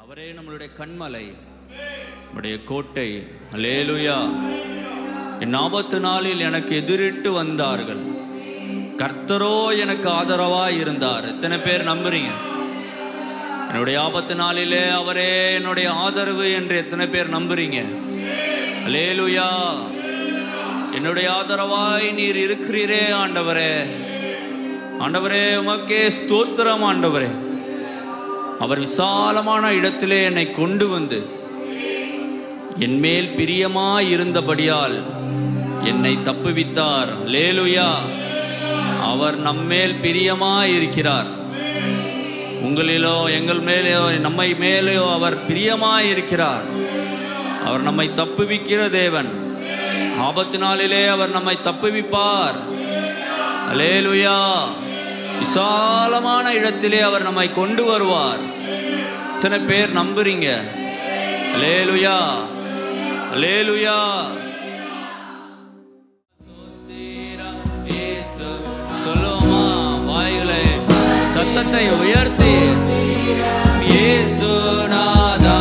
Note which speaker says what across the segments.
Speaker 1: அவரே நம்மளுடைய கண்மலை, நம்முடைய கோட்டை. அல்லேலூயா. என் ஆபத்து நாளில் எனக்கு எதிரிட்டு வந்தார்கள், கர்த்தரோ எனக்கு ஆதரவாய் இருந்தார். எத்தனை பேர் நம்புறீங்க? என்னுடைய ஆபத்து நாளிலே அவரே என்னுடைய ஆதரவு என்று எத்தனை பேர் நம்புறீங்க? அல்லேலூயா. என்னுடைய ஆதரவாய் நீர் இருக்கிறீரே ஆண்டவரே. ஆண்டவரே உமக்கே ஸ்தோத்திரம் ஆண்டவரே. அவர் விசாலமான இடத்திலே என்னை கொண்டு வந்து என் மேல் பிரியமாய் இருந்தபடியால் என்னை தப்புவித்தார். அல்லேலூயா. அவர் நம்மேல் பிரியமாய் இருக்கிறார். உங்களிலோ எங்கள் மேலோ நம்மை மேலோ அவர் பிரியமாய் இருக்கிறார். அவர் நம்மை தப்புவிக்கிற தேவன். ஆபத்து நாளிலே அவர் நம்மை தப்புவிப்பார். அல்லேலூயா. விசாலமான இடத்திலே அவர் நம்மை கொண்டு வருவார். இத்தனை பேர் நம்புறீங்க? அல்லேலூயா, அல்லேலூயா. சொல்லுவோமா? வாய்களை சத்தத்தை உயர்த்தி இயேசுநாதா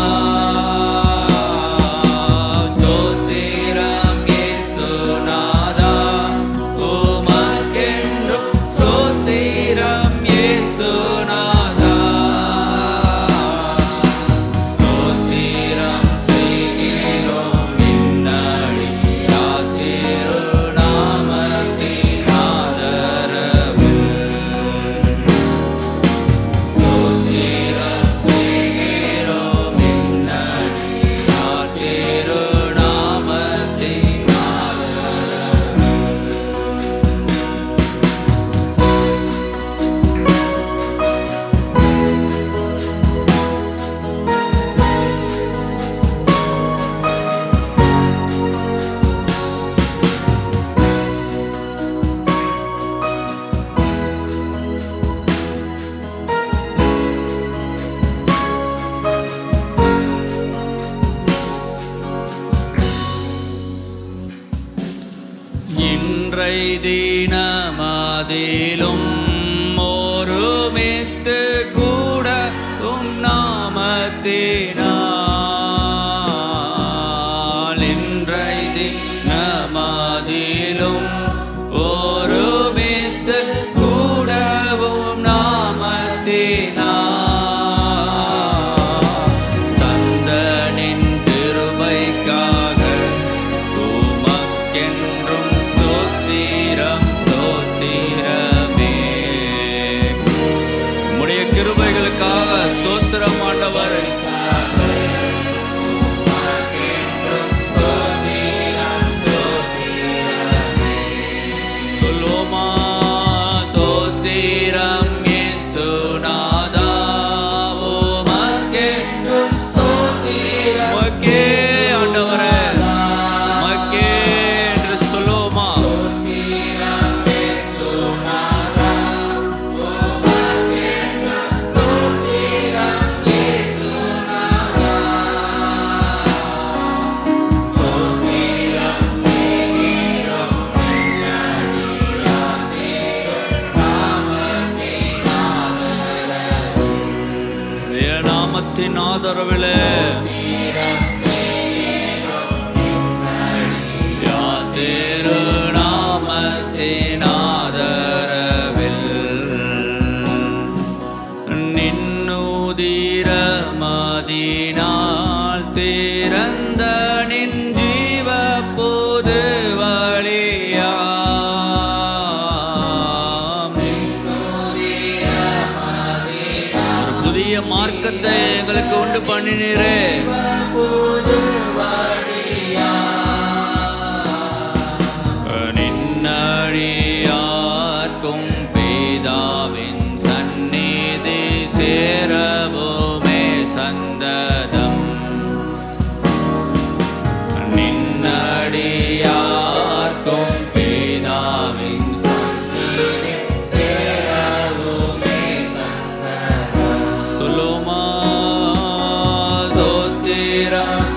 Speaker 1: தினமதிலும் ஒருமித்து கூட நாமத்தினால், இன்றை தினமதிலும் ஒருமித்து கூடவும் நாமத்தினால், தந்தனின் கிருபைக்காக உமக்கென்றும் கிருபைகளுக்காக ஸ்தோத்திரம் ஆண்டவர். சொல்லுவோமா? ஸ்தோத்திரம் இயேசுநாதா உமக்கென்றும் ஸ்தோத்திரம். உமக்கே ஆண்டவரே, உமக்கே என்று சொல்லுவோமா? நாமத்தின் ஆதரவிலே திரு நாமத்தின் ஆதரவில் நின்னுதிர மதினால் திறந்த நின் ஜீவ புது வழியா புதிய மார்க்கத்தை எங்களுக்கு உண்டு பண்ணினீரே. நின்னடியார்க்கும் பிதாவின் சந்நிதி சேரவுமே சந்ததம். நின்னடியார்க்கும் பிதாவின் சந்நிதி சேரவுமே சந்ததம். சொல்லுமா? ஸ்தோத்திரம்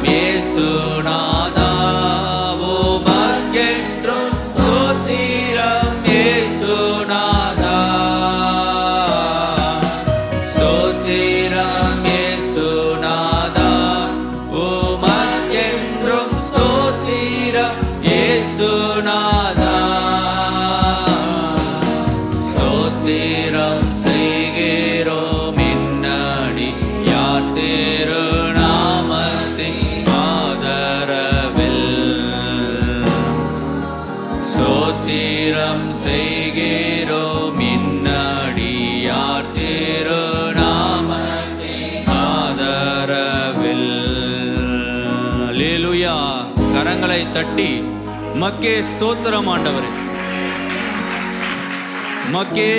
Speaker 1: கரங்களை தட்டி மக்கே ஸ்தோத்திரம் ஆண்டவரே, மக்கே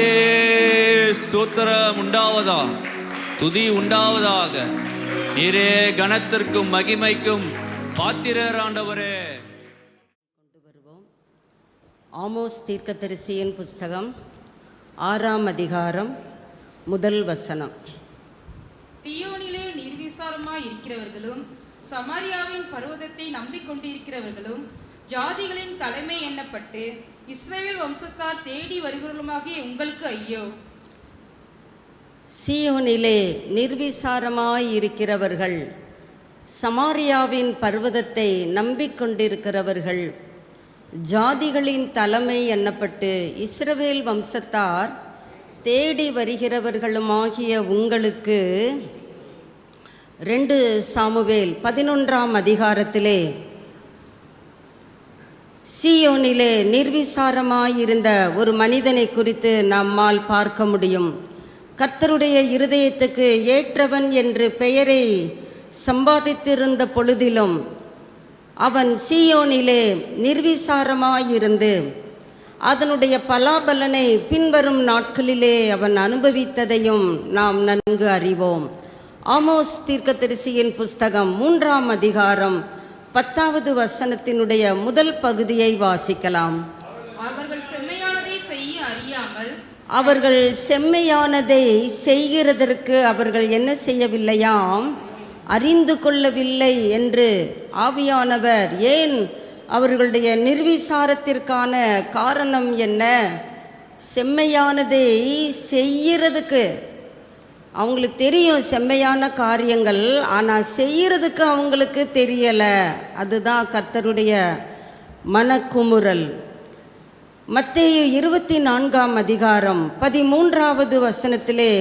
Speaker 1: ஸ்தோத்திரம் உண்டாவதா, துதி உண்டாவதாக. நீரே கனத்திற்கும் மகிமைக்கும் பாத்திரர் ஆண்டவரே.
Speaker 2: கொண்டு வருவோம். ஆமோஸ் தீர்க்கதரிசியின் புஸ்தகம் 6ஆம் அதிகாரம் 1 வசனம்.
Speaker 3: சீயோனிலே நிர்விசாரமாய் இருக்கிறவர்களும் சமாரியாவின் பர்வதத்தை நம்பிக்கொண்டிருக்கிறவர்களும் ஜாதிகளின் தலைமை எண்ணப்பட்டு இஸ்ரவேல் வம்சத்தார் தேடி வருகிறவர்களுமாகிய உங்களுக்கு ஐயோ.
Speaker 2: சீயோனிலே நிர்விசாரமாய் இருக்கிறவர்கள், சமாரியாவின் பர்வதத்தை நம்பிக்கொண்டிருக்கிறவர்கள், ஜாதிகளின் தலைமை எண்ணப்பட்டு இஸ்ரவேல் வம்சத்தார் தேடி வருகிறவர்களுமாகிய உங்களுக்கு. 2 சாமுவேல் 11ஆம் அதிகாரத்திலே சீயோனிலே நிர்விசாரமாயிருந்த ஒரு மனிதனை குறித்து நம்மால் பார்க்க முடியும். கர்த்தருடைய இருதயத்துக்கு ஏற்றவன் என்று பெயரை சம்பாதித்திருந்த பொழுதிலும் அவன் சீயோனிலே நிர்விசாரமாயிருந்து அதனுடைய பலாபலனை பின்வரும் நாட்களிலே அவன் அனுபவித்ததையும் நாம் நன்கு அறிவோம். ஆமோஸ் தீர்க்கதரிசியின் புஸ்தகம் 3ஆம் அதிகாரம் 10வது வசனத்தினுடைய முதல் பகுதியை வாசிக்கலாம்.
Speaker 3: அவர்கள் செம்மையானதை செய்ய அறியாமல்,
Speaker 2: அவர்கள் செம்மையானதை செய்கிறதற்கு அவர்கள் என்ன செய்யவில்லையாம், அறிந்து கொள்ளவில்லை என்று ஆவியானவர். ஏன் அவர்களுடைய நிர்விசாரத்திற்கான காரணம் என்ன? செம்மையானதை செய்கிறதுக்கு அவங்களுக்கு தெரியும், செம்மையான காரியங்கள், ஆனால் செய்கிறதுக்கு அவங்களுக்கு தெரியலை. அதுதான் கர்த்தருடைய மனக்குமுறல். மத்தேயு 24ஆம் அதிகாரம் 13வது வசனத்திலே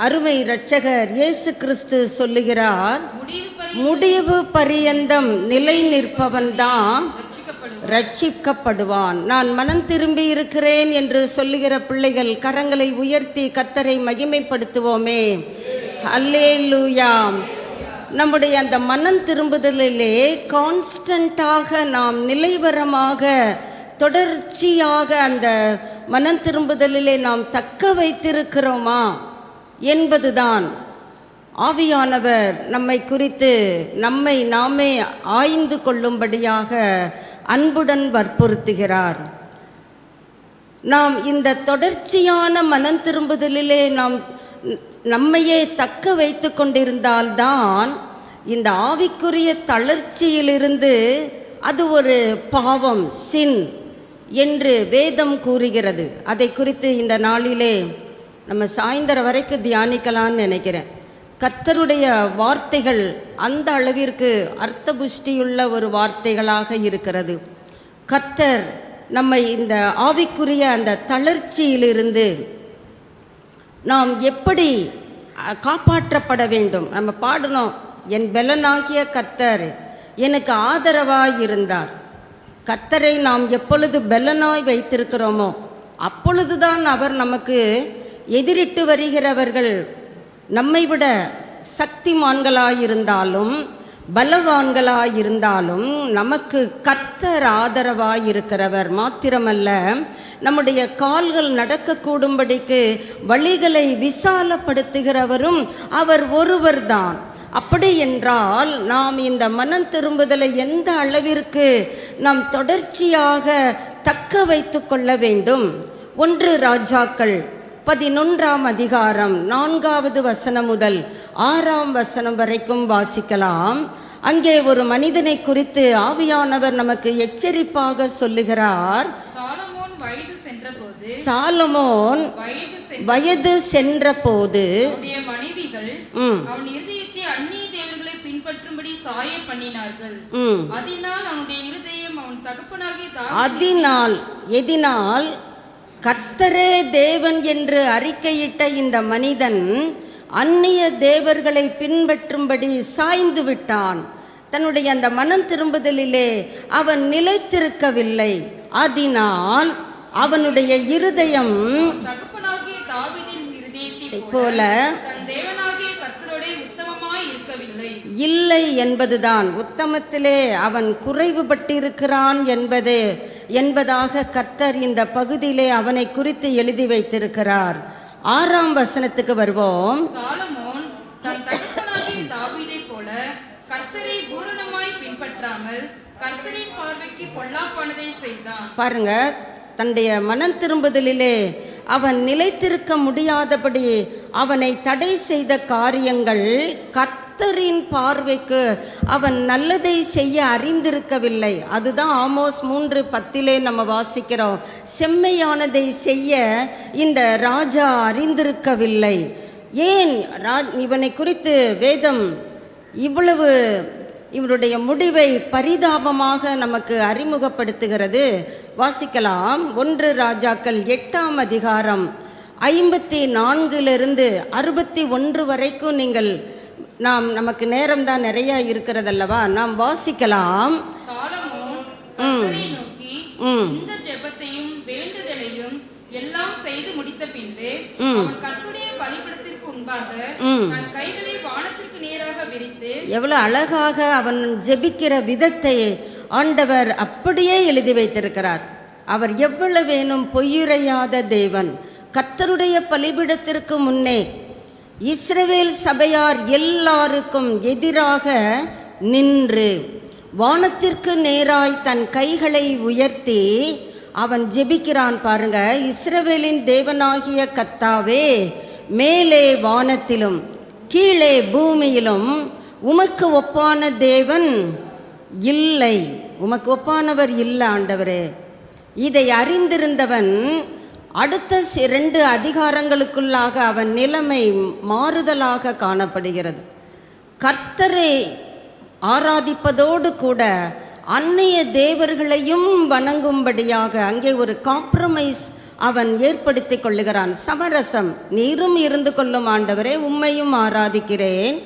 Speaker 2: அருமை இரட்சகர் இயேசு கிறிஸ்து சொல்லுகிறார், முடிவு பரியந்தம் நிலை நிற்பவன்தான் ரட்சிக்கப்படுவான். நான் மனம் திரும்பி இருக்கிறேன் என்று சொல்லுகிற பிள்ளைகள் கரங்களை உயர்த்தி கர்த்தரை மகிமைப்படுத்துவோமே. அல்லேலூயா. நம்முடைய அந்த மனம் திரும்புதலிலே கான்ஸ்டன்ட்டாக நாம் நிலைவரமாக தொடர்ச்சியாக அந்த மனம் திரும்புதலிலே நாம் தக்க வைத்திருக்கிறோமா என்பதுதான் ஆவியானவர் நம்மை குறித்து நம்மை நாமே ஆய்ந்து கொள்ளும்படியாக அன்புடன் வற்புறுத்துகிறார். நாம் இந்த தொடர்ச்சியான மனம் திரும்புதலிலே நாம் நம்மையே தக்க வைத்து கொண்டிருந்தால்தான் இந்த ஆவிக்குரிய தளர்ச்சியிலிருந்து, அது ஒரு பாவம், சின் என்று வேதம் கூறுகிறது. அதை குறித்து இந்த நாளிலே நம்ம சாயந்தரம் வரைக்கும் தியானிக்கலான்னு நினைக்கிறேன். கர்த்தருடைய வார்த்தைகள் அந்த அளவிற்கு அர்த்தபுஷ்டியுள்ள ஒரு வார்த்தைகளாக இருக்கிறது. கர்த்தர் நம்மை இந்த ஆவிக்குரிய அந்த தளர்ச்சியிலிருந்து நாம் எப்படி காப்பாற்றப்பட வேண்டும். நம்ம பாடணும், என் பெலனாகிய கர்த்தர் எனக்கு ஆதரவாய் இருந்தார். கர்த்தரை நாம் எப்பொழுது பெலனாய் வைத்திருக்கிறோமோ அப்பொழுதுதான் அவர் நமக்கு எதிரிட்டு வருகிறவர்கள் நம்மை விட சக்திமான்களாயிருந்தாலும் பலவான்களாயிருந்தாலும் நமக்கு கர்த்தர் ஆதரவாயிருக்கிறவர் மாத்திரமல்ல, நம்முடைய கால்கள் நடக்கக்கூடும்படிக்கு வழிகளை விசாலப்படுத்துகிறவரும் அவர் ஒருவர்தான். அப்படி என்றால் நாம் இந்த மனம் திரும்புதலை எந்த அளவிற்கு நாம் தொடர்ச்சியாக தக்க வைத்து கொள்ள வேண்டும். 1 ராஜாக்கள் 11ஆம் அதிகாரம் 4வது வசனம் முதல் 6ஆம் வசனம் வரைக்கும் வாசிக்கலாம். அங்கே ஒரு மனிதனை குறித்து ஆவியானவர் நமக்கு எச்சரிப்பாக சொல்லுகிறார்.
Speaker 3: சாலமோன்
Speaker 2: வயது சென்றபோது
Speaker 3: மனைவிகள் அவன் இருதயத்தை அந்நிய தேவர்களை பின்பற்றும்படி சாய பண்ணினார்கள். அதனால் அவனுடைய இருதயம் அவன் தகப்பனாகிய எதினால் கர்த்தரே தேவன் என்று அறிக்கையிட்ட இந்த மனிதன் அந்நிய தேவர்களை பின்பற்றும்படி சாய்ந்து விட்டான். தன்னுடைய அந்த மனம் திரும்புதலிலே அவன் நிலைத்திருக்கவில்லை. அதனால் அவனுடைய இருதயம் போல தேவனாகிய கர்த்தரோடே உத்தமமாய் இருக்கவில்லை.
Speaker 2: இல்லை என்பதுதான். உத்தமத்திலே அவன் குறைவுபட்டிருக்கிறான் என்பதாக கர்த்தர் இந்த பகுதியிலே அவனை குறித்து எழுதி வைத்திருக்கிறார். 6ஆம் வசனத்துக்கு வருவோம்.
Speaker 3: சாலமோன் தன் தகப்பனாகிய தாவீதைப் போல கர்த்தரை பூரணமாய் பின்பற்றாமல் கர்த்தரின் பார்வைக்கு பொல்லாப்பானதை செய்தான். பாருங்க,
Speaker 2: தன்னுடைய மனம் திரும்புதலிலே அவன் நிலைத்திருக்க முடியாதபடி அவனை தடை செய்த காரியங்கள் கர்த்தரின் பார்வைக்கு அவன் நல்லதை செய்ய அறிந்திருக்கவில்லை. அதுதான் ஆமோஸ் 3:10 நம்ம வாசிக்கிறோம். செம்மையானதை செய்ய இந்த ராஜா அறிந்திருக்கவில்லை. ஏன் இவனை குறித்து வேதம் இவ்வளவு இவருடைய முடிவை பரிதாபமாக நமக்கு அறிமுகப்படுத்துகிறது? வாசிக்கலாம். 1 ராஜாக்கள் 8ஆம் அதிகாரம் 54 61 வரைக்கும் நீங்கள் நமக்கு நேரம் தான் நிறைய இருக்கிறதல்லவா, நாம் வாசிக்கலாம்.
Speaker 3: சாலமோன் கர்த்தரை நோக்கி இந்த ஜெபத்தையும் வேண்டுதலையும் எல்லாம் செய்து முடித்த பின்பு அவன் கர்த்தருடைய பலிபீடத்திற்கு முன்பாக தன் கைகளை வானத்திற்கு நேராக விரித்து,
Speaker 2: எவ்வளவு அழகாக அவன் ஜெபிக்கிற விதத்தை ஆண்டவர் அப்படியே எழுதி வைத்திருக்கிறார். அவர் எவ்வளவேனும் பொய்யுரையாத தேவன். கர்த்தருடைய பலிபீடத்திற்கு முன்னே இஸ்ரவேல் சபையார் எல்லாருக்கும் எதிராக நின்று வானத்திற்கு நேராய் தன் கைகளை உயர்த்தி அவன் ஜெபிக்கிறான். பாருங்க, இஸ்ரவேலின் தேவனாகிய கர்த்தாவே, மேலே வானத்திலும் கீழே பூமியிலும் உமக்கு ஒப்பான தேவன் இல்லை, உமக்கு ஒப்பானவர் இல்லை ஆண்டவரே. இதை அறிந்திருந்தவன் அடுத்த 2 அதிகாரங்களுக்குள்ளாக அவன் நிலைமை மாறுதலாக காணப்படுகிறது. கர்த்தரை ஆராதிப்பதோடு கூட அந்நிய தேவர்களையும் வணங்கும்படியாக அங்கே ஒரு காம்ப்ரமைஸ் அவன் ஏற்படுத்தி கொள்ளுகிறான். சமரசம், நீரும் இருந்து கொள்ளும் ஆண்டவரே, உம்மையும் ஆராதிக்கிறேன்,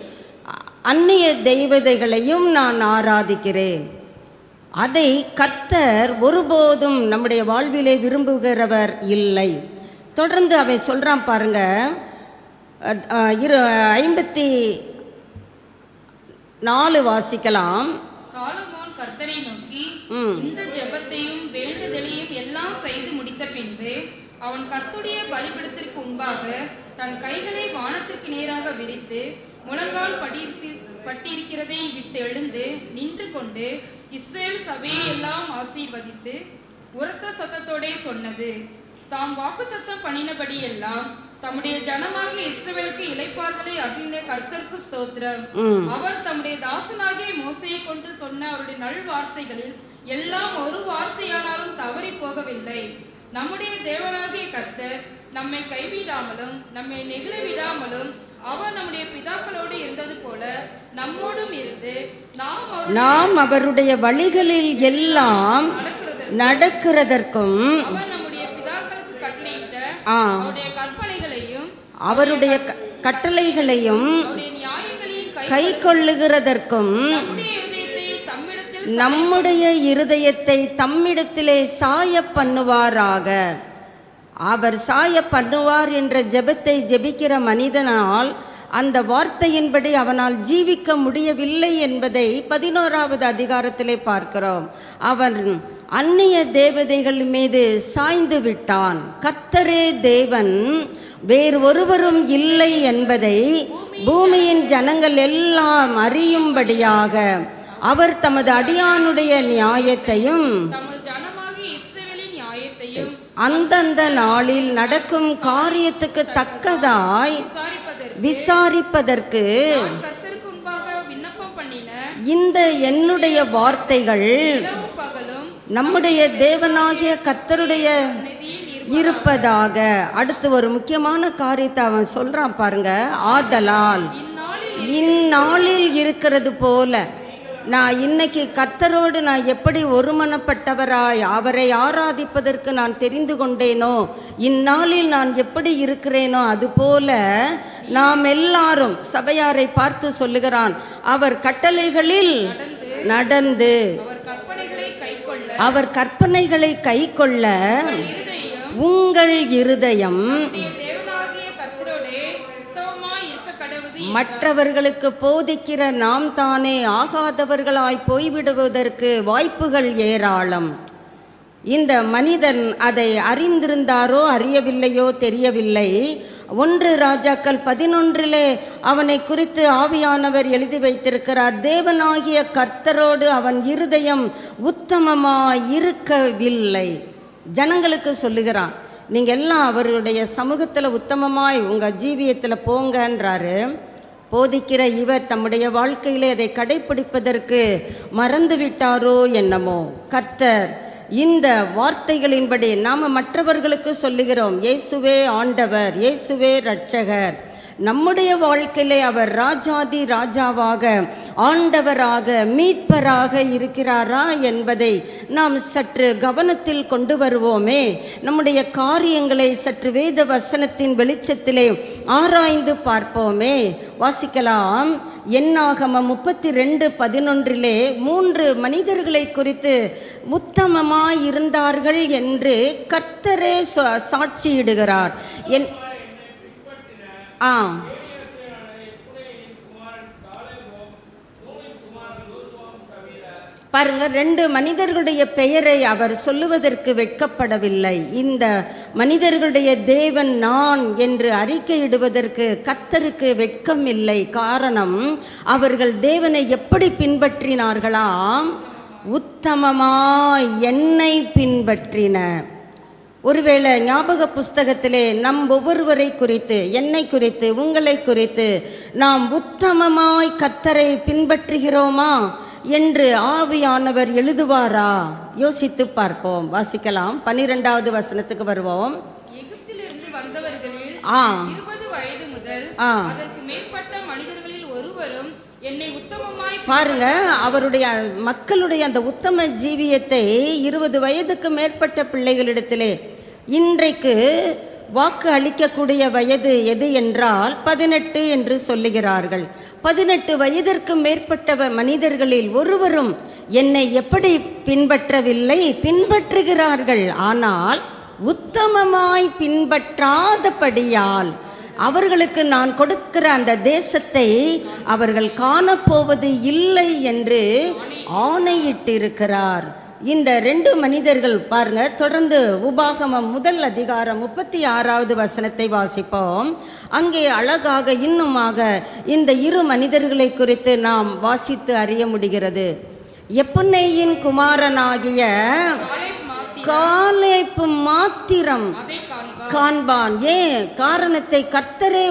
Speaker 2: அந்நிய தெய்வதைகளையும் நான் ஆராதிக்கிறேன். அதை கர்த்தர் ஒருபோதும் நம்முடைய வாழ்விலே விரும்புகிறவர் இல்லை. தொடர்ந்து அவன் சொல்கிறான் பாருங்க, 54 வாசிக்கலாம்.
Speaker 3: சாலமோன் கர்த்தரை நோக்கி இந்த ஜெபத்தையும் வேண்டுதலையும் எல்லாம் செய்து முடித்த பின்பு அவன் கர்த்தருடைய பலிபீடத்திற்கு முன்பாக தன் கைகளை வானத்திற்கு நேராக விரித்து முழங்கால் பட்டிருக்கிறதை விட்டு எழுந்து நின்று கொண்டு இஸ்ரேல் சபையை எல்லாம் ஆசீர்வதித்து உரத்த சத்தத்தோடே சொன்னது, தாம் வாக்குத்தத்தம் பண்ணினபடி எல்லாம் தம்முடைய ஜனமாகிய இஸ்ரவேலுக்கு இளைப்பாறுதலை அருளின கர்த்தருக்கு ஸ்தோத்திரம். அவர் தம்முடைய தாசனாகிய மோசேயை கொண்டு சொன்ன அவருடைய நல்வார்த்தைகளில் எல்லாம் ஒரு வார்த்தையானாலும் தவறி போகவில்லை. நம்முடைய தேவனாகிய கர்த்தர் நம்மை கைவிடாமலும் நம்மை நெகிழ விடாமலும் அவர் நம்முடைய பிதாக்களோடு இருந்தது போல நம்மோடும் இருந்து
Speaker 2: நாம் அவருடைய வழிகளில் எல்லாம் நடக்கிறதற்கும்
Speaker 3: அவர் நம்முடைய பிதாக்களுக்கு கட்டளையிட்ட அவருடைய கற்பனைகளையும்
Speaker 2: அவருடைய கட்டளைகளையும் கை கொள்ளுகிறதற்கும் நம்முடைய இருதயத்தை தம்மிடத்திலே சாய பண்ணுவாராக. அவர் சாய பண்ணுவார் என்ற ஜெபத்தை ஜெபிக்கிற மனிதனால் அந்த வார்த்தையின்படி அவனால் ஜீவிக்க முடியவில்லை என்பதை 11வது அதிகாரத்திலே பார்க்கிறோம். அவன் அந்நிய தேவதைகள் மீது சாய்ந்து விட்டான். கர்த்தரே தேவன், வேறு ஒருவரும் இல்லை என்பதை பூமியின் ஜனங்கள் எல்லாம் அறியும்படியாக அவர் தமது அடியானுடைய நியாயத்தையும் அந்தந்த நாளில் நடக்கும் காரியத்துக்கு தக்கதாய் விசாரிப்பதற்கு இந்த என்னுடைய வார்த்தைகள் நம்முடைய தேவனாகிய கர்த்தருடைய இருப்பதாக. அடுத்து ஒரு முக்கியமான காரியத்தை அவன் சொல்றான் பாருங்க. ஆதலால் இந்நாளில் இருக்கிறது போல நான் இன்னைக்கு கர்த்தரோடு நான் எப்படி ஒருமனப்பட்டவராய் அவரை ஆராதிப்பதற்கு நான் தெரிந்து கொண்டேனோ, இந்நாளில் நான் எப்படி இருக்கிறேனோ அதுபோல நாம் எல்லாரும் சபையாரை பார்த்து சொல்லுகிறான், அவர் கட்டளைகளில் நடந்து அவர் கற்பனைகளை கைக்கொள்ள உங்கள் இருதயம் மற்றவர்களுக்கு போதிக்கிற நாம் தானே ஆகாதவர்களாய் போய்விடுவதற்கு வாய்ப்புகள் ஏராளம். இந்த மனிதன் அதை அறிந்திருந்தாரோ அறியவில்லையோ தெரியவில்லை. 1 ராஜாக்கள் 11 அவனை குறித்து ஆவியானவர் எழுதி வைத்திருக்கிறார். தேவனாகிய கர்த்தரோடு அவன் இருதயம் உத்தமமாய் இருக்கவில்லை. ஜனங்களுக்கு சொல்லுகிறான், நீங்கள் எல்லாம் அவருடைய சமூகத்தில் உத்தமமாய் உங்கள் ஜீவியத்தில் போங்கன்றாரு. போதிக்கிற இவர் தம்முடைய வாழ்க்கையிலே அதை கடைப்பிடிப்பதற்கு மறந்து விட்டாரோ என்னமோ. கர்த்தர் இந்த வார்த்தைகளின்படி நாம் மற்றவர்களுக்கு சொல்லுகிறோம், இயேசுவே ஆண்டவர், இயேசுவே இரட்சகர். நம்முடைய வாழ்க்கையிலே அவர் ராஜாதி ராஜாவாக, ஆண்டவராக, மீட்பராக இருக்கிறாரா என்பதை நாம் சற்று கவனத்தில் கொண்டு வருவோமே. நம்முடைய காரியங்களை சற்று வேத வசனத்தின் வெளிச்சத்திலே ஆராய்ந்து பார்ப்போமே. வாசிக்கலாம். என்னாகமம் 32:11 3 மனிதர்களை குறித்து உத்தமமாயிருந்தார்கள் என்று கர்த்தரே சாட்சியிடுகிறார். பாருங்க, 2 மனிதர்களுடைய பெயரை அவர் சொல்லுவதற்கு வெட்கப்படவில்லை. இந்த மனிதர்களுடைய தேவன் நான் என்று அறிக்கையிடுவதற்கு கர்த்தருக்கு வெட்கம் இல்லை. காரணம், அவர்கள் தேவனை எப்படி பின்பற்றினார்களாம்? உத்தமமாய் என்னை பின்பற்றின. ஒருவேளை ஞாபக புஸ்தகத்திலே நம் ஒவ்வொருவரை குறித்து, என்னை குறித்து, உங்களை குறித்து நாம் உத்தமமாய் கர்த்தரை பின்பற்றுகிறோமா என்று ஆவியானவர் எழுதுவாரா? யோசித்து பார்ப்போம். வாசிக்கலாம். 12வது வசனத்துக்கு வருவோம்.
Speaker 3: எகிப்திலிருந்து வந்தவர்களில் 20 வயது முதல் அதற்கு மேற்பட்ட மனிதர்களில் ஒருவரும் என்னை உத்தமமாய்
Speaker 2: பாருங்க, அவருடைய மக்களுடைய அந்த உத்தம ஜீவியத்தை 20 வயதுக்கு மேற்பட்ட பிள்ளைகளிடத்திலே இன்றைக்கு வாக்கு அளிக்கக்கூடிய வயது எது என்றால் 18 என்று சொல்லுகிறார்கள். 18 வயதிற்கு மேற்பட்ட மனிதர்களில் ஒருவரும் என்னை எப்படி பின்பற்றவில்லை? பின்பற்றுகிறார்கள், ஆனால் உத்தமமாய் பின்பற்றாதபடியால் அவர்களுக்கு நான் கொடுக்கிற அந்த தேசத்தை அவர்கள் காணப்போவது இல்லை என்று ஆணையிட்டிருக்கிறார். இந்த 2 மனிதர்கள் பாருங்க, தொடர்ந்து உபாகமம் 1 அதிகாரம் 36வது வசனத்தை வாசிப்போம். அங்கே அழகாக இன்னுமாக இந்த 2 மனிதர்களை குறித்து நாம் வாசித்து அறிய முடிகிறது. எப்புன்னேயின் குமாரனாகிய காலேப்பு மாத்திரம் காண்பான். ஏன் காரணத்தை கர்த்தரே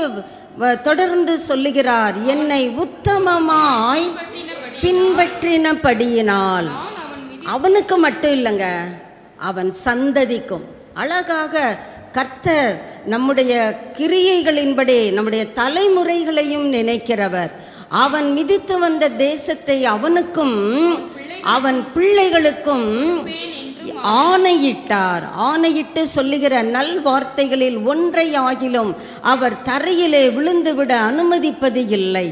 Speaker 2: தொடர்ந்து சொல்லுகிறார், என்னை உத்தமமாய் பின்பற்றினபடியினால். அவனுக்கு மட்டும் இல்லைங்க, அவன் சந்ததிக்கும். அழகாக கர்த்தர் நம்முடைய கிரியைகளின்படி நம்முடைய தலைமுறைகளையும் நினைக்கிறவர். அவன் மிதித்து வந்த தேசத்தை அவனுக்கும் அவன் பிள்ளைகளுக்கும் ஆணையிட்டார். ஆணையிட்டு சொல்லுகிற நல் வார்த்தைகளில் ஒன்றை ஆகிலும் அவர் தரையிலே விழுந்துவிட அனுமதிப்பது இல்லை.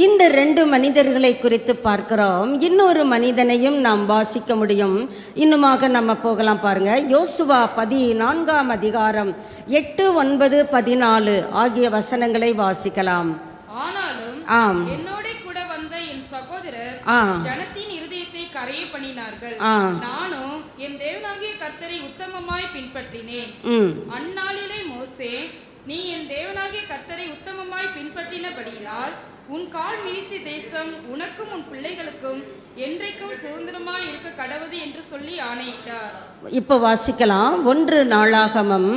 Speaker 2: இந்த 2 மனிதர்களை குறித்து பார்க்கிறோம். இன்னொரு மனிதனையும் நாம் வாசிக்க முடியும். இன்னுமாக நம்ம போகலாம். பாருங்க, யோசுவா 14ஆம் அதிகாரம் 8, 9, 14 ஆகிய வசனங்களை வாசிக்கலாம்.
Speaker 3: ஆனாலும் என்னோட கூட வந்த என் சகோதரர் ஜனத்தின் இருதயத்தை கரைய பண்ணினார்கள். நானும் என் தேவனாகிய கர்த்தரை உத்தமமாய் பின்பற்றினேன். அந்நாளிலே மோசே, நீ என் தேவனாகிய கர்த்தரை உத்தமமாய் பின்பற்றினபடியினால் உன் கால் மிதித்த தேசம் உனக்கும் உன் பிள்ளைகளுக்கும் என்றைக்கும் சுதந்திரமாய் இருக்க கடவுது என்று சொல்லி ஆணையிட்டார்.
Speaker 2: இப்போ வாசிக்கலாம். 1 நாளாகமம்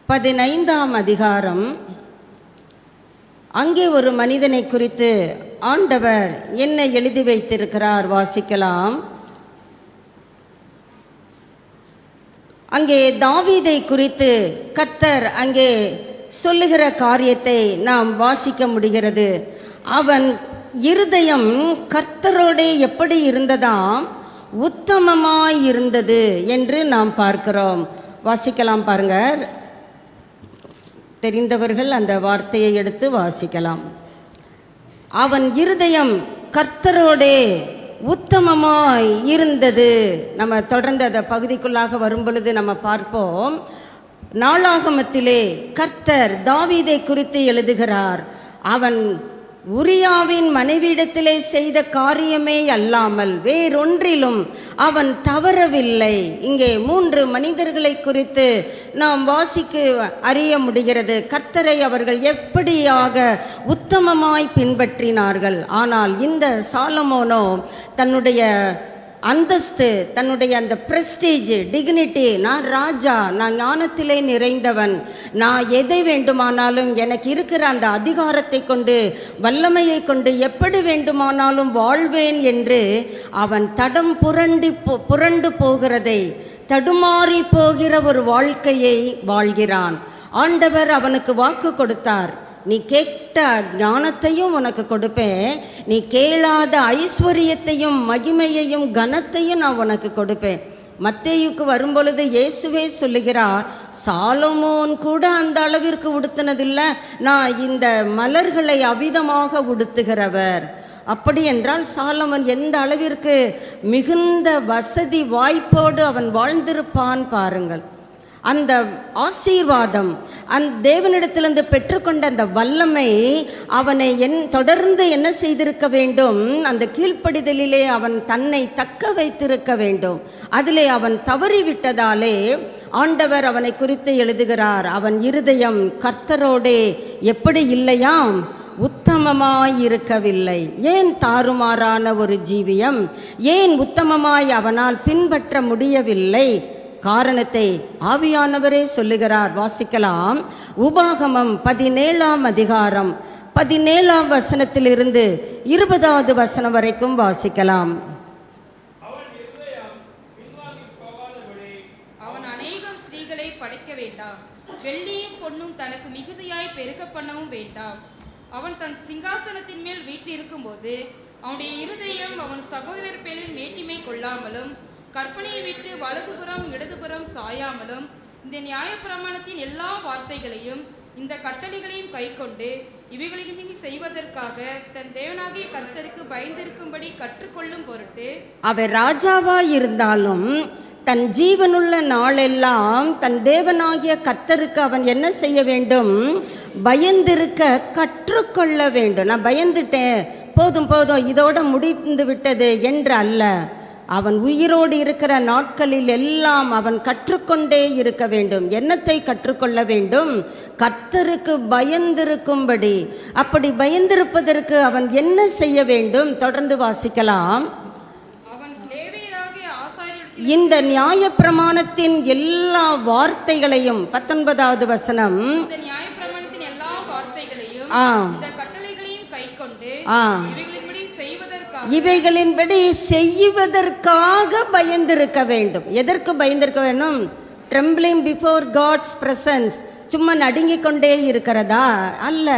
Speaker 2: 15ஆம் அதிகாரம். அங்கே ஒரு மனிதனை குறித்து ஆண்டவர் என்ன எழுதி வைத்திருக்கிறார் வாசிக்கலாம். அங்கே தாவீதை குறித்து கர்த்தர் அங்கே சொல்லுகிற காரியத்தை நாம் வாசிக்க முடிகிறது. அவன் இருதயம் கர்த்தரோடே எப்படி இருந்ததாம்? உத்தமமாய் இருந்தது என்று நாம் பார்க்கிறோம். வாசிக்கலாம் பாருங்க, தெரிந்தவர்கள் அந்த வார்த்தையை எடுத்து வாசிக்கலாம். அவன் இருதயம் கர்த்தரோடே உத்தமமாய் இருந்தது. நம்ம தொடர்ந்து அந்த பகுதிக்குள்ளாக வரும் பொழுது நம்ம பார்ப்போம். நாளாகமத்திலே கர்த்தர் தாவீதை குறித்து எழுதுகிறார். அவன் உரியாவின் மனைவியிடத்திலே செய்த காரியமே அல்லாமல் வேறொன்றிலும் அவன் தவறவில்லை. இங்கே 3 மனிதர்களை குறித்து நாம் வாசிக்க அறிய முடிகிறது. கர்த்தரை அவர்கள் எப்படியாக உத்தமமாய் பின்பற்றினார்கள். ஆனால் இந்த சாலமோனோ தன்னுடைய அந்தஸ்து, தன்னுடைய அந்த பிரஸ்டீஜ், டிக்னிட்டி, நான் ராஜா, நான் ஞானத்திலே நிறைந்தவன், நான் எதை வேண்டுமானாலும் எனக்கு இருக்கிற அந்த அதிகாரத்தை கொண்டு வல்லமையை கொண்டு எப்படி வேண்டுமானாலும் வாழ்வேன் என்று அவன் தடம் புரண்டு போகிறதை, தடுமாறி போகிற ஒரு வாழ்க்கையை வாழ்கிறான். ஆண்டவர் அவனுக்கு வாக்கு கொடுத்தார், நீ கேட்ட ஞானத்தையும் உனக்கு கொடுப்பேன், நீ கேளாத ஐஸ்வர்யத்தையும் மகிமையையும் கனத்தையும் நான் உனக்கு கொடுப்பேன். மத்தேயுக்கு வரும்பொழுது இயேசுவே சொல்லுகிறார், சாலமோன் கூட அந்த அளவிற்கு உடுத்தினதில்லை, நான் இந்த மலர்களை அவிதமாக உடுத்துகிறவர். அப்படி என்றால் சாலமோன் எந்த அளவிற்கு மிகுந்த வசதி வாய்ப்போடு அவன் வாழ்ந்திருப்பான் பாருங்கள். அந்த ஆசீர்வாதம், அந்த தேவனிடத்திலிருந்து பெற்றுக்கொண்ட அந்த வல்லமை அவனை தொடர்ந்து என்ன செய்திருக்க வேண்டும்? அந்த கீழ்ப்படிதலிலே அவன் தன்னை தக்க வைத்திருக்க வேண்டும். அதிலே அவன் தவறிவிட்டதாலே ஆண்டவர் அவனை குறித்து எழுதுகிறார், அவன் இருதயம் கர்த்தரோடே எப்படி இல்லையாம்? உத்தமமாய் இருக்கவில்லை. ஏன் தாறுமாறான ஒரு ஜீவியம்? ஏன் உத்தமமாய் அவனால் பின்பற்ற முடியவில்லை? காரணத்தை ஆவியானவரே சொல்லுகிறார். வாசிக்கலாம். உபாகமம் 17ஆம் அதிகாரம் 17ஆம் வசனத்திலிருந்து 20வது வசனம் வரைக்கும் வாசிக்கலாம்.
Speaker 3: அவன் அநேகம் ஸ்திரீகளை படைக்க வேண்டாம், வெள்ளியும் பொன்னும் தனக்கு மிகுதியாய் பெருக பண்ணவும் வேண்டாம். அவன் தன் சிங்காசனத்தின் மேல் வீற்றிருக்கும் போது அவனுடைய இருதயம் அவன் சகோதரர் பேரில் மேட்டிமை கொள்ளாமலும் கற்பனையை விட்டு வலதுபுறம் இடதுபுறம் சாயாமலும் இந்த நியாயப்பிரமாணத்தின் எல்லா வார்த்தைகளையும் இந்த கட்டளைகளையும் கைக்கொண்டு இவைகளையும் செய்வதற்காக தன் தேவனாகிய கர்த்தருக்கு பயந்திருக்கும்படி கற்றுக்கொள்ளும் பொருட்டு
Speaker 2: அவர் ராஜாவாய் இருந்தாலும் தன் ஜீவனுள்ள நாளெல்லாம் தன் தேவனாகிய கர்த்தருக்கு அவன் என்ன செய்ய வேண்டும்? பயந்திருக்க கற்றுக்கொள்ள வேண்டும். நான் பயந்துட்டேன், போதும் போதும், இதோட முடிந்து விட்டது என்று அல்ல. அவன் உயிரோடு இருக்கிற நாட்களில் எல்லாம் அவன் கற்றுக்கொண்டே இருக்க வேண்டும். என்னத்தை கற்றுக்கொள்ள வேண்டும்? கர்த்தருக்கு பயந்திருக்கும்படி. அப்படி பயந்திருப்பதற்கு அவன் என்ன செய்ய வேண்டும்? தொடர்ந்து வாசிக்கலாம். இந்த நியாயப்பிரமாணத்தின் எல்லா வார்த்தைகளையும் 19வது வசனம், இவைகளின்படி செய்வதற்காக பயந்திருக்க வேண்டும். எதற்கு பயந்திருக்க வேண்டும்? Trembling before God's presence. சும்மா நடுங்கிக் கொண்டே இருக்கிறதா? அல்ல.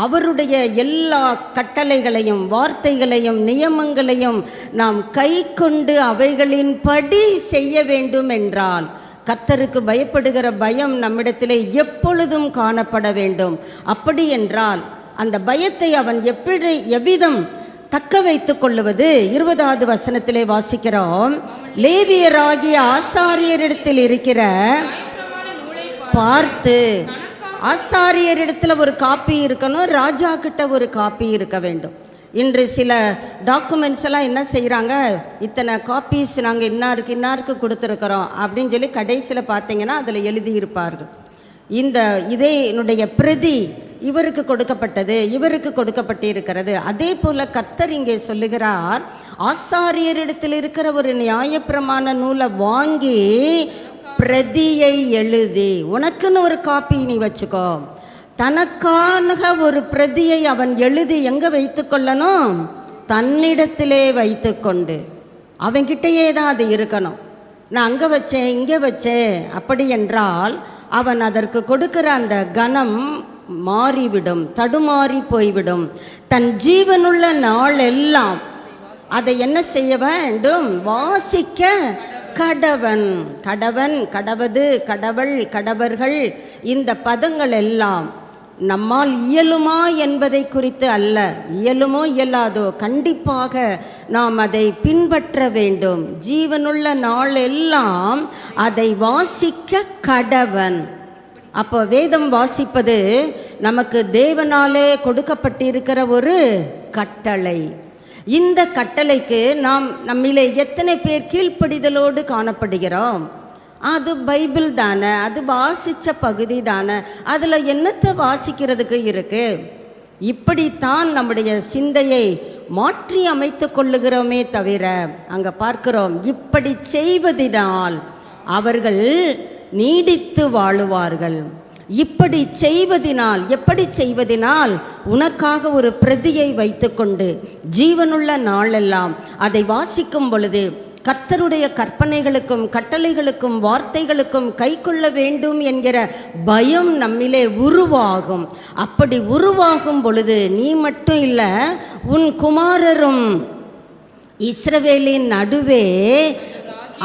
Speaker 2: அவருடைய எல்லா கட்டளைகளையும் வார்த்தைகளையும் நியமங்களையும் நாம் கை கொண்டு அவைகளின்படி செய்ய வேண்டும் என்றால் கர்த்தருக்கு பயப்படுகிற பயம் நம்மிடத்திலே எப்பொழுதும் காணப்பட வேண்டும். அப்படி என்றால் அந்த பயத்தை அவன் எவ்விதம் தக்க வைத்துக் கொள்ளுவது? 20வது வசனத்திலே வாசிக்கிறோம். லேவியராகிய ஆசாரியரிடத்தில் இருக்கிற பார்த்து, ஆசாரியரிடத்தில் ஒரு காப்பி இருக்கணும், ராஜா கிட்ட ஒரு காப்பி இருக்க வேண்டும். இன்று சில டாக்குமெண்ட்ஸ் எல்லாம் என்ன செய்கிறாங்க, இத்தனை காப்பீஸ் நாங்கள் இன்னாருக்கு கொடுத்துருக்குறோம் அப்படின்னு சொல்லி கடைசியில் பார்த்தீங்கன்னா அதில் எழுதியிருப்பார்கள், இதனுடைய பிரதி இவருக்கு கொடுக்கப்பட்டது, இவருக்கு கொடுக்கப்பட்டு இருக்கிறது. அதே போல கர்த்தர் இங்கே சொல்லுகிறார், ஆசாரியரிடத்தில் இருக்கிற ஒரு நியாயப்பிரமாண நூலை வாங்கி பிரதியை எழுதி உனக்குன்னு ஒரு காப்பி நீ வச்சுக்கோ. தனக்கான ஒரு பிரதியை அவன் எழுதி எங்கே வைத்து கொள்ளணும்? தன்னிடத்திலே வைத்து கொண்டு அவன்கிட்டயே தான் அது இருக்கணும். நான் அங்கே வச்சேன் இங்கே வச்சேன் அப்படி என்றால் அவன் அதற்கு கொடுக்கிற அந்த கனம் மாறிவிடும், தடுமாறி போய்விடும். தன் ஜீவனுள்ள நாள் எல்லாம் அதை என்ன செய்ய வேண்டும்? வாசிக்க கடவன். கடவன், கடவது, கடவுள், கடவர்கள், இந்த பதங்கள் எல்லாம் நம்மால் இயலுமா என்பதை குறித்து அல்ல. இயலுமோ இயலாதோ, கண்டிப்பாக நாம் அதை பின்பற்ற வேண்டும். ஜீவனுள்ள நாள் எல்லாம் அதை வாசிக்க கடவன். அப்போ வேதம் வாசிப்பது நமக்கு தேவனாலே கொடுக்கப்பட்டிருக்கிற ஒரு கட்டளை. இந்த கட்டளைக்கு நாம் நம்மிலே எத்தனை பேர் கீழ்ப்படிதலோடு காணப்படுகிறோம்? அது பைபிள் தானே, அது வாசித்த பகுதி தானே, அதில் என்னத்தை வாசிக்கிறதுக்கு இருக்கு? இப்படித்தான் நம்முடைய சிந்தையை மாற்றி அமைத்து கொள்ளுகிறோமே தவிர, அங்கே பார்க்கிறோம், இப்படி செய்வதினால் அவர்கள் நீடித்து வாழுவார்கள். இப்படி செய்வதினால், எப்படி செய்வதினால்? உனக்காக ஒரு பிரதியை வைத்துக்கொண்டு ஜீவனுள்ள நாளெல்லாம் அதை வாசிக்கும் பொழுது கர்த்தருடைய கற்பனைகளுக்கும் கட்டளைகளுக்கும் வார்த்தைகளுக்கும் கைக்கொள்ள வேண்டும் என்கிற பயம் நம்மிலே உருவாகும். அப்படி உருவாகும் பொழுது நீ மட்டும் இல்லை, உன் குமாரரும் இஸ்ரவேலின் நடுவே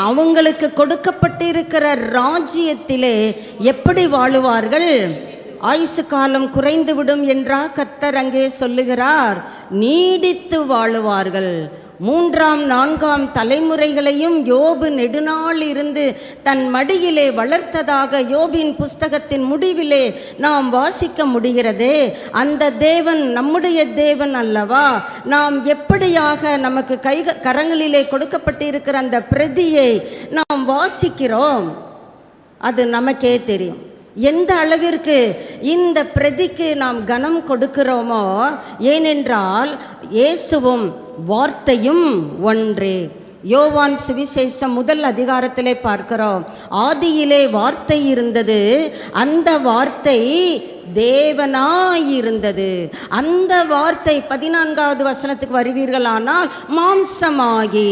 Speaker 2: அவங்களுக்கு கொடுக்கப்பட்டிருக்கிற ராஜ்யத்திலே எப்படி வாழுவார்கள்? ஆயுசு காலம் குறைந்துவிடும் என்றா கர்த்தர் அங்கே சொல்லுகிறார்? நீடித்து வாழுவார்கள். 3ஆம் 4ஆம் தலைமுறைகளையும் யோபு நெடுநாள் இருந்து தன் மடியிலே வளர்த்ததாக யோபின் புஸ்தகத்தின் முடிவிலே நாம் வாசிக்க முடிகிறதே. அந்த தேவன் நம்முடைய தேவன் அல்லவா? நாம் எப்படியாக நமக்கு கரங்களிலே கொடுக்கப்பட்டிருக்கிற அந்த பிரதியை நாம் வாசிக்கிறோம், அது நமக்கே தெரியும். எந்த அளவிற்கு இந்த பிரதிக்கு நாம் கனம் கொடுக்கிறோமோ, ஏனென்றால் இயேசுவும் வார்த்தையும் ஒன்று. யோவான் சுவிசேஷம் 1 அதிகாரத்திலே பார்க்கிறோம், ஆதியிலே வார்த்தை இருந்தது, அந்த வார்த்தை தேவனாயிருந்தது. அந்த வார்த்தை 14வது வசனத்துக்கு வருவீர்களானால் மாம்சமாகி.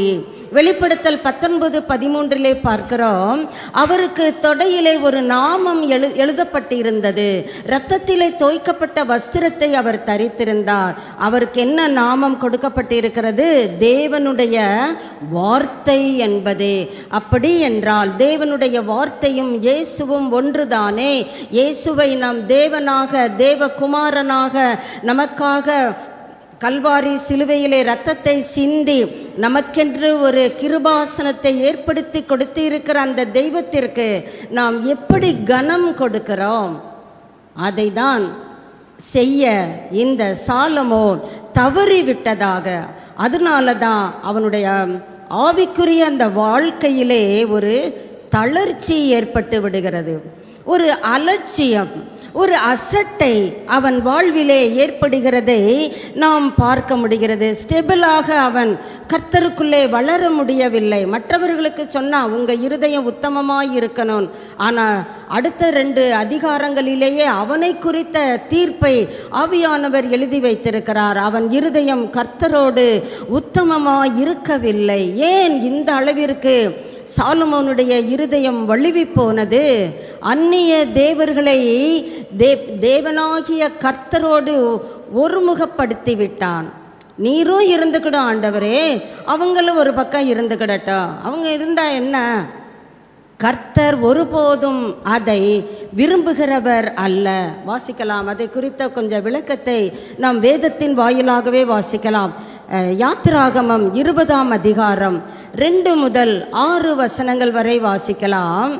Speaker 2: வெளிப்படுத்தல் 19:13 பார்க்கிறோம், அவருக்கு தொடையிலே ஒரு நாமம் எழுதப்பட்டிருந்தது. இரத்தத்திலே தோய்க்கப்பட்ட வஸ்திரத்தை அவர் தரித்திருந்தார். அவருக்கு என்ன நாமம் கொடுக்கப்பட்டிருக்கிறது? தேவனுடைய வார்த்தை என்பதே. அப்படி என்றால் தேவனுடைய வார்த்தையும் இயேசுவும் ஒன்றுதானே. இயேசுவை நாம் தேவனாக, தேவகுமாரனாக, நமக்காக கல்வாரி சிலுவையிலே இரத்தத்தை சிந்தி நமக்கென்று ஒரு கிருபாசனத்தை ஏற்படுத்தி கொடுத்திருக்கிற அந்த தெய்வத்திற்கு நாம் எப்படி கனம் கொடுக்கிறோம்? அதை தான் செய்ய இந்த சாலமோன் தவறிவிட்டதாக. அதனால தான் அவனுடைய ஆவிக்குரிய அந்த வாழ்க்கையிலே ஒரு தளர்ச்சி ஏற்பட்டு விடுகிறது, ஒரு அலட்சியம், ஒரு அசட்டை அவன் வாழ்விலே ஏற்படுகிறதை நாம் பார்க்க முடிகிறது. ஸ்டெபிளாக அவன் கர்த்தருக்குள்ளே வளர முடியவில்லை. மற்றவர்களுக்கு சொன்னால் உங்கள் இருதயம் உத்தமமாக இருக்கணும், ஆனால் அடுத்த 2 அதிகாரங்களிலேயே அவனை குறித்த தீர்ப்பை ஆவியானவர் எழுதி வைத்திருக்கிறார். அவன் இருதயம் கர்த்தரோடு உத்தமமாக இருக்கவில்லை. ஏன் இந்த அளவிற்கு சாலமோனுடைய இருதயம் வழுவி போனது? அந்நிய தேவர்களை தேவனாகிய கர்த்தரோடு ஒருமுகப்படுத்தி விட்டான். நீரும் இருந்துக்கிடும் ஆண்டவரே, அவங்களும் ஒரு பக்கம் இருந்துக்கிடட்டும். அவங்க இருந்தால் என்ன? கர்த்தர் ஒருபோதும் அதை விரும்புகிறவர் அல்ல. வாசிக்கலாம், அதை குறித்த கொஞ்சம் விளக்கத்தை நாம் வேதத்தின் வாயிலாகவே வாசிக்கலாம். யாத்திராகமம் 20ஆம் அதிகாரம் 2 முதல் 6 வசனங்கள் வரை வாசிக்கலாம்.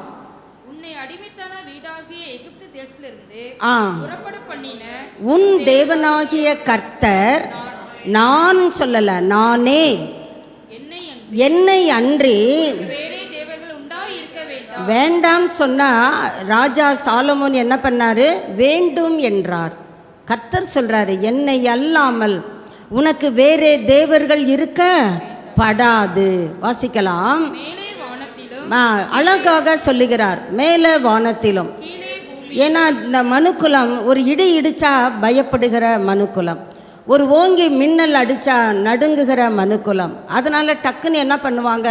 Speaker 3: உன்னை அடிமைத்தன வீடாகிய எகிப்து தேசத்திலிருந்து புறப்பட பண்ணின
Speaker 2: உன் தேவனாகிய கர்த்தர், நான் சொல்லல, நானே, என்னை அன்றி வேண்டாம் சொன்னா ராஜா சாலமோன் என்ன பண்ணாரு? வேண்டும் என்றார். கர்த்தர் சொல்றாரு, என்னை அல்லாமல் உனக்கு வேறே தேவர்கள் இருக்க படாது. வாசிக்கலாம். அழகாக சொல்லுகிறார், மேலே வானத்திலும். ஏன்னா இந்த மனுக்குலம் ஒரு இடி இடிச்சா பயப்படுகிற மனுக்குலம், ஒரு ஓங்கி மின்னல் அடித்தா நடுங்குகிற மனுக்குலம். அதனால் டக்குன்னு என்ன பண்ணுவாங்க?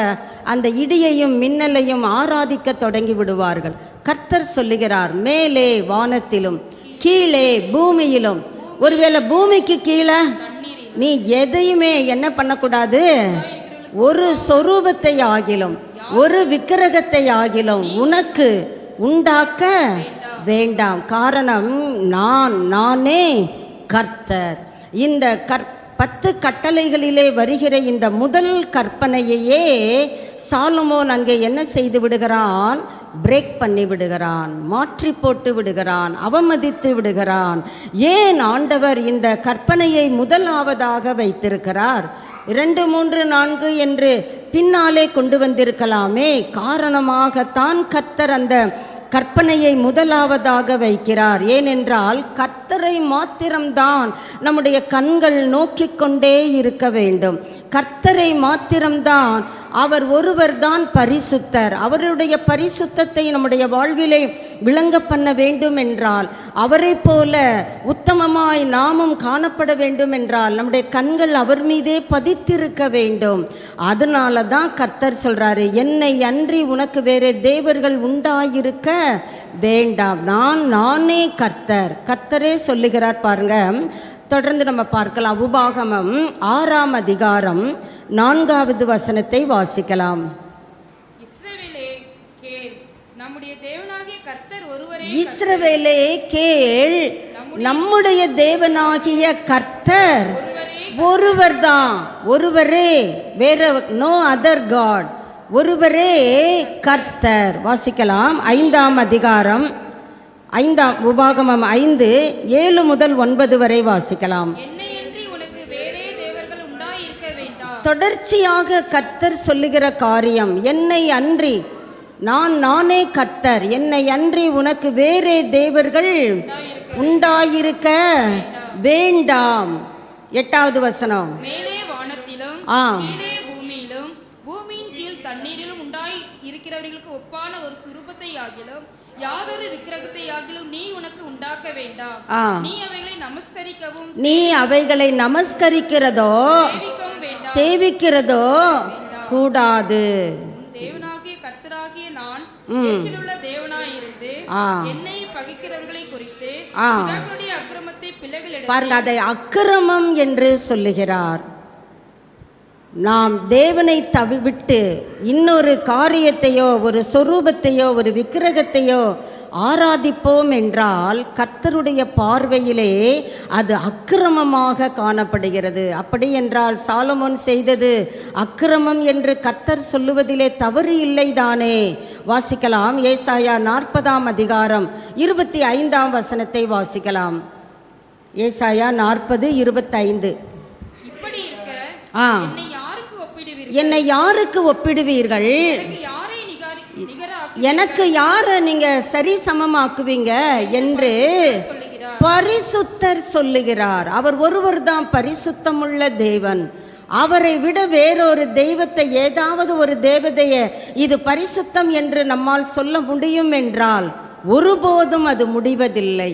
Speaker 2: அந்த இடியையும் மின்னலையும் ஆராதிக்க தொடங்கி விடுவார்கள். கர்த்தர் சொல்லுகிறார், மேலே வானத்திலும் கீழே பூமியிலும். ஒருவேளை பூமிக்கு கீழே நீ எதையுமே என்ன பண்ணக்கூடாது? ஒரு சொரூபத்தை ஆகிலும் ஒரு விக்கிரகத்தை ஆகிலும் உனக்கு உண்டாக்க வேண்டாம். காரணம், நானே கர்த்தர். இந்த 10 கட்டளைகளிலே வருகிற இந்த முதல் கற்பனையையே சாலமோன் அங்கே என்ன செய்து விடுகிறான்? பிரேக் பண்ணி விடுகிறான், மாற்றி போட்டு விடுகிறான், அவமதித்து விடுகிறான். ஏன் ஆண்டவர் இந்த கற்பனையை முதலாவதாக வைத்திருக்கிறார்? 2, 3, 4 என்று பின்னாலே கொண்டு வந்திருக்கலாமே. காரணமாகத்தான் கர்த்தர் அந்த கற்பனையை முதலாவதாக வைக்கிறார். ஏனென்றால் கர்த்தரை மாத்திரம்தான் நம்முடைய கண்கள் நோக்கிக் கொண்டே இருக்க வேண்டும். கர்த்தரை மாத்திரம்தான், அவர் ஒருவர் தான் பரிசுத்தர். அவருடைய பரிசுத்தத்தை நம்முடைய வாழ்விலே விளங்க பண்ண வேண்டும் என்றால், அவரை போல உத்தமமாய் நாமும் காணப்பட வேண்டும் என்றால் நம்முடைய கண்கள் அவர் மீதே பதித்திருக்க வேண்டும். அதனால தான் கர்த்தர் சொல்றாரு, என்னை அன்றி உனக்கு வேறு தேவர்கள் உண்டாயிருக்க வேண்டாம், நானே கர்த்தர். கர்த்தரே சொல்லுகிறார் பாருங்க. தொடர்ந்து நம்ம பார்க்கலாம். உபாகமம் 6ஆம் அதிகாரம் 4வது வசனத்தை வாசிக்கலாம்.
Speaker 3: இஸ்ரவேலே கேள், நம்முடைய தேவனாகிய கர்த்தர் ஒருவரே.
Speaker 2: இஸ்ரவேலே கேள், நம்முடைய தேவனாகிய கர்த்தர் ஒருவர்தான், ஒருவரே, வேற நோ அதர் காட், ஒருவரே கர்த்தர். வாசிக்கலாம். 5ஆம் அதிகாரம் உபாகமம் 5, 7 முதல் 9 வரை வாசிக்கலாம். தொடர்ச்சியாக கர்த்தர் சொல்லுகிற காரியம், என்னை அன்றி நானே கர்த்தர், என்னை அன்றி உனக்கு வேறே தேவர்கள் உண்டாயிருக்க வேண்டாம். 8வது வசனம்,
Speaker 3: மேலே வானத்திலும் கீழே பூமியிலும் பூமியின் கீழ் தண்ணீரிலும் உண்டாய் இருக்கிறவர்களுக்கு ஒப்பான ஒரு சுரூபத்தை ஆகிலும் யாதொரு விக்கிரகத்தை ஆகிலும் நீ உனக்கு உண்டாக்க வேண்டாம். நீ அவைகளை நமஸ்கரிக்கவும்,
Speaker 2: நீ அவைகளை நமஸ்கரிக்கிறதோ சேவிக்கிறதோ கூடாது.
Speaker 3: தேவனாகிய கர்த்தராகிய நான் எச்சிலுள்ள தேவனாயிருந்து என்னை பகைக்கிறவர்களை குறித்து அவர்களுடைய அக்கிரமத்தை பிள்ளைகள்
Speaker 2: பாருங்க, அதை அக்கிரமம் என்று சொல்லுகிறார். நாம் தேவனை விட்டு இன்னொரு காரியத்தையோ ஒரு சொரூபத்தையோ ஒரு விக்கிரகத்தையோ ஆராதிப்போம் என்றால் கர்த்தருடைய பார்வையிலே அது அக்கிரமமாக காணப்படுகிறது. அப்படி என்றால் சாலமோன் செய்தது அக்கிரமம் என்று கர்த்தர் சொல்லுவதிலே தவறு இல்லைதானே? வாசிக்கலாம். ஏசாயா 40ஆம் அதிகாரம் 25ஆம் வசனத்தை வாசிக்கலாம். ஏசாயா 40:25.
Speaker 3: இப்படி இருக்க
Speaker 2: என்னை யாருக்கு ஒப்பிடுவீர்கள்? எனக்கு யாரை நீங்க சரி சமமாக்குவீங்க என்று பரிசுத்தர் சொல்லுகிறார். அவர் ஒருவர் தான் பரிசுத்தமுள்ள தேவன். அவரை விட வேறொரு தெய்வத்தை, ஏதாவது ஒரு தேவதையை இது பரிசுத்தம் என்று நம்மால் சொல்ல முடியும் என்றால் ஒருபோதும் அது முடிவதில்லை.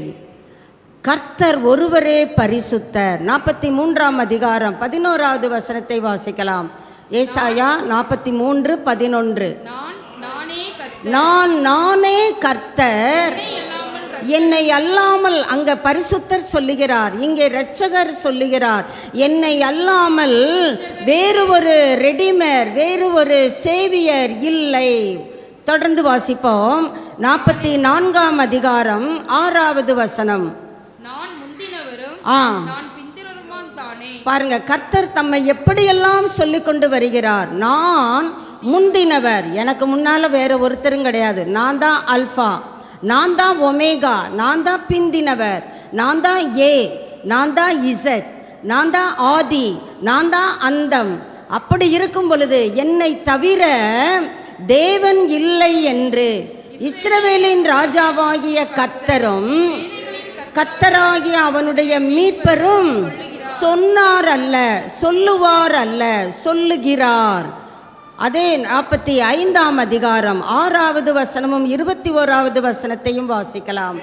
Speaker 2: கர்த்தர் ஒருவரே பரிசுத்தர். 43ஆம் அதிகாரம் 11வது வசனத்தை வாசிக்கலாம். ஏசாயா 43:11. நானே கர்த்தர், என்னை அல்லாமல், அங்க பரிசுத்தர் சொல்லுகிறார், இங்கே இரட்சகர் சொல்லுகிறார், என்னை அல்லாமல் வேறு ஒரு ரெடிமேர், வேறு ஒரு சேவியர் இல்லை. தொடர்ந்து வாசிப்போம். 44ஆம் அதிகாரம் 6வது வசனம். பாருங்க, கர்த்தர் தம்மை எப்படியெல்லாம் சொல்லிக் கொண்டு வருகிறார். நான் முந்தினவர், எனக்கு முன்னால வேற ஒருத்தரும் கிடையாது. நான் தான் அல்ஃபா, நான் தான் ஒமேகா, நான் தான் பிந்தினவர், நான் தான் ஏ, நான் தான் இசட், நான் தான் ஆதி, நான் தான் அந்தம். அப்படி இருக்கும் பொழுது என்னை தவிர தேவன் இல்லை என்று இஸ்ரவேலின் ராஜாவாகிய கர்த்தரும் கர்த்தராகிய அவனுடைய மீட்பரும் சொன்னார் அல்ல, சொல்லுவார் அல்ல, சொல்லுகிறார். அதே 45ஆம் அதிகாரம் 6வது வசனமும் 21வது வசனத்தையும் வாசிக்கலாம்.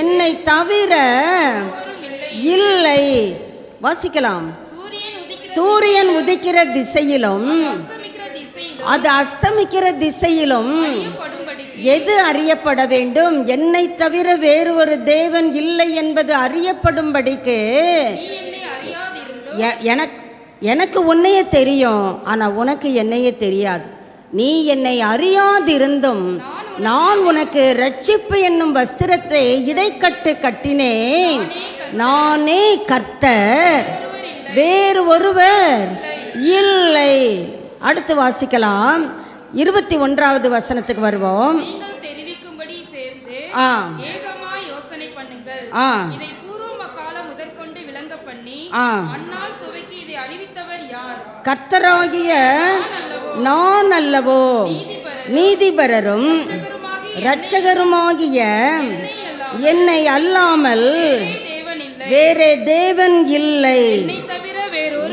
Speaker 2: என்னை தவிர இல்லை. வாசிக்கலாம். சூரியன் உதிக்கிற திசையிலும் அது அஸ்தமிக்கிற திசையிலும் எது அறியப்பட வேண்டும்? என்னை தவிர வேறு ஒரு தேவன் இல்லை என்பது அறியப்படும்படிக்கு. எனக்கு உன்னையே தெரியும், ஆனால் உனக்கு என்னையே தெரியாது. நீ என்னை அறியாதிருந்தும் நான் உனக்கு ரட்சிப்பு என்னும் வஸ்திரத்தை இடைக்கட்டு கட்டினேன். நானே கர்த்தர், வேறு ஒருவர் இல்லை. அடுத்து வாசிக்கலாம். 21வது வசனத்துக்கு வருவோம்.
Speaker 3: நீங்கள் தெரிவிக்கும்படி சேர்ந்து
Speaker 2: ஆ
Speaker 3: ஏகமாய் யோசனை பண்ணுங்கள்.
Speaker 2: ஆ
Speaker 3: இதை பூர்வ காலம் முதற்கொண்டு விளங்க பண்ணி
Speaker 2: ஆ
Speaker 3: அந்நாள் துவக்கி இதை அறிவித்தவர் யார்?
Speaker 2: கர்த்தராகிய நான் அல்லவோ, நீதிபரரும் இரட்சகருமாகிய என்னை அல்லாமல் வேறே தேவன் இல்லை,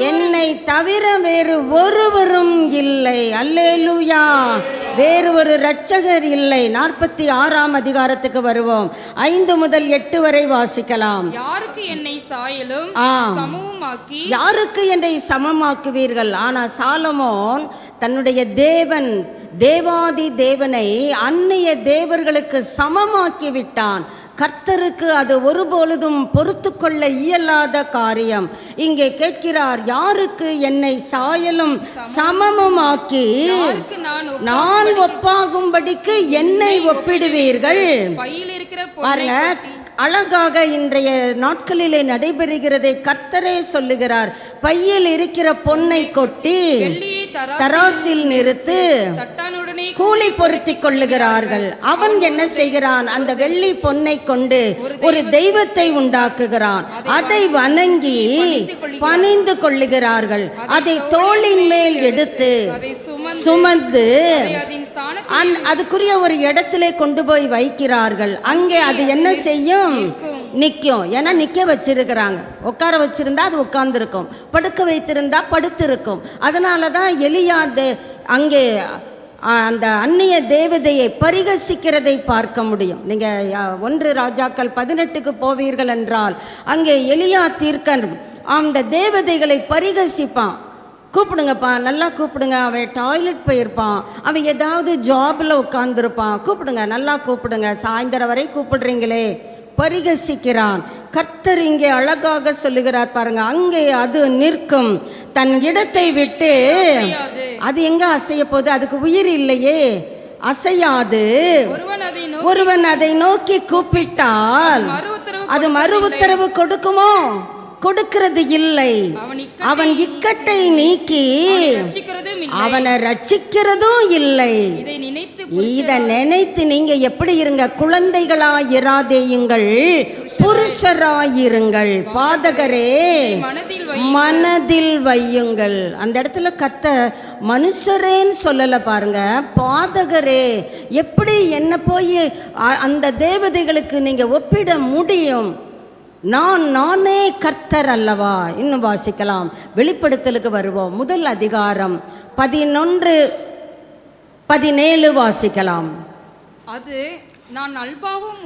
Speaker 2: என்னை தவிர வேறு ஒருவரும் இல்லை. அல்லேலூயா. வேறு ஒரு இரட்சகர் இல்லை. 46ஆம் அதிகாரத்துக்கு வருவோம். 5 முதல் 8 வரை வாசிக்கலாம்.
Speaker 3: யாருக்கு என்னை சாயலும் சமமாக்கி, யாருக்கு
Speaker 2: என்னை சமமாக்குவீர்கள்? ஆனா சாலமோன் தன்னுடைய தேவாதி தேவனை அந்நிய தேவர்களுக்கு சமமாக்கி விட்டான். கர்த்தருக்கு அது ஒருபொழுதும் பொறுத்து கொள்ள இயலாத காரியம். இங்கே கேட்கிறார், யாருக்கு என்னை சாயலும் சமமுமாக்கி நான் ஒப்பாகும்படிக்கு என்னை ஒப்பிடுவீர்கள்? பாருங்க, அழகாக இன்றைய நாட்களிலே நடைபெறுகிறதை கர்த்தரே சொல்லுகிறார். பையில் இருக்கிற பொன்னை கொட்டி தராசில் நிறுத்து, கூலி பொருத்தி கொள்ளுகிறார்கள். அவன் என்ன செய்கிறான்? அந்த வெள்ளி பொன்னை கொண்டு ஒரு தெய்வத்தை உண்டாக்குகிறான். அதை வணங்கி பணிந்து கொள்ளுகிறார்கள். அதை தோளின் மேல் எடுத்து சுமந்து அதுக்குரிய ஒரு இடத்திலே கொண்டு போய் வைக்கிறார்கள். அங்கே அது என்ன செய்யும்? நிற்கும். ஏன்னா நிற்க வச்சிருக்கிறாங்க. உட்கார வச்சிருந்தா அது உட்கார்ந்து இருக்கும், படுக்க வைத்திருந்தா படுத்து இருக்கும். அதனால தான் எலியா அங்கே அந்த அந்நிய தேவதையை பரிகசிக்கிறதை பார்க்க முடியும். நீங்கள் 1 ராஜாக்கள் 18க்கு போவீர்கள் என்றால் அங்கே எலியா தீர்க்கன் அந்த தேவதைகளை பரிகசிப்பான். கூப்பிடுங்கப்பா, நல்லா கூப்பிடுங்க. அவன் டாய்லெட் போயிருப்பான், அவன் ஏதாவது ஜாபில் உட்காந்துருப்பான், கூப்பிடுங்க, நல்லா கூப்பிடுங்க, சாயந்தரம் வரை கூப்பிடுறீங்களே, பரிகசிக்கிறான். கர்த்தர் இங்கே அழகாக சொல்லுகிறார் பாருங்க, அங்கே அது நிற்கும், தன் இடத்தை விட்டு. அது எங்க அசைய போகுது? அதுக்கு உயிர் இல்லையே, அசையாது. ஒருவன் அதை நோக்கி கூப்பிட்டால் அது மறு உத்தரவு கொடுக்குமோ? கொடுக்கிறது இல்லை. அவன் இக்கட்டை நீக்கி அவனை ரட்சிக்கிறதும் இல்லை. இதை நினைத்து நீங்க எப்படி இருங்க? குழந்தைகளாயிராதேயுங்கள், புருஷராயிருங்கள். பாதகரே மனதில் வையுங்கள். அந்த இடத்துல கர்த்தர் மனுஷரேன்னு சொல்லல பாருங்க, பாதகரே. எப்படி என்ன போய் அந்த தேவதைகளுக்கு நீங்க ஒப்பிட முடியும்? நானே கர்த்தர் அல்லவா? இன்னும் வாசிக்கலாம். வெளிப்படுத்தலுக்கு வருவோம். 1 அதிகாரம் 11-17 வாசிக்கலாம்.
Speaker 3: அது நான்
Speaker 2: அல்பாவும்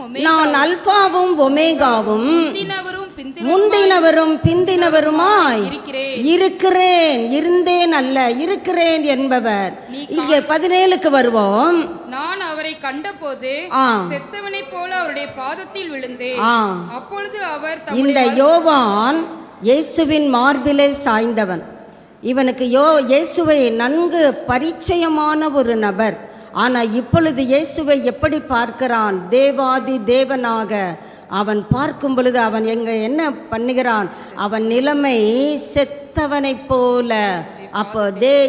Speaker 2: ஒமேகாவும் முந்தினவரும் பிந்தினவருமாய் இருக்கிறேன். இருந்தேன் அல்ல, இருக்கிறேன் என்பவர். இங்கே 17க்கு வருவோம்.
Speaker 3: நான் அவரை கண்டபோது செத்தவனை போல அவருடைய பாதத்தில் விழுந்தேன். அப்பொழுது அவர், இந்த
Speaker 2: யோவான் இயேசுவின் மார்பிலே சாய்ந்தவன். இவனுக்கு இயேசுவை நன்கு பரிச்சயமான ஒரு நபர். ஆனால் இப்பொழுது இயேசுவை எப்படி பார்க்கிறான்? தேவாதி தேவனாக அவன் பார்க்கும் பொழுது அவன் என்ன பண்ணுகிறான்? அவன் நிலைமை செத்தவனை போல. அப்போ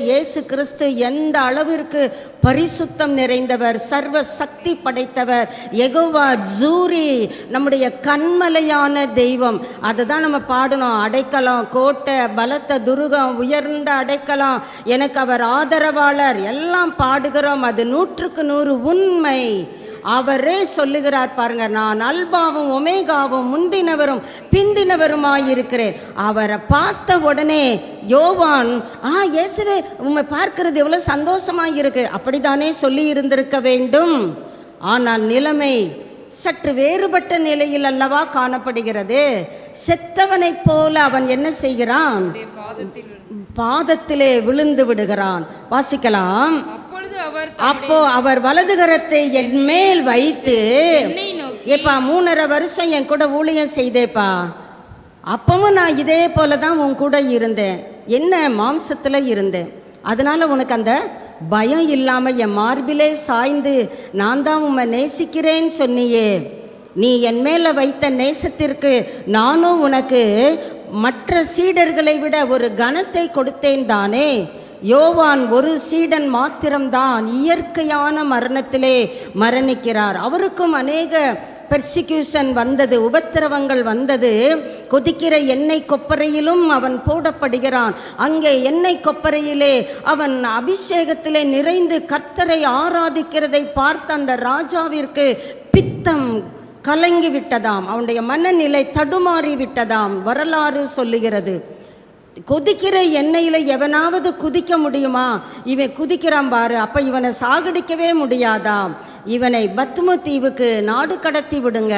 Speaker 2: இயேசு கிறிஸ்து எந்த அளவிற்கு பரிசுத்தம் நிறைந்தவர், சர்வ சக்தி படைத்தவர், யெகோவா ஜூரி, நம்முடைய கண்மலையான தெய்வம். அதை தான் நம்ம பாடணும். அடைக்கலம், கோட்டை, பலத்த துருகம், உயர்ந்த அடைக்கலம், எனக்கு அவர் ஆதரவாளர், எல்லாம் பாடுகிறோம். அது 100க்கு 100 உண்மை. அவரே சொல்லுகிறார் பாருங்க, நான் அல்பாவும் ஒமேகாவும் முந்தினவரும் பிந்தினவருமாயிருக்கிறேன். அவரை பார்த்த உடனே யோவான், இயேசுவே உம்மை பார்க்கிறது எவ்வளோ சந்தோஷமாக இருக்கு, அப்படித்தானே சொல்லி இருந்திருக்க வேண்டும். ஆனால் நிலைமை சற்று வேறுபட்ட நிலையில் அல்லவா காணப்படுகிறது. செத்தவனைப் போல அவன் என்ன செய்கிறான்? பாதத்திலே விழுந்து விடுகிறான். வாசிக்கலாம். அப்போ அவர் வலது கரத்தை என் மேல் வைத்து, ஏப்பா 3.5 வருஷம் என் கூட ஊழியம் செய்தேப்பா, அப்பவும் நான் இதே போல தான் உன் கூட இருந்தேன், என்ன மாம்சத்தில் இருந்தேன், அதனால உனக்கு அந்த பயம் இல்லாமல் என் மார்பிலே சாய்ந்து நான் தான் உம்மை நேசிக்கிறேன்னு சொன்னியே, நீ என் மேலே வைத்த நேசத்திற்கு நானும் உனக்கு மற்ற சீடர்களை விட ஒரு கனத்தை கொடுத்தேன் தானே. யோவான் ஒரு சீடன் மாத்திரம்தான் இயற்கையான மரணத்திலே மரணிக்கிறார். அவருக்கும் அநேக பெர்சிக்யூஷன் வந்தது, உபத்திரவங்கள் வந்தது. கொதிக்கிற எண்ணெய் கொப்பரையிலும் அவன் போடப்படுகிறான். அங்கே எண்ணெய் கொப்பரையிலே அவன் அபிஷேகத்திலே நிறைந்து கர்த்தரை ஆராதிக்கிறதை பார்த்த அந்த ராஜாவிற்கு பித்தம் கலங்கி விட்டதாம், அவனுடைய மனநிலை தடுமாறி விட்டதாம் வரலாறு சொல்லுகிறது. கொதிக்கிற எண்ணெயில் எவனாவது குதிக்க முடியுமா? இவன் குதிக்கிறான் பாரு, அப்போ இவனை சாகடிக்கவே முடியாதாம். இவனை பத்மு தீவுக்கு நாடு கடத்தி விடுங்க,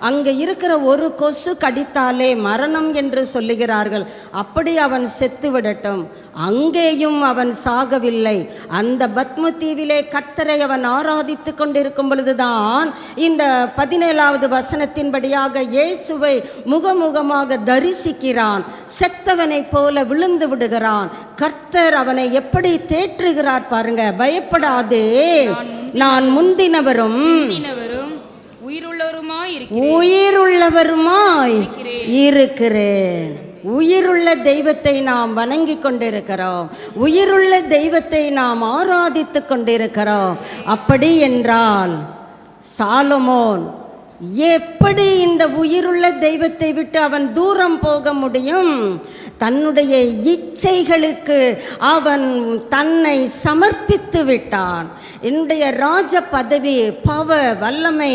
Speaker 2: அங்கே இருக்கிற ஒரு கொசு கடித்தாலே மரணம் என்று சொல்லுகிறார்கள், அப்படி அவன் செத்து விடட்டும். அங்கேயும் அவன் சாகவில்லை. அந்த பத்மு தீவிலே கர்த்தரை அவன் ஆராதித்து கொண்டிருக்கும் பொழுதுதான் இந்த 17வது வசனத்தின்படியாக இயேசுவை முகமுகமாக தரிசிக்கிறான். செத்தவனை போல விழுந்து விடுகிறான். கர்த்தர் அவனை எப்படி தேற்றுகிறார் பாருங்க. பயப்படாதே, நான் முந்தினவரும் உயிருள்ளவருமாய் இருக்கிறேன். உயிருள்ள தெய்வத்தை நாம் வணங்கி கொண்டிருக்கிறோம். உயிருள்ள தெய்வத்தை நாம் ஆராதித்து கொண்டிருக்கிறோம். அப்படி என்றால் சாலமோன் எப்படி இந்த உயிருள்ள தெய்வத்தை விட்டு அவன் தூரம் போக முடியும்? தன்னுடைய இச்சைகளுக்கு அவன் தன்னை சமர்ப்பித்து விட்டான். என்னுடைய ராஜ பதவி, பவர், வல்லமை,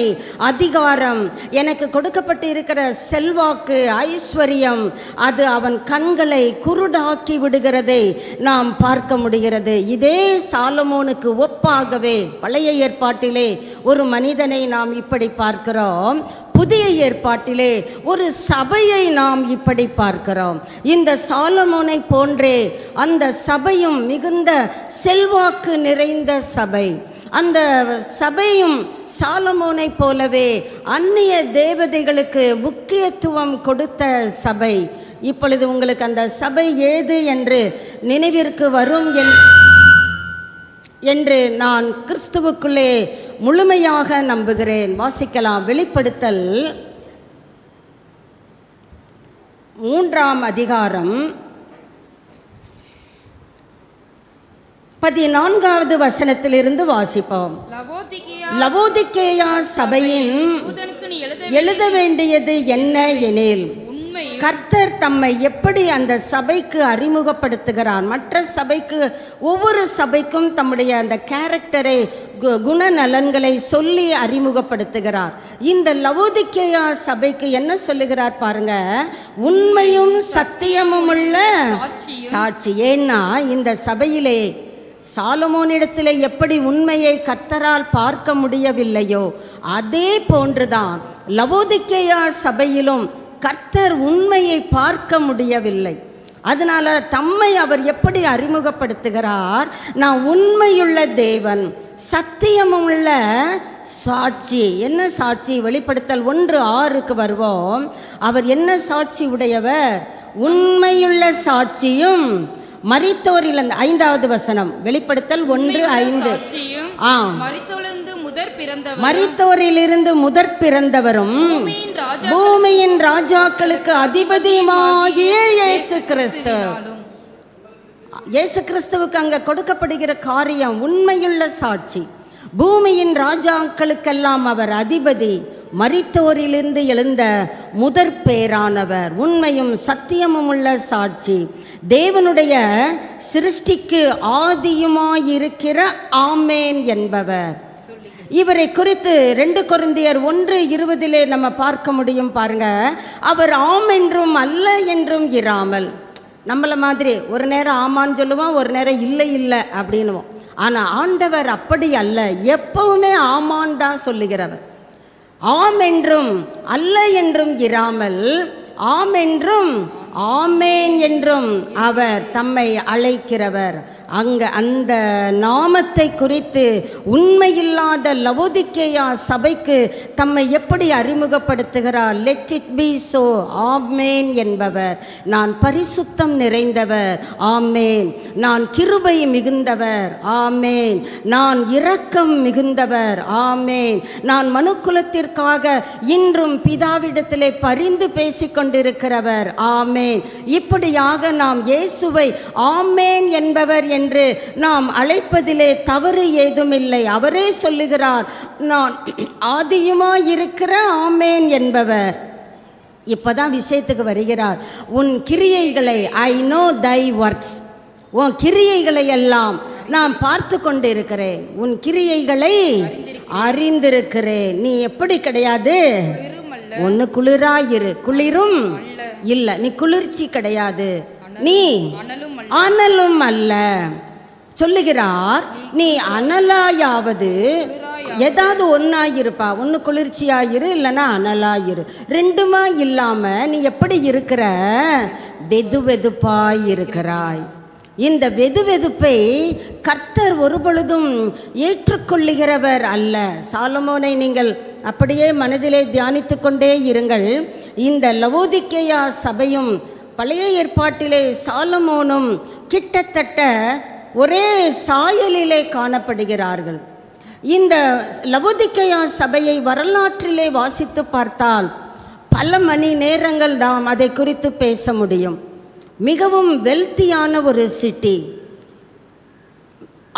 Speaker 2: அதிகாரம், எனக்கு கொடுக்கப்பட்டு இருக்கிற செல்வாக்கு, ஐஸ்வர்யம், அது அவன் கண்களை குருடாக்கி விடுகிறதை நாம் பார்க்க முடிகிறது. இதே சாலமோனுக்கு ஒப்பாகவே பழைய ஏற்பாட்டிலே ஒரு மனிதனை நாம் இப்படி பார்க்கிறோம். புதிய ஏற்பாட்டிலே ஒரு சபையை நாம் இப்படி பார்க்கிறோம். இந்த சாலமோனை போன்றே அந்த சபையும் மிகுந்த செல்வாக்கு நிறைந்த சபை. அந்த சபையும் சாலமோனை போலவே அந்நிய தேவதைகளுக்கு முக்கியத்துவம் கொடுத்த சபை. இப்பொழுது உங்களுக்கு அந்த சபை ஏது என்று நினைவிற்கு வரும் என்று நான் கிறிஸ்துவுக்குள்ளே முழுமையாக நம்புகிறேன். வாசிக்கலாம். வெளிப்படுத்தல் 3ஆம் அதிகாரம் 14வது வசனத்திலிருந்து வாசிப்போம். லவோதிக்கேயா சபையின் எழுத வேண்டியது என்ன எனில், கர்த்தர் தம்மை எப்படி அந்த சபைக்கு அறிமுகப்படுத்துகிறார். மற்ற சபைக்கு, ஒவ்வொரு சபைக்கும் தம்முடைய அந்த கேரக்டரை, குணநலன்களை சொல்லி அறிமுகப்படுத்துகிறார். இந்த லவோதிக்கேயா சபைக்கு என்ன சொல்லுகிறார் பாருங்க, உண்மையும் சத்தியமும் உள்ள சாட்சி. ஏன்னா இந்த சபையிலே சாலமோனிடத்திலே எப்படி உண்மையை கர்த்தரால் பார்க்க முடியவில்லையோ அதே போன்றுதான் லவோதிக்கேயா சபையிலும் கர்த்தர் உண்மையை பார்க்க முடியவில்லை. அதனால தம்மை அவர் எப்படி அறிமுகப்படுத்துகிறார், நான் உண்மையுள்ள தேவன், சத்தியமுள்ள சாட்சி. என்ன சாட்சி? வெளிப்படுத்தல் 1:6 வருவோம். அவர் என்ன சாட்சி உடையவர்? உண்மையுள்ள சாட்சியும் மரித்தோரில் 5வது வசனம். வெளிப்படுத்தல் 1:5. மரித்தோரிலிருந்து முதற் பிறந்தவரும் பூமியின் ராஜாக்களுக்கு அதிபதியுமாகிய இயேசு கிறிஸ்து. இயேசு கிறிஸ்துவுக்கு அங்க கொடுக்கப்படுகிற காரியம் உண்மையுள்ள சாட்சி. பூமியின் ராஜாக்களுக்கெல்லாம் அவர் அதிபதி, மரித்தோரிலிருந்து எழுந்த முதற் பேரானவர், உண்மையும் சத்தியமும் உள்ள சாட்சி, தேவனுடைய சிருஷ்டிக்கு ஆதியுமாயிருக்கிற ஆமேன் என்பவர். இவரை குறித்து 2 கொரிந்தியர் 1:20 நம்ம பார்க்க முடியும். பாருங்க, அவர் ஆம் என்றும் அல்ல என்றும் இராமல். நம்மள மாதிரி ஒரு நேரம் ஆமான்னு சொல்லுவோம், ஒரு நேரம் இல்லை இல்லை அப்படின்னுவோம். ஆனால் ஆண்டவர் அப்படி அல்ல, எப்பவுமே ஆமான் தான் சொல்லுகிறவர். ஆம் என்றும் அல்ல என்றும் இராமல், ஆம் என்றும் ஆமேன் என்றும் அவர் தம்மை அழைக்கிறவர். அந்த நாமத்தை குறித்து உண்மையில்லாத லவோதிக்கேயா சபைக்கு தம்மை எப்படி அறிமுகப்படுத்துகிறார்? லெட் இட் பி சோ, ஆமேன் என்பவர். நான் பரிசுத்தம் நிறைந்தவர், ஆமேன். நான் கிருபை மிகுந்தவர், ஆமேன். நான் இரக்கம் மிகுந்தவர், ஆமேன். நான் மனுக்குலத்திற்காக இன்றும் பிதாவிடத்திலே பரிந்து பேசிக்கொண்டிருக்கிறவர், ஆமேன். இப்படியாக நாம் இயேசுவை ஆமேன் என்பவர் என்று நாம் அழைப்பதிலே தவறு ஏதுமில்லை. அவரே சொல்லுகிறார், நான் ஆதியுமாயிருக்கிற ஆமேன் என்பவர். இப்போதான் விஷயத்துக்கு வருகிறார். உன் கிரியைகளை, ஐ நோ தை ஒர்க்ஸ், உன் கிரியைகளை எல்லாம் நான் பார்த்து கொண்டு இருக்கிறேன், உன் கிரியைகளை அறிந்திருக்கிறேன். நீ எப்படி கிடையாது, ஒன்று குளிராயிரு, குளிரும் இல்லை, நீ குளிர்ச்சி கிடையாது, நீ அனலும் அல்ல. சொல்லுகிறார், நீ அனலாயாவது ஏதாவது ஒன்றாயிருப்பா, ஒன்று குளிர்ச்சியாயிரு இல்லைன்னா அனலாயிரு, ரெண்டுமா இல்லாமல் நீ எப்படி இருக்கிற, வெது வெதுப்பாய் இருக்கிறாய். இந்த வெது வெதுப்பை கர்த்தர் ஒரு பொழுதும் ஏற்றுக்கொள்ளுகிறவர் அல்ல. சாலமோனை நீங்கள் அப்படியே மனதிலே தியானித்து கொண்டே இருங்கள். இந்த லவோதிக்கேயா சபையும் பழைய ஏற்பாட்டிலே சாலமோனும் கிட்டத்தட்ட ஒரே சாயலிலே காணப்படுகிறார்கள். இந்த லவோதிக்கேயா சபையை வரலாற்றிலே வாசித்து பார்த்தால் பல மணி நேரங்கள் நாம் அதை குறித்து பேச முடியும். மிகவும் வெல்த்தியான ஒரு சிட்டி.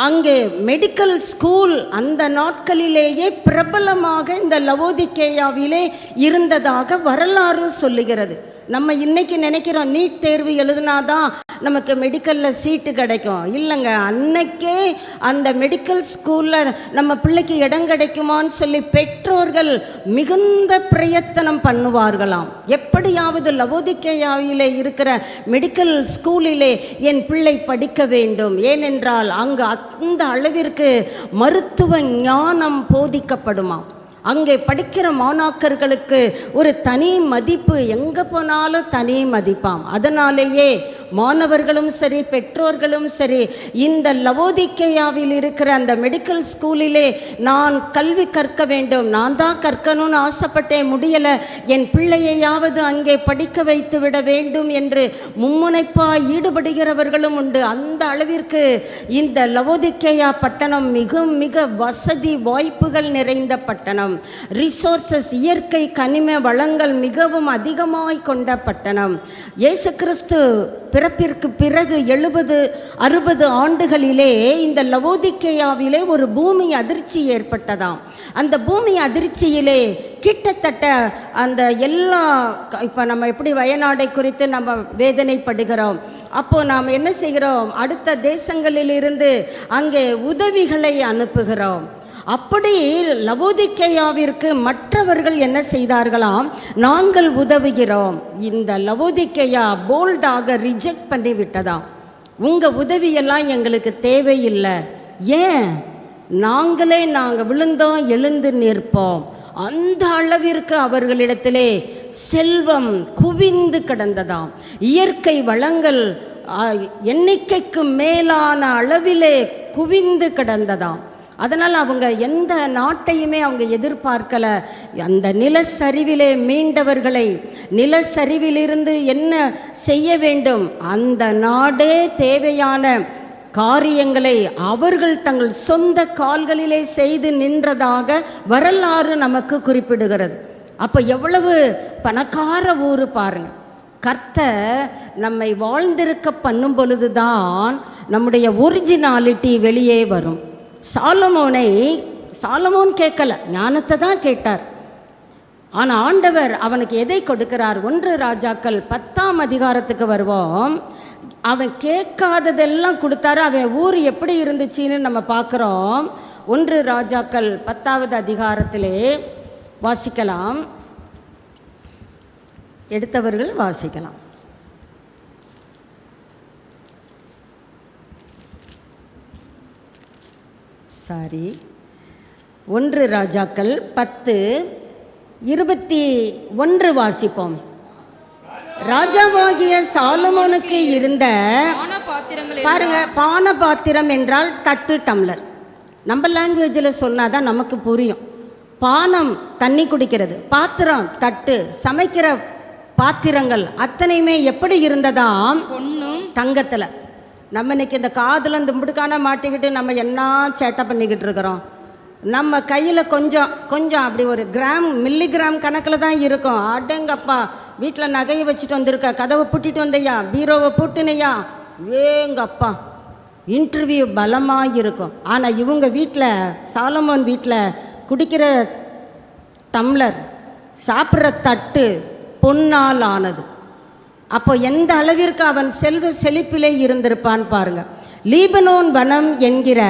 Speaker 2: அங்கே மெடிக்கல் ஸ்கூல் அந்த நாட்களிலேயே பிரபலமாக இந்த லவோதிக்கேயாவிலே இருந்ததாக வரலாறு சொல்லுகிறது. நம்ம இன்னைக்கு நினைக்கிறோம் நீட் தேர்வு எழுதினாதான் நமக்கு மெடிக்கலில் சீட்டு கிடைக்கும். இல்லைங்க, அன்னைக்கே அந்த மெடிக்கல் ஸ்கூலில் நம்ம பிள்ளைக்கு இடம் கிடைக்குமான்னு சொல்லி பெற்றோர்கள் மிகுந்த பிரயத்தனம் பண்ணுவார்களாம். எப்படியாவது லவோதிக்கேயாவிலே இருக்கிற மெடிக்கல் ஸ்கூலிலே என் பிள்ளை படிக்க வேண்டும். ஏனென்றால் அங்கு அந்த அளவிற்கு மருத்துவ ஞானம் போதிக்கப்படுமா. அங்கே படிக்கிற மாணாக்கர்களுக்கு ஒரு தனி மதிப்பு, எங்கே போனாலும் தனி மதிப்பாம். அதனாலேயே மாணவர்களும் சரி பெற்றோர்களும் சரி இந்த லவோதிக்கேயாவில் இருக்கிற அந்த மெடிக்கல் ஸ்கூலிலே நான் கல்வி கற்க வேண்டும், நான் தான் கற்கணும்னு ஆசைப்பட்டேன், முடியலை, என் பிள்ளையையாவது அங்கே படிக்க வைத்து விட வேண்டும் என்று மும்முனைப்பாக ஈடுபடுகிறவர்களும் உண்டு. அந்த அளவிற்கு இந்த லவோதிக்கேயா பட்டணம் மிக மிக வசதி வாய்ப்புகள் நிறைந்த பட்டணம். ரிசோர்சஸ், இயற்கை கனிம வளங்கள் மிகவும் அதிகமாய் கொண்ட பட்டணம். இயேசு கிறிஸ்து பிறப்பிற்கு பிறகு 70-60 ஆண்டுகளிலே இந்த லவோதிக்கேயாவிலே ஒரு பூமி அதிர்ச்சி ஏற்பட்டதாம். அந்த பூமி அதிர்ச்சியிலே கிட்டத்தட்ட அந்த எல்லா, இப்போ நம்ம எப்படி வயநாடை குறித்து நம்ம வேதனைப்படுகிறோம், அப்போது நாம் என்ன செய்கிறோம், அடுத்த தேசங்களிலிருந்து அங்கே உதவிகளை அனுப்புகிறோம். அப்படி லவோதிக்கேயாவிற்கு மற்றவர்கள் என்ன செய்தார்களாம், நாங்கள் உதவுகிறோம். இந்த லவோதிக்கேயா போல்டாக ரிஜெக்ட் பண்ணி விட்டதாம். உங்கள் உதவியெல்லாம் எங்களுக்கு தேவையில்லை, ஏன், நாங்கள் விழுந்தோம் எழுந்து நிற்போம். அந்த அளவிற்கு அவர்களிடத்திலே செல்வம் குவிந்து கிடந்ததாம். இயற்கை வளங்கள் எண்ணிக்கைக்கு மேலான அளவிலே குவிந்து கிடந்ததாம். அதனால் அவங்க எந்த நாட்டையுமே அவங்க எதிர்பார்க்கலை. அந்த நிலச்சரிவிலே மீண்டவர்களை, நிலச்சரிவிலிருந்து என்ன செய்ய வேண்டும், அந்த நாடே தேவையான காரியங்களை அவர்கள் தங்கள் சொந்த கால்களிலே செய்து நின்றதாக வரலாறு நமக்கு குறிப்பிடுகிறது. அப்போ எவ்வளவு பணக்கார ஊர் பாருங்க. கர்த்தர் நம்மை வாழ்ந்திருக்க பண்ணும் பொழுதுதான் நம்முடைய ஒரிஜினாலிட்டி வெளியே வரும். சாலமோன் கேட்கல, ஞானத்தை தான் கேட்டார். ஆனால் ஆண்டவர் அவனுக்கு எதை கொடுக்கிறார்? 1 ராஜாக்கள் 10ஆம் அதிகாரத்துக்கு வருவோம். அவன் கேட்காததெல்லாம் கொடுத்தாரு. அவன் ஊர் எப்படி இருந்துச்சுன்னு நம்ம பார்க்குறோம். 1 ராஜாக்கள் 10ஆவது அதிகாரத்திலே வாசிக்கலாம். எடுத்தவர்கள் வாசிக்கலாம். சாரி, 1 ராஜாக்கள் 10:21 வாசிப்போம். ராஜாவாகிய சாலமோனுக்கு இருந்த, பாருங்க, பான பாத்திரம் என்றால் தட்டு, டம்ளர். நம்ம லாங்குவேஜில் சொன்னாதான் நமக்கு புரியும். பானம் தண்ணி குடிக்கிறது, பாத்திரம் தட்டு, சமைக்கிற பாத்திரங்கள் அத்தனையுமே எப்படி இருந்ததாம், தங்கத்தில். நம்ம இன்னைக்கு இந்த காதில் இந்த முடுக்கான மாட்டிக்கிட்டு நம்ம என்ன சேட்டை பண்ணிக்கிட்டு இருக்கிறோம். நம்ம கையில் கொஞ்சம் கொஞ்சம் அப்படி ஒரு கிராம் மில்லிகிராம் கணக்கில் தான் இருக்கும். அடங்கப்பா, வீட்டில் நகையை வச்சுட்டு வந்திருக்க, கதவை பூட்டிட்டு வந்தையா, பீரோவை பூட்டினையா, ஏங்கப்பா இன்டர்வியூ பலமாக இருக்கும். ஆனால் இவங்க வீட்டில், சாலமோன் வீட்டில் குடிக்கிற டம்ளர், சாப்பிட்ற தட்டு பொன்னால் ஆனது. அப்போ எந்த அளவிற்கு அவன் செல்வ செழிப்பிலே இருந்திருப்பான் பாருங்க. லீபனோன் வனம் என்கிற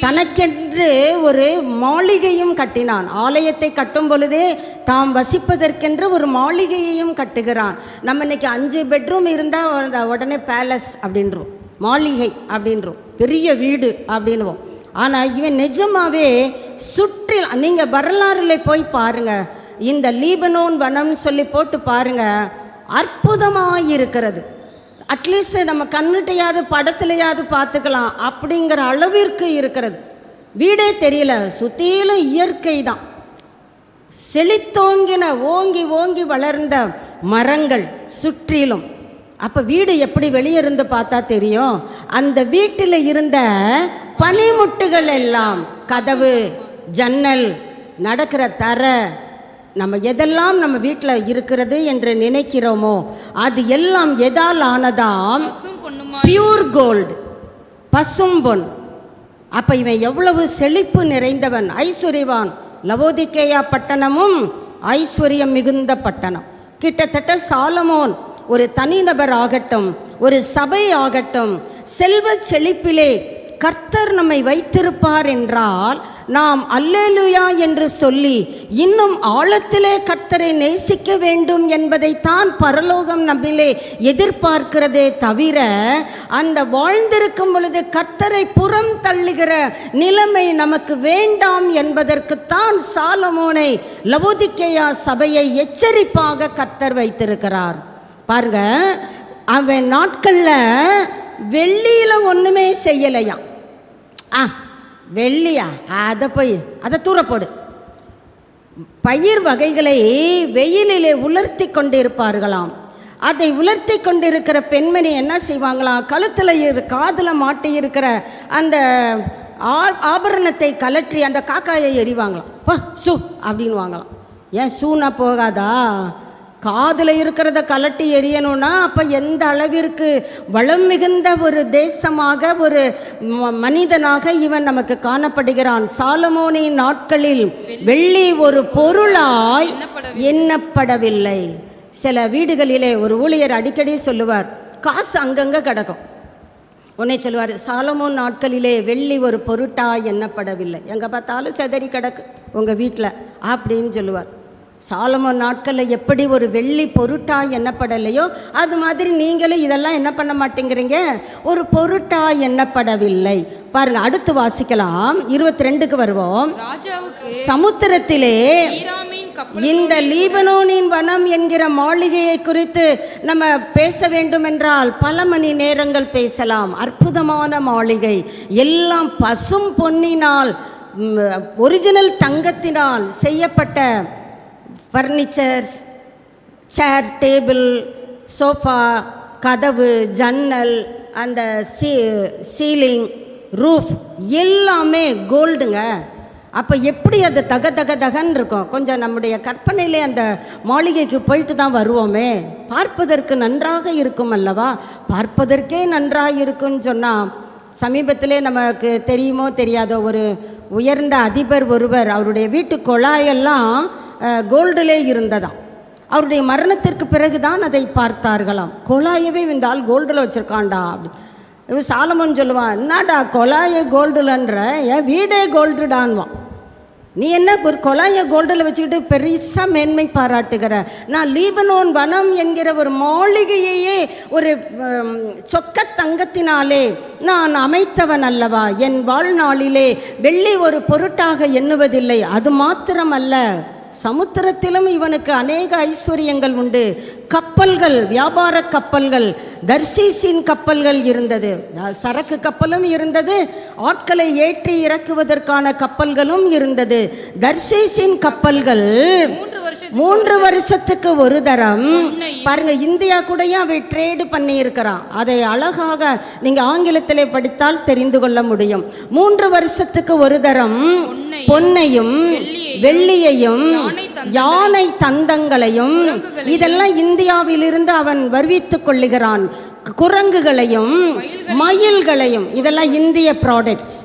Speaker 2: தனக்கென்று ஒரு மாளிகையும் கட்டினான். ஆலயத்தை கட்டும் பொழுதே தாம் வசிப்பதற்கென்று ஒரு மாளிகையையும் கட்டுகிறான். நம்ம இன்னைக்கு 5 பெட்ரூம் இருந்தால் உடனே பேலஸ் அப்படின்றோம், மாளிகை அப்படின்றோம், பெரிய வீடு அப்படின்வோம். ஆனால் இவன் நிஜமாவே சுற்றி, நீங்கள் வரலாறுல போய் பாருங்க, இந்த லீபனோன் வனம் சொல்லி போட்டு பாருங்க, அற்புதமாக இருக்கிறது. அட்லீஸ்ட் நம்ம கண்ணுட்டையாவது படத்துலையாவது பார்த்துக்கலாம் அப்படிங்கிற அளவிற்கு இருக்கிறது. வீடே தெரியல, சுற்றிலும் இயற்கை தான், செழித்தோங்கின ஓங்கி ஓங்கி வளர்ந்த மரங்கள் சுற்றிலும். அப்போ வீடு எப்படி வெளியே இருந்து பார்த்தா தெரியும், அந்த வீட்டில் இருந்த பனிமுட்டுகள் எல்லாம், கதவு, ஜன்னல், நடக்கிற தரை, நம்ம எதெல்லாம் நம்ம வீட்டில் இருக்கிறது என்று நினைக்கிறோமோ அது எல்லாம் எதால் ஆனதாம்? பியூர் கோல்டு, பசும்பொன். அப்போ இவன் எவ்வளவு செழிப்பு நிறைந்தவன், ஐஸ்வர்யவான். லவோதிக்கேயா பட்டணமும் ஐஸ்வர்யம் மிகுந்த பட்டணம். கிட்டத்தட்ட சாலமோன் ஒரு தனிநபர் ஆகட்டும், ஒரு சபை ஆகட்டும், செல்வ செழிப்பிலே கர்த்தர் நம்மை வைத்திருப்பார் என்றால் நாம் அல்லேலூயா என்று சொல்லி இன்னும் ஆழத்திலே கர்த்தரை நேசிக்க வேண்டும் என்பதைத்தான் பரலோகம் நம்மிலே எதிர்பார்க்கிறதே தவிர, அந்த வாழ்ந்திருக்கும் பொழுது கர்த்தரை புறம் தள்ளுகிற நிலைமை நமக்கு வேண்டாம் என்பதற்குத்தான் சாலமோனை, லவோதிக்கேயா சபையை எச்சரிப்பாக கர்த்தர் வைத்திருக்கிறார். பாருங்க, அவன் நாட்களில் வெள்ளியில் ஒன்றுமே செய்யலையாம். வெள்ளியா, அதை தூரப்போடு. பயிர் வகைகளை வெயிலிலே உலர்த்தி கொண்டிருப்பார்களாம். அதை உலர்த்தி கொண்டிருக்கிற பெண்மணி என்ன செய்வாங்களாம், கழுத்தில் காதில் மாட்டி இருக்கிற அந்த ஆபரணத்தை கலற்றி அந்த காக்காயை எறிவாங்களாம். ஷூ அப்படின்னு வாங்கலாம். ஏன் ஷூனா போகாதா? காதில் இருக்கிறத கலட்டி எரியணும்னா அப்போ எந்த அளவிற்கு வளம் மிகுந்த ஒரு தேசமாக, ஒரு மனிதனாக இவன் நமக்கு காணப்படுகிறான். சாலமோனின் நாட்களில் வெள்ளி ஒரு பொருளாய் எண்ணப்படவில்லை. சில வீடுகளிலே ஒரு ஊழியர் அடிக்கடி சொல்லுவார், காசு அங்கங்கே கிடக்கும். உடனே சொல்லுவார், சாலமோன் நாட்களிலே வெள்ளி ஒரு பொருட்டாய் எண்ணப்படவில்லை, எங்கே பார்த்தாலும் செதறி கிடக்கு உங்கள் வீட்டில் அப்படின்னு சொல்லுவார். சாலமோன் நாட்களில் எப்படி ஒரு வெள்ளி பொருட்டாய் எண்ணப்படலையோ அது மாதிரி நீங்களும் இதெல்லாம் என்ன பண்ண மாட்டேங்கிறீங்க, ஒரு பொருட்டாய் எண்ணப்படவில்லை. பாருங்க, அடுத்து வாசிக்கலாம், 22க்கு வருவோம். சமுத்திரத்திலே இந்த லீபனோனின் வனம் என்கிற மாளிகையை குறித்து நம்ம பேச வேண்டும் என்றால் பல மணி நேரங்கள் பேசலாம். அற்புதமான மாளிகை, எல்லாம் பசும் பொன்னினால், ஒரிஜினல் தங்கத்தினால் செய்யப்பட்ட ஃபர்னிச்சர்ஸ், சேர், டேபிள், சோஃபா, கதவு, ஜன்னல், அந்த சீலிங், ரூஃப் எல்லாமே கோல்டுங்க. அப்போ எப்படி அது தக தக தகன்னு இருக்கும். கொஞ்சம் நம்முடைய கற்பனையிலே அந்த மாளிகைக்கு போயிட்டு தான் வருவோமே, பார்ப்பதற்கு நன்றாக இருக்கும் அல்லவா? பார்ப்பதற்கே நன்றாக இருக்குன்னு சொன்னால், சமீபத்திலே நமக்கு தெரியுமோ தெரியாதோ, ஒரு உயர்ந்த அதிபர் ஒருவர், அவருடைய வீட்டு குழாயெல்லாம் கோல்டிலே இருந்ததாம். அவருடைய மரணத்திற்கு பிறகுதான் அதை பார்த்தார்களாம். குழாயவே இந்த ஆள் கோல்டில் வச்சுருக்காண்டா அப்படி. சாலமோன் சொல்லுவான், என்னடா குழாயை கோல்டுலன்ற, என் வீடே கோல்டுடான்வான். நீ என்ன ஒரு குழாயை கோல்டில் வச்சுக்கிட்டு பெருசாக மேன்மை பாராட்டுகிற? நான் லீபனோன் வனம் என்கிற ஒரு மாளிகையையே ஒரு சொக்க தங்கத்தினாலே நான் அமைத்தவன் அல்லவா? என் வாழ்நாளிலே வெள்ளி ஒரு பொருட்டாக எண்ணுவதில்லை. அது மாத்திரமல்ல, சமுத்திரத்திலும் இவனுக்கு அநேக ஐஸ்வர்யங்கள் உண்டு. கப்பல்கள், வியாபார கப்பல்கள், தர்ஷீஸின் கப்பல்கள் இருந்தது, சரக்கு கப்பலும் இருந்தது, ஆட்களை ஏற்றி இறக்குவதற்கான கப்பல்களும் இருந்தது. தர்ஷீஸின் கப்பல்கள் 3 வருஷத்துக்கு ஒரு தரம், பாருங்க, இந்தியா கூடயும் அவை ட்ரேடு பண்ணி இருக்கிறான். அதை அழகாக நீங்கள் ஆங்கிலத்திலே படித்தால் தெரிந்து கொள்ள முடியும். 3 வருஷத்துக்கு ஒரு தரம் பொன்னையும் வெள்ளியையும் யானை தந்தங்களையும் இதெல்லாம் இந்தியாவிலிருந்து அவன் வருவித்துக் கொள்ளுகிறான். குரங்குகளையும் மயில்களையும் இதெல்லாம் இந்திய ப்ராடக்ட்ஸ்.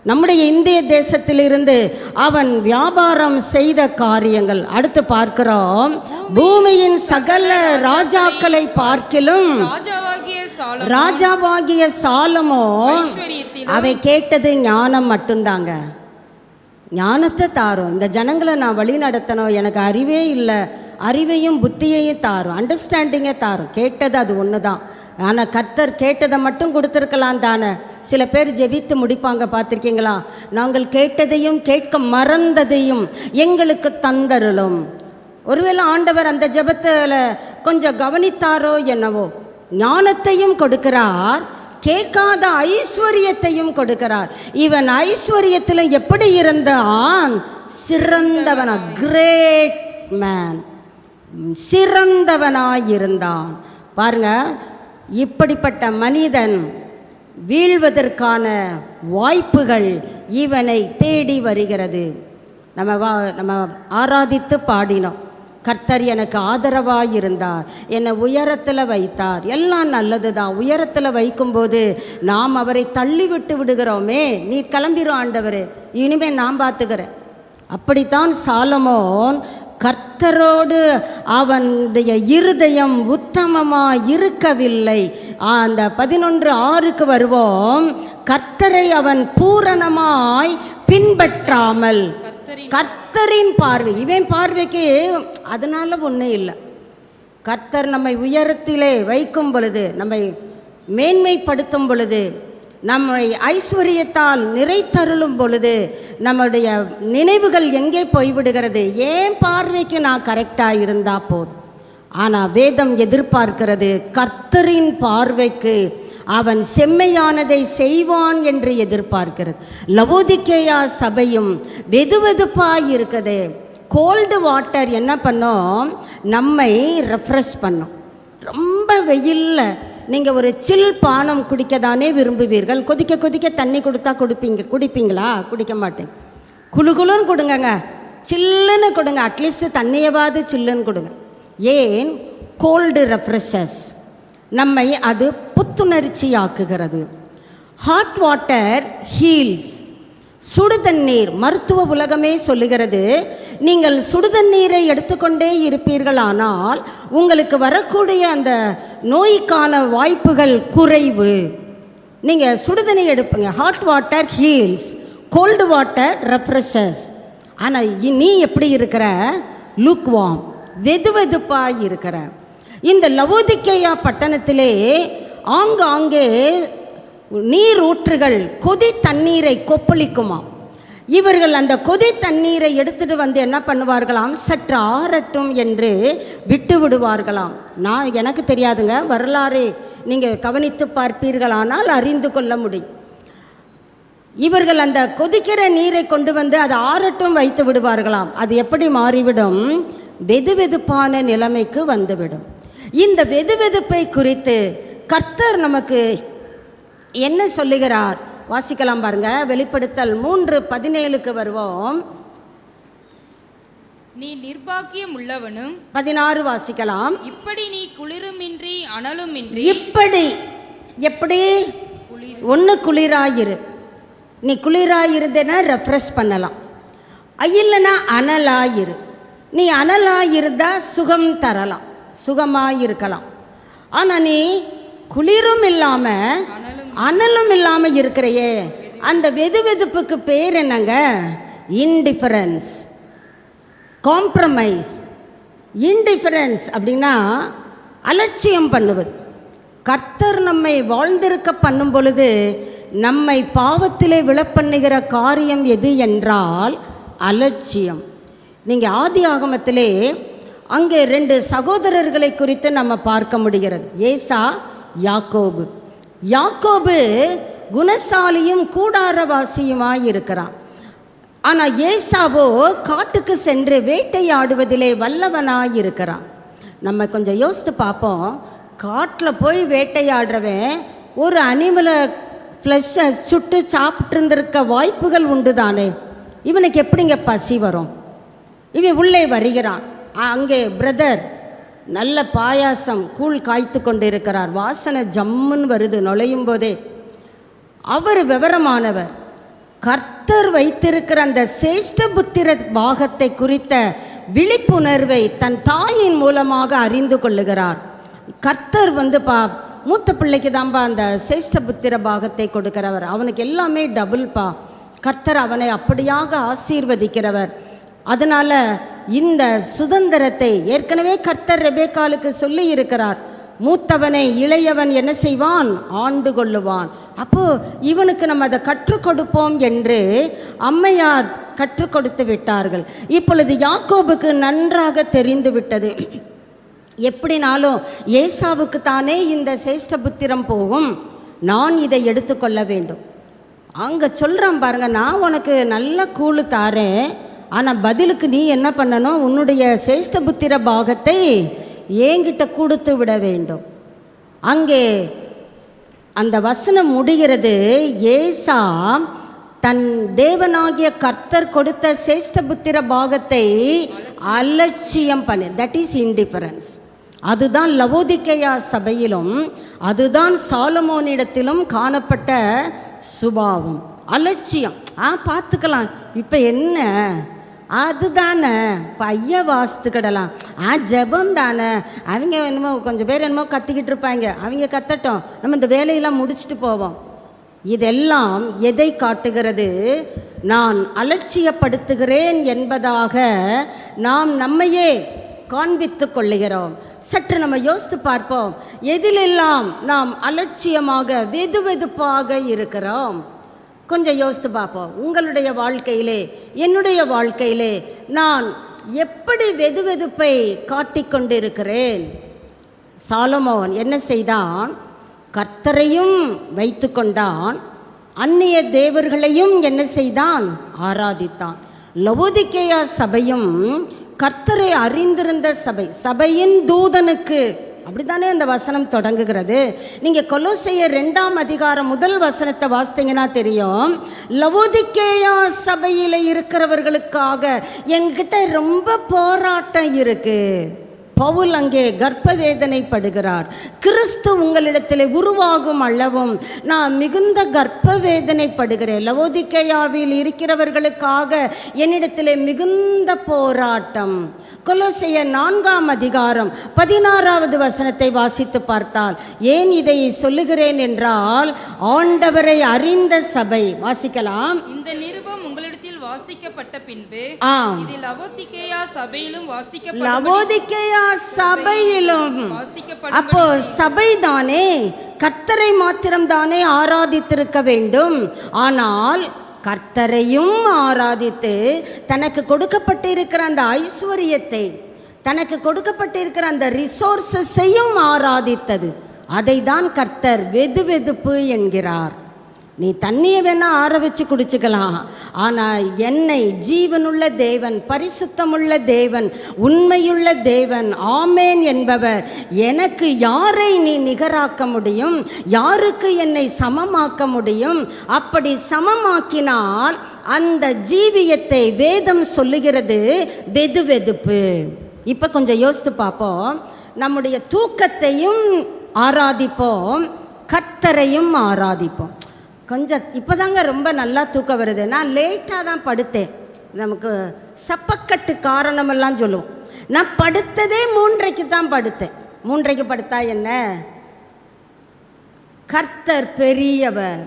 Speaker 2: நம்முடைய இந்திய தேசத்திலிருந்து அவன் வியாபாரம் செய்த காரியங்கள். அடுத்து பார்க்கிறோம், பூமியின் சகல ராஜாக்களை பார்க்கிலும் ராஜாவாகிய சாலமோன் அவை கேட்டது ஞானம் மட்டும்தாங்க. ஞானத்தை தாரும். இந்த ஜனங்களை நான் வழி நடத்தணும், எனக்கு அறிவே இல்லை, அறிவையும் புத்தியையும் தாரும், அண்டர்ஸ்டாண்டிங்கை தாரும். கேட்டது அது ஒன்று தான். ஆனால் கர்த்தர் கேட்டதை மட்டும் கொடுத்துருக்கலாம் தானே. சில பேர் ஜெபித்து முடிப்பாங்க, பார்த்துருக்கீங்களா? நாங்கள் கேட்டதையும் கேட்க மறந்ததையும் எங்களுக்கு தந்தருளும். ஒருவேளை ஆண்டவர் அந்த ஜெபத்தில் கொஞ்சம் கவனித்தாரோ என்னவோ. ஞானத்தையும் கொடுக்கிறார், கேட்காத ஐஸ்வர்யத்தையும் கொடுக்கிறார். இவன் ஐஸ்வர்யத்தில் எப்படி இருந்தான்? சிறந்தவனா, கிரேட் மேன், சிறந்தவனாயிருந்தான். பாருங்க, இப்படிப்பட்ட மனிதன் வீழ்வதற்கான வாய்ப்புகள் இவனை தேடி வருகிறது. நம்ம ஆராதித்து பாடினோம், கர்த்தர் எனக்கு ஆதரவாக இருந்தார், என்னை உயரத்தில் வைத்தார். எல்லாம் நல்லது தான். உயரத்தில் வைக்கும்போது நாம் அவரை தள்ளிவிட்டு விடுகிறோமே. நீ கிளம்பிரும் ஆண்டவர், இனிமேல் நான் பார்த்துக்கிறேன். அப்படித்தான் சாலமோன் கர்த்தரோடு அவனுடைய இருதயம் உத்தமமாக இருக்கவில்லை. அந்த 11:6 வருவோம். கர்த்தரை அவன் பூரணமாய் பின்பற்றாமல், கர்த்தரின் பார்வை, இவன் பார்வைக்கு அதனால ஒன்றும் இல்லை. கர்த்தர் நம்மை உயரத்திலே வைக்கும் பொழுது, நம்மை மேன்மைப்படுத்தும் பொழுது, நம்மை ஐஸ்வர்யத்தால் நிறைத்தருளும் பொழுது நம்முடைய நினைவுகள் எங்கே போய்விடுகிறது? ஏன் பார்வைக்கு நான் கரெக்டாக இருந்தால் போதும். ஆனால் வேதம் எதிர்பார்க்கிறது, கர்த்தரின் பார்வைக்கு அவன் செம்மையானதை செய்வான் என்று எதிர்பார்க்கிறது. லவோதிக்கேயா சபையும் வெதுவெதுப்பாக இருக்குது. கோல்டு வாட்டர் என்ன பண்ணோம்? நம்மை ரெஃப்ரெஷ் பண்ணும். ரொம்ப வெயிலில் நீங்கள் ஒரு சில் பானம் குடிக்க தானே விரும்புவீர்கள். கொதிக்க கொதிக்க தண்ணி கொடுத்தா குடிப்பீங்களா? குடிக்க மாட்டேன். குளுகுலுன்னு கொடுங்கங்க, சில்லுன்னு கொடுங்க. அட்லீஸ்ட் தண்ணியவாது சில்லுன்னு கொடுங்க. ஏன்? கோல்டு ரெஃப்ரெஷஸ், நம்மை அது புத்துணர்ச்சி ஆக்குகிறது. Hot water heals. சுடு தண்ணீர், மருத்துவ உலகமே சொல்லுகிறது, நீங்கள் சுடுதண்ணீரை எடுத்துக்கொண்டே இருப்பீர்களானால் உங்களுக்கு வரக்கூடிய அந்த நோய்க்கான வாய்ப்புகள் குறைவு. நீங்கள் சுடுதண்ணி எடுப்பீங்க. Hot water heals, cold water refreshes. ஆனால் நீ எப்படி இருக்கிற? லுக்வார்ம், வெதுவெதுப்பாக இருக்கிற. இந்த லவோதிக்கேயா பட்டணத்திலே ஆங்காங்கே நீர் ஊற்றுகள் கொதி தண்ணீரை கொப்பளிக்குமா. இவர்கள் அந்த கொதி தண்ணீரை எடுத்துட்டு வந்து என்ன பண்ணுவார்களாம்? சற்று ஆறட்டும் என்று விட்டு விடுவார்களாம். எனக்கு தெரியாதுங்க, வரலாறு நீங்கள் கவனித்து பார்ப்பீர்களானால் அறிந்து கொள்ள முடியும். இவர்கள் அந்த கொதிக்கிற நீரை கொண்டு வந்து அதை ஆறட்டும் வைத்து விடுவார்களாம். அது எப்படி மாறிவிடும்? வெதுவெதுப்பான நிலைமைக்கு வந்துவிடும். இந்த வெதுவெதுப்பை குறித்து கர்த்தர் நமக்கு என்ன சொல்லுகிறார்? வாசிக்கலாம் பாருங்க. வெளிப்படுத்தல் 3:17 வருவோம்.
Speaker 3: நீ நிர்பாக்கியம் உள்ளவனும்
Speaker 2: 16 வாசிக்கலாம்.
Speaker 3: இப்படி நீ குளிருமின்றி அனலுமின்றி.
Speaker 2: இப்படி எப்படி? ஒன்று குளிராயிரு. நீ குளிராயிருந்தேன்னா ரெஃப்ரெஷ் பண்ணலாம், இல்லைன்னா அனலாயிரு. நீ அனலாயிருந்தா சுகம் தரலாம், சுகமாயிருக்கலாம். ஆனால் நீ குளிரும் இல்லாமல் அனலும் இல்லாமல் இருக்கிறையே, அந்த வெதுவெதுப்புக்கு பேர் என்னங்க? Indifference, compromise. இன்டிஃபரன்ஸ் அப்படின்னா அலட்சியம் பண்ணுவது. கர்த்தர் நம்மை வாழ்ந்திருக்க பண்ணும் பொழுது நம்மை பாவத்திலே விழப்பண்ணுகிற காரியம் எது என்றால் அலட்சியம். நீங்கள் ஆதி ஆகமத்திலே அங்கே 2 சகோதரர்களை குறித்து நம்ம பார்க்க முடிகிறது. ஏசா, யாக்கோபு. யாக்கோபு குணசாலியும் கூடாரவாசியுமாய் இருக்கிறான். ஆனால் ஏசாவோ காட்டுக்கு சென்று வேட்டையாடுவதிலே வல்லவனாய் இருக்கிறான். நம்ம கொஞ்சம் யோசித்து பார்ப்போம். காட்டில் போய் வேட்டையாடுறவன் ஒரு அனிமலை ஃப்ளஷை சுட்டு சாப்பிட்டு இருந்திருக்க வாய்ப்புகள் உண்டு தானே. இவனுக்கு எப்படிங்க பசி வரும்? இவன் உள்ளே வருகிறான். அங்கே பிரதர் நல்ல பாயாசம் கூழ் காய்த்து கொண்டு இருக்கிறார். வாசனை ஜம்முன்னு வருது நுழையும் போதே. அவர் விவரமானவர். கர்த்தர் வைத்திருக்கிற அந்த சேஷ்டபுத்திர பாகத்தை குறித்த விழிப்புணர்வை தன் தாயின் மூலமாக அறிந்து கொள்ளுகிறார். கர்த்தர் மூத்த பிள்ளைக்கு தான்ப்பா அந்த சேஷ்டபுத்திர பாகத்தை கொடுக்கிறவர். அவனுக்கு எல்லாமே டபுள்ப்பா. கர்த்தர் அவனை அப்படியாக ஆசீர்வதிக்கிறவர். அதனால் இந்த சுதந்திரத்தை ஏற்கனவே கர்த்தர் ரெபேக்காளுக்கு சொல்லி இருக்கிறார். மூத்தவனை இளையவன் என்ன செய்வான்? ஆண்டு கொள்ளுவான். அப்போது இவனுக்கு நம்ம அதை கற்றுக் கொடுப்போம் என்று அம்மையார் கற்றுக் கொடுத்து விட்டார்கள். இப்பொழுது யாக்கோபுக்கு நன்றாக தெரிந்து விட்டது. எப்படினாலும் ஏசாவுக்கு தானே இந்த சேஷ்டபுத்திரம் போகும், நான் இதை எடுத்துக்கொள்ள வேண்டும். அங்கே சொல்கிறான் பாருங்க, நான் உனக்கு நல்ல கூழு தாரேன், ஆனால் பதிலுக்கு நீ என்ன பண்ணணும்? உன்னுடைய சேஷ்டபுத்திர பாகத்தை என்கிட்ட கொடுத்து விட வேண்டும். அங்கே அந்த வசனம் முடிகிறது. ஏசா தன் தேவனாகிய கர்த்தர் கொடுத்த சேஷ்டபுத்திர பாகத்தை அலட்சியம் பண்ண, தட் இஸ் இன்டிஃபரன்ஸ். அதுதான் லவோதிக்கேயா சபையிலும் அதுதான் சாலமோனிடத்திலும் காணப்பட்ட சுபாவம். அலட்சியம். பார்த்துக்கலாம், இப்போ என்ன, அதுதானே பைய வாசித்துக்கிடலாம், ஜெபம் தானே, அவங்க என்னமோ கொஞ்சம் பேர் என்னமோ கத்திக்கிட்டு இருப்பாங்க, அவங்க கத்தட்டும், நம்ம இந்த வேலையெல்லாம் முடிச்சுட்டு போவோம். இதெல்லாம் எதை காட்டுகிறது? நான் அலட்சியப்படுத்துகிறேன் என்பதாக நாம் நம்மையே காண்பித்து கொள்ளுகிறோம். சற்று நம்ம யோசித்து பார்ப்போம், எதிலெல்லாம் நாம் அலட்சியமாக வெதுவெதுப்பாக இருக்கிறோம். கொஞ்சம் யோசித்து பார்ப்போம். உங்களுடைய வாழ்க்கையிலே, என்னுடைய வாழ்க்கையிலே நான் எப்படி வெதுவெதுப்பை காட்டிக்கொண்டிருக்கிறேன்? சாலமோன் என்ன செய்தான்? கர்த்தரையும் வைத்து கொண்டான், அந்நிய தேவர்களையும் என்ன செய்தான்? ஆராதித்தான். லவோதிக்கேயா சபையும் கர்த்தரை அறிந்திருந்த சபை. சபையின் தூதனுக்கு, அப்படித்தானே அந்த வசனம் தொடங்குகிறது. நீங்கள் கொலோசையர் 2ஆம் அதிகாரம் 1 வசனத்தை வாசித்தீங்கன்னா தெரியும். லவோதிக்கேயா சபையில் இருக்கிறவர்களுக்காக என்கிட்ட ரொம்ப போராட்டம் இருக்கு. பவுல் அங்கே கர்ப்ப வேதனைப்படுகிறார். கிறிஸ்து உங்களிடத்தில் உருவாகும் அளவும் நான் மிகுந்த கர்ப்ப வேதனைப்படுகிறேன். லவோதிக்கேயாவில் இருக்கிறவர்களுக்காக என்னிடத்தில் மிகுந்த போராட்டம். கொலோசையர் 4ஆம் அதிகாரம் 16வது வசனத்தை வாசித்து பார்த்தால், ஏன் இதை சொல்லுகிறேன் என்றால், ஆண்டவரை அறிந்த சபை. வாசிக்கலாம்.
Speaker 3: இந்த நிருபம் உங்களிடத்தில் வாசிக்கப்பட்ட பின்பு இது லவோதிக்கேயா சபையிலும்
Speaker 2: லவோதிக்கேயா சபையிலும். அப்போ சபைதானே கர்த்தரை மாத்திரம்தானே ஆராதித்திருக்க வேண்டும். ஆனால் கர்த்தரையும் ஆராதித்து தனக்கு கொடுக்கப்பட்டிருக்கிற அந்த ஐஸ்வர்யத்தை, தனக்கு கொடுக்கப்பட்டிருக்கிற அந்த ரிசோர்ஸஸையும் ஆராதித்தது. அதை தான் கர்த்தர் வெதுவெதுப்பு என்கிறார். நீ தண்ணியை வேணா ஆற வச்சு குடிச்சுக்கலாம், ஆனால் என்னை ஜீவனுள்ள தேவன், பரிசுத்தமுள்ள தேவன், உண்மையுள்ள தேவன், ஆமேன் என்பவர், எனக்கு யாரை நீ நிகராக்க முடியும்? யாருக்கு என்னை சமமாக்க முடியும்? அப்படி சமமாக்கினால் அந்த ஜீவியத்தை வேதம் சொல்லுகிறது வெதுவெதுப்பு. இப்போ கொஞ்சம் யோசித்து பார்ப்போம். நம்முடைய தூக்கத்தையும் ஆராதிப்போம், கர்த்தரையும் ஆராதிப்போம். கொஞ்சம் இப்போதாங்க ரொம்ப நல்லா தூக்கம் வருது. நான் லேட்டாக தான் படுத்தேன். நமக்கு சப்பக்கட்டு காரணமெல்லாம் சொல்லுவோம். நான் படுத்ததே 3:30க்கு தான் படுத்தேன். 3:30க்கு படுத்தா என்ன? கர்த்தர் பெரியவர்,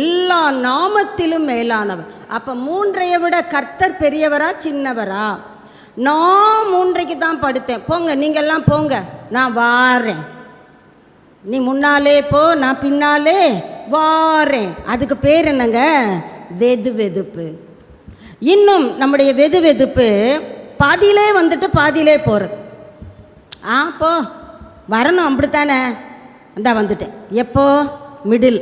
Speaker 2: எல்லா நாமத்திலும் மேலானவர். அப்போ 3:30 விட கர்த்தர் பெரியவரா சின்னவரா? நான் 3:30க்கு தான் படுத்தேன். போங்க, நீங்கள்லாம் போங்க, நான் வாரேன். நீ முன்னாலே போ, நான் பின்னாலே வாரேன். அதுக்கு பேர் என்னங்க? வெதுவெதுப்பு. இன்னும் நம்முடைய வெதுவெதுப்பு பாதியிலே வந்துட்டு பாதியிலே போகிறது. போ வரணும், அப்படித்தானே? அந்த வந்துட்டேன். எப்போ? மிடில்.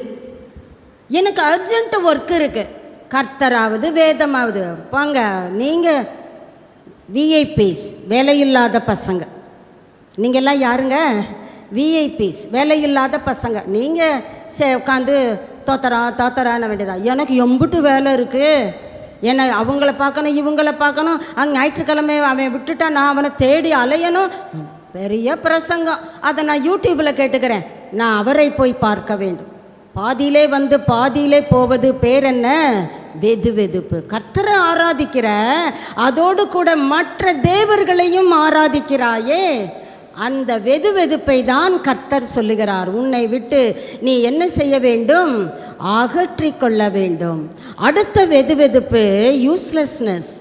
Speaker 2: எனக்கு அர்ஜென்ட் ஒர்க் இருக்குது. கர்த்தராவது வேதமாவது போங்க. நீங்கள் விஐபிஸ், வேலையில்லாத பசங்க. நீங்கள்லாம் யாருங்க? விஐபிஸ், வேலையில்லாத பசங்க. நீங்கள் உட்காந்து தோத்தரான வேண்டியதா? எனக்கு எம்புட்டு வேலை இருக்குது, என்னை அவங்கள பார்க்கணும் இவங்கள பார்க்கணும், அங்கே ஞாயிற்றுக்கிழமை அவன் விட்டுட்டா நான் அவனை தேடி அலையணும். பெரிய பிரசங்கம், அதை நான் யூடியூப்பில் கேட்டுக்கிறேன். நான் அவரை போய் பார்க்க வேண்டும். பாதியிலே வந்து பாதியிலே போவது பேர் என்ன? வெது வெதுப்பு. கர்த்தரை ஆராதிக்கிற, அதோடு கூட மற்ற தேவர்களையும் ஆராதிக்கிறாயே, அந்த வெது வெதுப்பை தான் கர்த்தர் சொல்லுகிறார். உன்னை விட்டு நீ என்ன செய்ய வேண்டும்? அகற்றிக்கொள்ள வேண்டும். அடுத்த வெது வெதுப்பு யூஸ்லெஸ்னஸ்.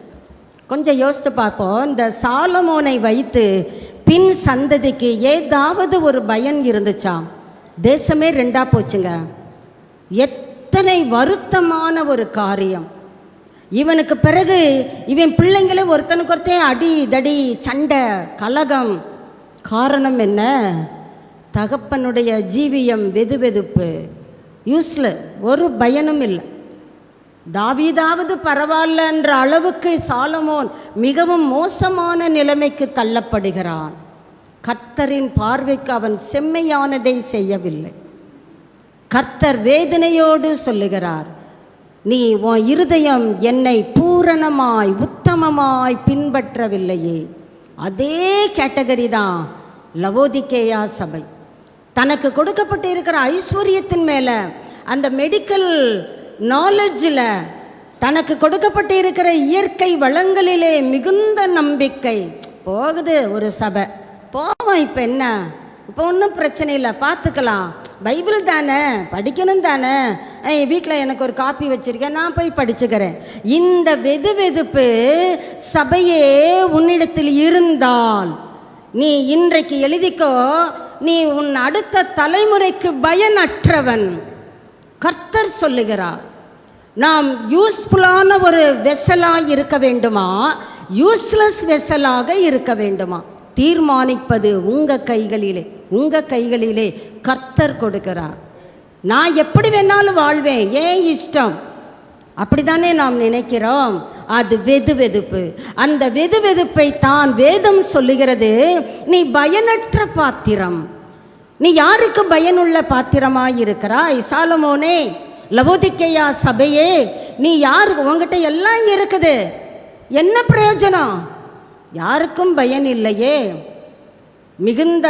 Speaker 2: கொஞ்சம் யோசித்து பார்ப்போம். இந்த சாலமோனை வைத்து பின் சந்ததிக்கு ஏதாவது ஒரு பயன் இருந்துச்சாம்? தேசமே ரெண்டா போச்சுங்க. எத்தனை வருத்தமான ஒரு காரியம். இவனுக்கு பிறகு இவன் பிள்ளைங்களே ஒருத்தனுக்கு ஒருத்தன் அடி தடி சண்டை கலகம். காரணம் என்ன? தகப்பனுடைய ஜீவியம் வெது வெதுப்பு, யூஸ்ல, ஒரு பயனும் இல்லை. தாவீதாவது பரவாயில்லன்ற அளவுக்கு சாலமோன் மிகவும் மோசமான நிலைமைக்கு தள்ளப்படுகிறான். கர்த்தரின் பார்வைக்கு அவன் செம்மையானதை செய்யவில்லை. கர்த்தர் வேதனையோடு சொல்லுகிறார், நீ உன் இருதயம் என்னை பூரணமாய் உத்தமமாய் பின்பற்றவில்லையே. அதே கேட்டகரி தான் லவோதிக்கேயா சபை. தனக்கு கொடுக்கப்பட்டு இருக்கிற ஐஸ்வர்யத்தின் மேலே, அந்த மெடிக்கல் நாலேஜில், தனக்கு கொடுக்கப்பட்டு இருக்கிற இயற்கை வளங்களிலே மிகுந்த நம்பிக்கை. போகுது ஒரு சபை, போவோம், இப்போ என்ன, இப்போ ஒன்றும் பிரச்சனை இல்லை, பார்த்துக்கலாம், பைபிள் தானே, படிக்கணும் தானே, வீட்டில் எனக்கு ஒரு காப்பி வச்சுருக்கேன், நான் போய் படிச்சுக்கிறேன். இந்த வெது வெதுப்பு சபையே உன்னிடத்தில் இருந்தால் நீ இன்றைக்கு எழுதிக்கோ, நீ உன் அடுத்த தலைமுறைக்கு பயனற்றவன். கர்த்தர் சொல்லுகிறார், நாம் யூஸ்ஃபுல்லான ஒரு வெசலாக இருக்க வேண்டுமா, யூஸ்லெஸ் வெசலாக இருக்க வேண்டுமா? தீர்மானிப்பது உங்கள் கைகளிலே. உங்கள் கைகளிலே கர்த்தர் கொடுக்கிறார். நான் எப்படி வேணாலும் வாழ்வேன், ஏன் இஷ்டம், அப்படித்தானே நாம் நினைக்கிறோம். அது வெது வெதுப்பு. அந்த வெது வெதுப்பை தான் வேதம் சொல்லுகிறது, நீ பயனற்ற பாத்திரம். நீ யாருக்கு பயனுள்ள பாத்திரமாய் இருக்கிறாய்? சாலமோனே, லவோதிக்கேயா சபையே, நீ யாருக்கு? உங்ககிட்ட எல்லாம் இருக்குது, என்ன பிரயோஜனம்? யாருக்கும் பயன் இல்லையே. மிகுந்த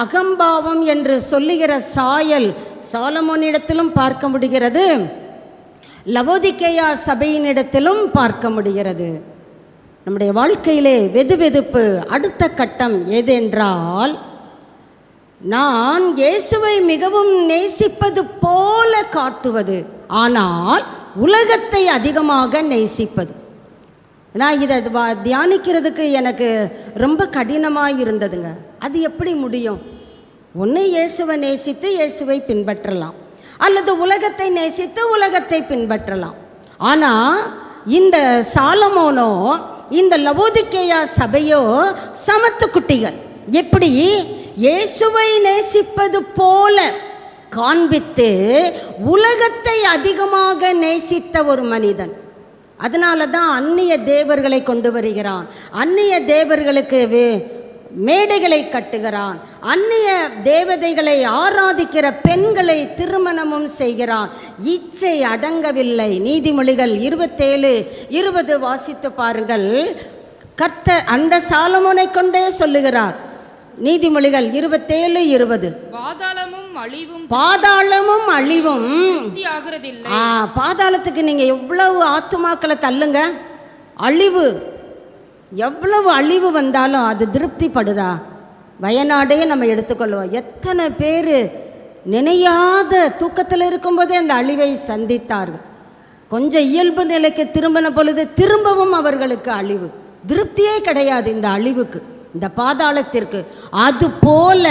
Speaker 2: அகம்பாவம் என்று சொல்லுகிற சாயல் சாலமோனிடத்திலும் பார்க்க முடிகிறது, லவோதிக்கேயா சபையினிடத்திலும் பார்க்க முடிகிறது. நம்முடைய வாழ்க்கையிலே வெது வெதுப்பு அடுத்த கட்டம் எது என்றால், நான் இயேசுவை மிகவும் நேசிப்பது போல காட்டுவது, ஆனால் உலகத்தை அதிகமாக நேசிப்பது. நான் இதை தியானிக்கிறதுக்கு எனக்கு ரொம்ப கடினமாக இருந்ததுங்க. அது எப்படி முடியும்? ஒன்று இயேசுவை நேசித்து இயேசுவை பின்பற்றலாம், அல்லது உலகத்தை நேசித்து உலகத்தை பின்பற்றலாம். ஆனால் இந்த சாலமோனோ இந்த லவோதிக்கேயா சபையோ சமத்து குட்டிகள். எப்படி? இயேசுவை நேசிப்பது போல காண்பித்து உலகத்தை அதிகமாக நேசித்த ஒரு மனிதன். அதனால தான் அந்நிய தேவர்களை கொண்டு வருகிறான், அந்நிய தேவர்களுக்கு மேடைகளை கட்டுகிறான், அந்நிய தேவதைகளை ஆராதிக்கிற பெண்களை திருமணமும் செய்கிறான். இச்சை அடங்கவில்லை. நீதிமொழிகள் 27:20 வாசித்து பாருங்கள். கர்த்தர் அந்த சாலமோனை கொண்டே சொல்லுகிறார். நீதிமொழிகள் 27:20. பாதாளமும் அழிவும் பாதாளத்துக்கு நீங்க எவ்வளவு ஆத்துமாக்களை தள்ளுங்க, அழிவு, எவ்வளவு அழிவு வந்தாலும் அது திருப்திப்படுதா? வயநாடே நம்ம எடுத்துக்கொள்வோம். எத்தனை பேர் நினையாத தூக்கத்தில் இருக்கும்போதே அந்த அழிவை சந்தித்தார்கள். கொஞ்சம் இயல்பு நிலைக்கு திரும்பின பொழுது திரும்பவும் அவர்களுக்கு அழிவு. திருப்தியே கிடையாது இந்த அழிவுக்கு, இந்த பாதாளத்திற்கு. அது போல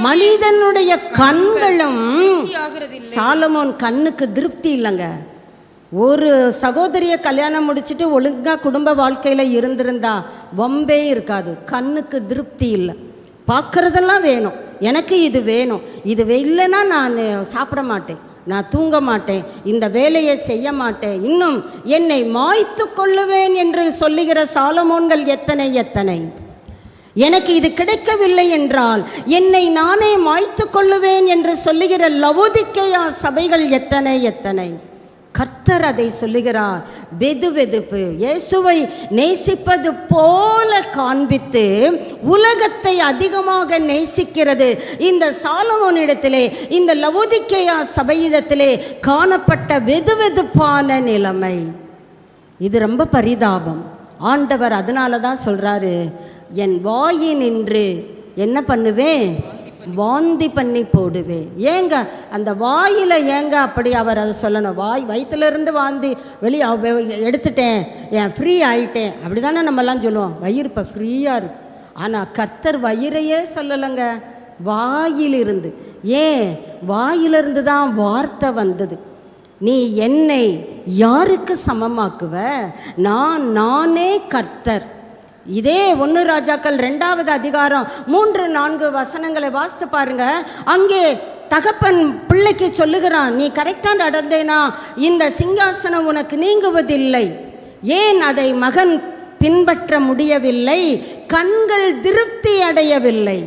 Speaker 2: மனிதனுடைய கண்களும், சாலமோன் கண்ணுக்கு திருப்தி இல்லைங்க. ஒரு சகோதரியை கல்யாணம் முடிச்சுட்டு ஒழுங்காக குடும்ப வாழ்க்கையில் இருந்திருந்தா வம்பே இருக்காது. கண்ணுக்கு திருப்தி இல்லை, பார்க்குறதெல்லாம் வேணும், எனக்கு இது வேணும், இது இல்லைன்னா நான் சாப்பிட மாட்டேன், நான் தூங்க மாட்டேன், இந்த வேலையை செய்ய மாட்டேன், இன்னும் என்னை மாய்த்து கொள்ளுவேன் என்று சொல்லுகிற சாலமோன்கள் எத்தனை எத்தனை. எனக்கு இது கிடைக்கவில்லை என்றால் என்னை நானே மாய்த்து கொள்ளுவேன் என்று சொல்லுகிற லவோதிக்கேயா சபைகள் எத்தனை எத்தனை. கர்த்தர் கர்த்தர் அதை சொல்லுகிறார். வெதுவெதுப்பு இயேசுவை நேசிப்பது போல காண்பித்து உலகத்தை அதிகமாக நேசிக்கிறது இந்த சாலமோனிடத்திலே, இந்த லவோதிக்கேயா சபையிடத்திலே காணப்பட்ட வெதுவெதுப்பான நிலைமை. இது ரொம்ப பரிதாபம். ஆண்டவர் அதனால தான் சொல்றாரு, என் வாயினின்று என்ன பண்ணுவேன், வாந்தி பண்ணி போடுவேன். ஏங்க அந்த வாயில் ஏங்க அப்படி அவர் அதை சொல்லணும்? வயிற்றுலேருந்து வாந்தி வெளியே எடுத்துட்டேன், ஏன் ஃப்ரீ ஆயிட்டேன், அப்படி தானே நம்மலாம் சொல்லுவோம். வயிறு இப்போ ஃப்ரீயாக இருக்கு. ஆனால் கர்த்தர் வயிறையே சொல்லலைங்க, வாயிலிருந்து. ஏன்? வாயிலிருந்து தான் வார்த்தை வந்தது. நீ என்னை யாருக்கு சமமாக்குவ? நானே கர்த்தர். இதே 1 ராஜாக்கள் 2வது அதிகாரம் 3-4 வசனங்களை வாசித்து பாருங்க. அங்கே தகப்பன் பிள்ளைக்கு சொல்லுகிறான், நீ கரெக்டாக நடந்தேனா இந்த சிங்காசனம் உனக்கு நீங்குவதில்லை. ஏன் அதை மகன் பின்பற்ற முடியவில்லை? கண்கள் திருப்தி அடையவில்லை.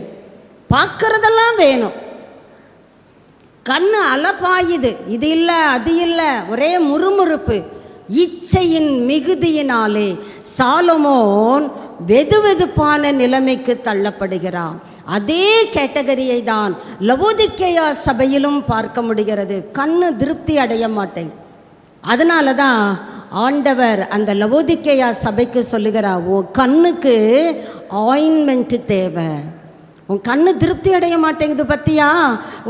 Speaker 2: பார்க்கறதெல்லாம் வேணும், கண்ணு அலப்பாயுது, இது இல்லை அது இல்லை, ஒரே முறுமுறுப்பு. இச்சையின் மிகுதியினாலே சாலமோன் வெதுவெதுப்பான நிலைமைக்கு தள்ளப்படுகிறான். அதே கேட்டகரியை தான் லவோதிக்கேயா சபையிலும் பார்க்க முடிகிறது. கண்ணு திருப்தி அடைய மாட்டேன். அதனால தான் ஆண்டவர் அந்த லவோதிக்கேயா சபைக்கு சொல்லுகிறார், உன் கண்ணுக்கு ஆயின்மெண்ட் தேவை. உன் கண்ணு திருப்தி அடைய மாட்டேங்குது பற்றியா?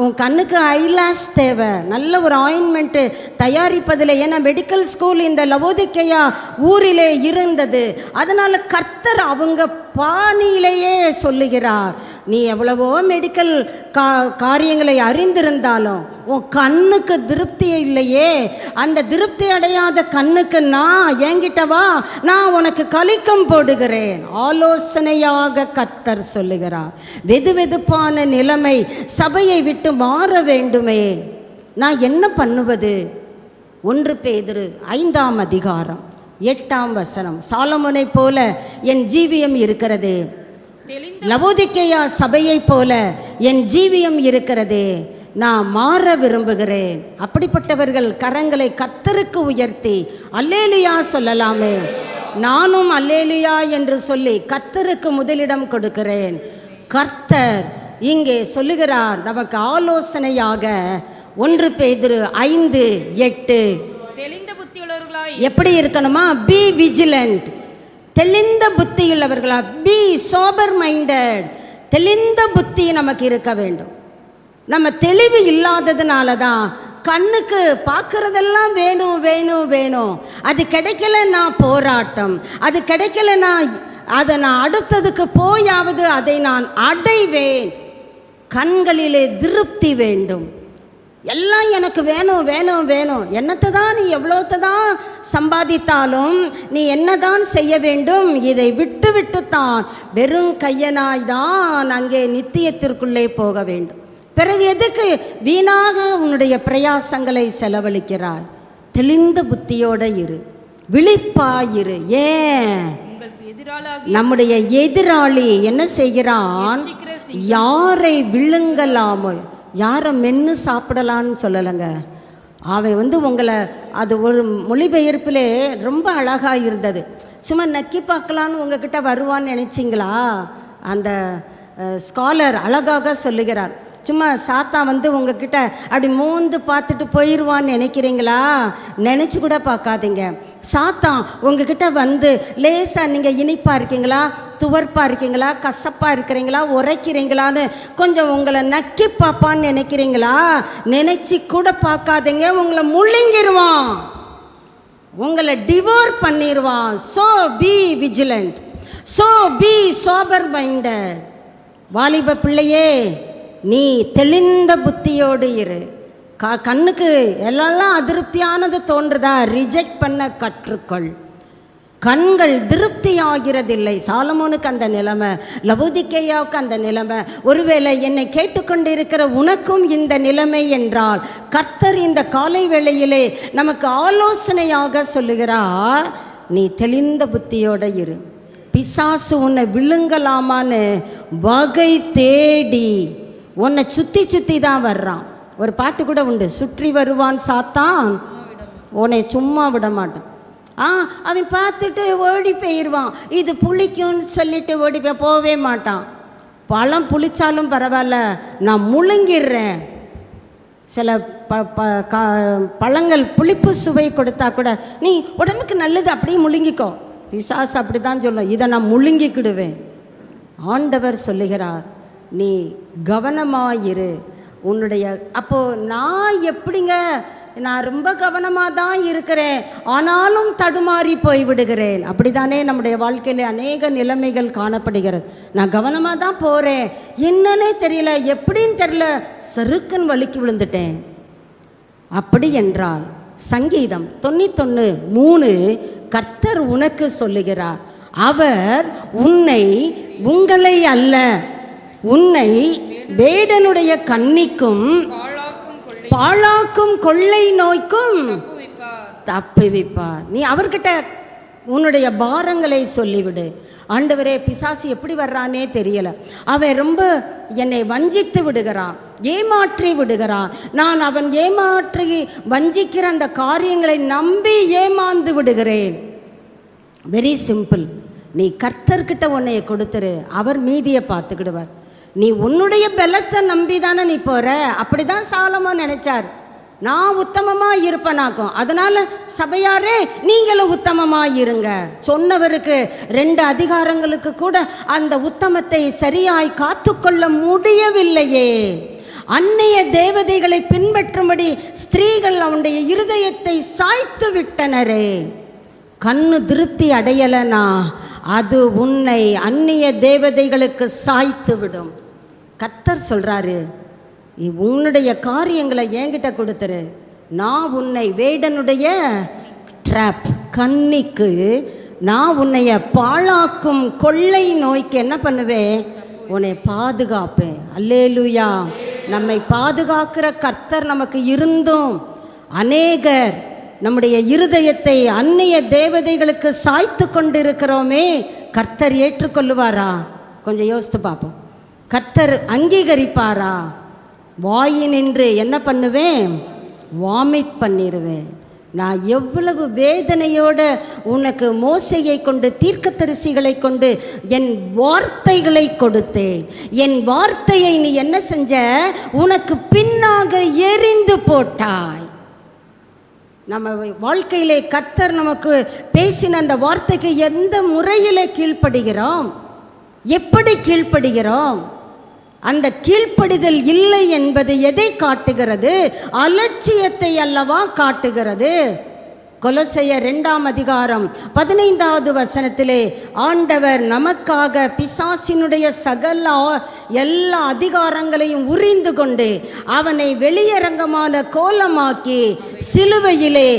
Speaker 2: உன் கண்ணுக்கு ஐலாஷ் தேவை. நல்ல ஒரு ஆயின்மெண்ட்டு தயாரிப்பதில், ஏன்னா மெடிக்கல் ஸ்கூல் இந்த லவோதிக்கேயா ஊரிலே இருந்தது. அதனால் கர்த்தர் அவங்க பாணியிலேயே சொல்லுகிறார், நீ எவ்வளவோ மெடிக்கல் காரியங்களை அறிந்திருந்தாலும் உன் கண்ணுக்கு திருப்தி இல்லையே, அந்த திருப்தி அடையாத கண்ணுக்கு நான் என்கிட்ட வா, நான் உனக்கு கலிக்கம் போடுகிறேன். ஆலோசனையாக கர்த்தர் சொல்லுகிறார். வெதுவெதுப்பான நிலைமை சபையை விட்டு மாற வேண்டுமே, நான் என்ன பண்ணுவது? 1 பேதுரு 5ஆம் அதிகாரம் 8ஆம் வசனம், சாலமோனை போல என் ஜீவியம் இருக்கிறதே, லவோதிக்கேயா சபையை போல என் ஜீவியம் இருக்கிறதே, நான் மாற விரும்புகிறேன். அப்படிப்பட்டவர்கள் கரங்களை கர்த்தருக்கு உயர்த்தி அல்லேலுயா சொல்லலாமே. நானும் அல்லேலுயா என்று சொல்லி கர்த்தருக்கு முதலிடம் கொடுக்கிறேன். கர்த்தர் இங்கே சொல்லுகிறார் நமக்கு ஆலோசனையாக 1 பேதுரு 5:8,
Speaker 3: தெளிந்த புத்தியுள்ளவர்களாய்
Speaker 2: எப்படி இருக்கணுமா? பி விஜிலண்ட், தெளிந்த புத்தியுள்ளவர்களா, பி சோபர் மைண்டட். தெளிந்த புத்தி நமக்கு இருக்க வேண்டும். நம்ம தெளிவு இல்லாததுனால தான் கண்ணுக்கு பார்க்கறதெல்லாம் வேணும் வேணும் வேணும், அது கிடைக்கலன்னா போராட்டம், அது கிடைக்கலன்னா அதை நான் அடுத்ததுக்கு போயாவது அதை நான் அடைவேன். கண்களிலே திருப்தி வேண்டும். எல்லாம் எனக்கு வேணும் வேணும் வேணும். என்னத்தை தான் நீ எவ்வளோத்தை தான் சம்பாதித்தாலும் நீ என்னதான் செய்ய வேண்டும்? இதை விட்டு விட்டுத்தான் வெறும் கையனாய் தான் அங்கே நித்தியத்திற்குள்ளே போக வேண்டும். பிறகு எதுக்கு வீணாக உன்னுடைய பிரயாசங்களை செலவழிக்கிறாய்? தெளிந்த புத்தியோடு இரு, விழிப்பாயிரு. ஏன்? நம்முடைய எதிராளி என்ன செய்கிறான்? யாரை விழுங்கலாமோ, யாரை மென்று சாப்பிடலான்னு சொல்லலைங்க. அவன் உங்களை, அது ஒரு மொழிபெயர்ப்பிலே ரொம்ப அழகாக இருந்தது. சும்மா நக்கி பார்க்கலான்னு உங்ககிட்ட வருவான்னு நினச்சிங்களா? அந்த ஸ்காலர் அழகாக சொல்லுகிறார். சும்மா சாத்தா உங்ககிட்ட அப்படி மோந்து பார்த்துட்டு போயிடுவான்னு நினைக்கிறீங்களா? நினச்சி கூட பார்க்காதீங்க. சாத்தான் உங்ககிட்ட லேசாக நீங்கள் இனிப்பாக இருக்கீங்களா, துவர்ப்பாக இருக்கீங்களா, கசப்பாக இருக்கிறீங்களா, உரைக்கிறீங்களான்னு கொஞ்சம் உங்களை நக்கி பார்ப்பான்னு நினைக்கிறீங்களா? நினச்சி கூட பார்க்காதீங்க. உங்களை முள்ளிங்கிடுவான், உங்களை டிவோர் பண்ணிடுவான். So be vigilant, so be sober minded. வாலிப பிள்ளையே, நீ தெளிந்த புத்தியோடு இரு. கண்ணுக்கு எல்லாம் அதிருப்தியானது தோன்றுதா? ரிஜெக்ட் பண்ண கற்றுக்கொள். கண்கள் திருப்தி ஆகிறதில்லை. சாலமோனுக்கு அந்த நிலைமை, லவோதிக்கேயாவுக்கு அந்த நிலைமை. ஒருவேளை என்னை கேட்டுக்கொண்டு இருக்கிற உனக்கும் இந்த நிலைமை என்றால், கர்த்தர் இந்த காலை வேளையிலே நமக்கு ஆலோசனையாக சொல்லுகிறார், நீ தெளிந்த புத்தியோடு இரு. பிசாசு உன்னை விழுங்கலாமான்னு வகை தேடி உன்னை சுற்றி சுற்றி தான் வர்றான். ஒரு பாட்டு கூட உண்டு, சுற்றி வருவான் சாத்தான் உன்னை சும்மா விட மாட்டான். அவன் பார்த்துட்டு ஓடி போயிடுவான். இது புளிக்கும்னு சொல்லிட்டு ஓடி போகவே மாட்டான். பழம் புளிச்சாலும் பரவாயில்ல, நான் முழுங்கிடுறேன். சில பழங்கள் புளிப்பு சுவை கொடுத்தா கூட நீ உடம்புக்கு நல்லது அப்படியே முழுங்கிக்கோ. பிசாசு அப்படி தான் சொல்லும், இதை நான் முழுங்கிக்கிடுவேன். ஆண்டவர் சொல்லுகிறார், நீ கவனமாயிரு. உன்னுடைய அப்போது நான் எப்படிங்க, நான் ரொம்ப கவனமாக தான் இருக்கிறேன், ஆனாலும் தடுமாறி போய் விடுகிறேன். அப்படி தானே நம்முடைய வாழ்க்கையில் அநேக நிலைமைகள் காணப்படுகிறது. நான் கவனமாக தான் போகிறேன், என்னன்னே தெரியல, எப்படின்னு தெரியல, சறுக்குன்னு வலிக்கு விழுந்துட்டேன். அப்படி என்றால் சங்கீதம் 91:3 கர்த்தர் உனக்கு சொல்லுகிறார், அவர் உங்களை அல்ல, உன்னை வேடனுடைய கண்ணிக்கும் பாழாக்கும் கொள்ளை நோய்க்கும் தப்புவிப்பார். நீ அவர்கிட்ட உன்னுடைய பாரங்களை சொல்லிவிடு. ஆண்டவரே, பிசாசு எப்படி வர்றானே தெரியல, அவன் ரொம்ப என்னை வஞ்சித்து விடுகிறான், ஏமாற்றி விடுகிறான். நான் அவன் ஏமாற்றி வஞ்சிக்கிற அந்த காரியங்களை நம்பி ஏமாந்து விடுகிறேன். வெரி சிம்பிள், நீ கர்த்தர்கிட்ட உன்னைய கொடுத்துரு, அவர் மீதியை பார்த்துக்கிடுவார். நீ உன்னுடைய பலத்தை நம்பி தானே நீ போகிற. அப்படி தான் சாலமோன் நினச்சார், நான் உத்தமமாக இருப்பேனாக்கும். அதனால் சபையாரே நீங்களும் உத்தமமாக இருங்க சொன்னவருக்கு 2 அதிகாரங்களுக்கு கூட அந்த உத்தமத்தை சரியாய் காத்துக்கொள்ள முடியவில்லையே. அந்நிய தேவதைகளை பின்பற்றும்படி ஸ்திரீகள் அவனுடைய இருதயத்தை சாய்த்து விட்டனரே. கண்ணு திருப்தி அடையலனா அது உன்னை அந்நிய தேவதைகளுக்கு சாய்த்து விடும். கர்த்தர் சொல்கிறாரு, உன்னுடைய காரியங்களை என்கிட்ட கொடுத்துரு, நான் உன்னை வேடனுடைய ட்ராப் கன்னிக்கு, நான் உன்னைய பாழாக்கும் கொள்ளை நோய்க்கு என்ன பண்ணுவேன், உன்னை பாதுகாப்பேன். அல்லேலூயா. நம்மை பாதுகாக்கிற கர்த்தர் நமக்கு இருந்தும் அநேகர் நம்முடைய இருதயத்தை அந்நிய தேவதைகளுக்கு சாய்த்து கொண்டு இருக்கிறோமே, கர்த்தர் ஏற்றுக்கொள்ளுவாரா? கொஞ்சம் யோசித்து பார்ப்போம். கர்த்தர் அங்கீகரிப்பாரா? வாயினின்று என்ன பண்ணுவேன், வாமிட் பண்ணிடுவேன். நான் எவ்வளவு வேதனையோடு உனக்கு மோசையை கொண்டு தீர்க்கதரிசிகளை கொண்டு என் வார்த்தைகளை கொடுத்தேன். என் வார்த்தையை நீ என்ன செஞ்ச, உனக்கு பின்னாக எரிந்து போட்டாய். நம்ம வாழ்க்கையிலே கர்த்தர் நமக்கு பேசின அந்த வார்த்தைக்கு எந்த முறையில் கீழ்ப்படுகிறோம், எப்படி கீழ்ப்படுகிறோம்? அந்த கீழ்ப்படிதல் இல்லை என்பது எதை காட்டுகிறது? அலட்சியத்தை அல்லவா காட்டுகிறது. கொலோசையர் 2:15 வசனத்திலே ஆண்டவர் நமக்காக பிசாசினுடைய சகல எல்லா அதிகாரங்களையும் உரிந்து கொண்டு அவனை வெளியரங்கமான கோலமாக்கி சிலுவையிலே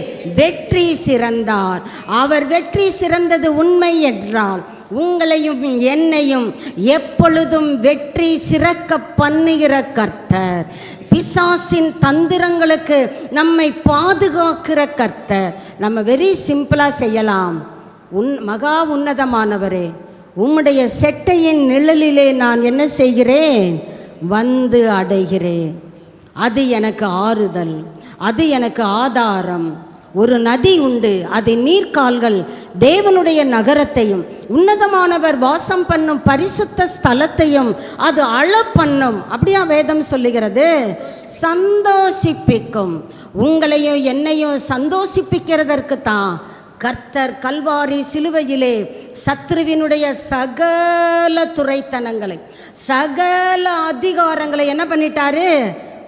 Speaker 2: வெற்றி சிறந்தார். அவர் வெற்றி சிறந்தது உண்மை என்றால் உங்களையும் என்னையும் எப்பொழுதும் வெற்றி சிறக்க பண்ணுகிற கர்த்தர், பிசாசின் தந்திரங்களுக்கு நம்மை பாதுகாக்கிற கர்த்தர். நம்ம வெரி சிம்பிளாக செய்யலாம். மகா உன்னதமானவரே, உம்முடைய செட்டையின் நிழலிலே நான் என்ன செய்கிறேன், வந்து அடைகிறேன். அது எனக்கு ஆறுதல், அது எனக்கு ஆதாரம். ஒரு நதி உண்டு, அது நீர்க்கால்கள் தேவனுடைய நகரத்தையும் உன்னதமானவர் வாசம் பண்ணும் பரிசுத்த ஸ்தலத்தையும் அது பண்ணும். அப்படியா வேதம் சொல்லுகிறது? சந்தோஷிப்பிக்கும். உங்களையும் என்னையும் சந்தோஷிப்பிக்கிறதற்கு தான் கர்த்தர் கல்வாரி சிலுவையிலே சத்ருவினுடைய சகல துரைத்தனங்களை சகல அதிகாரங்களை என்ன பண்ணிட்டாரு,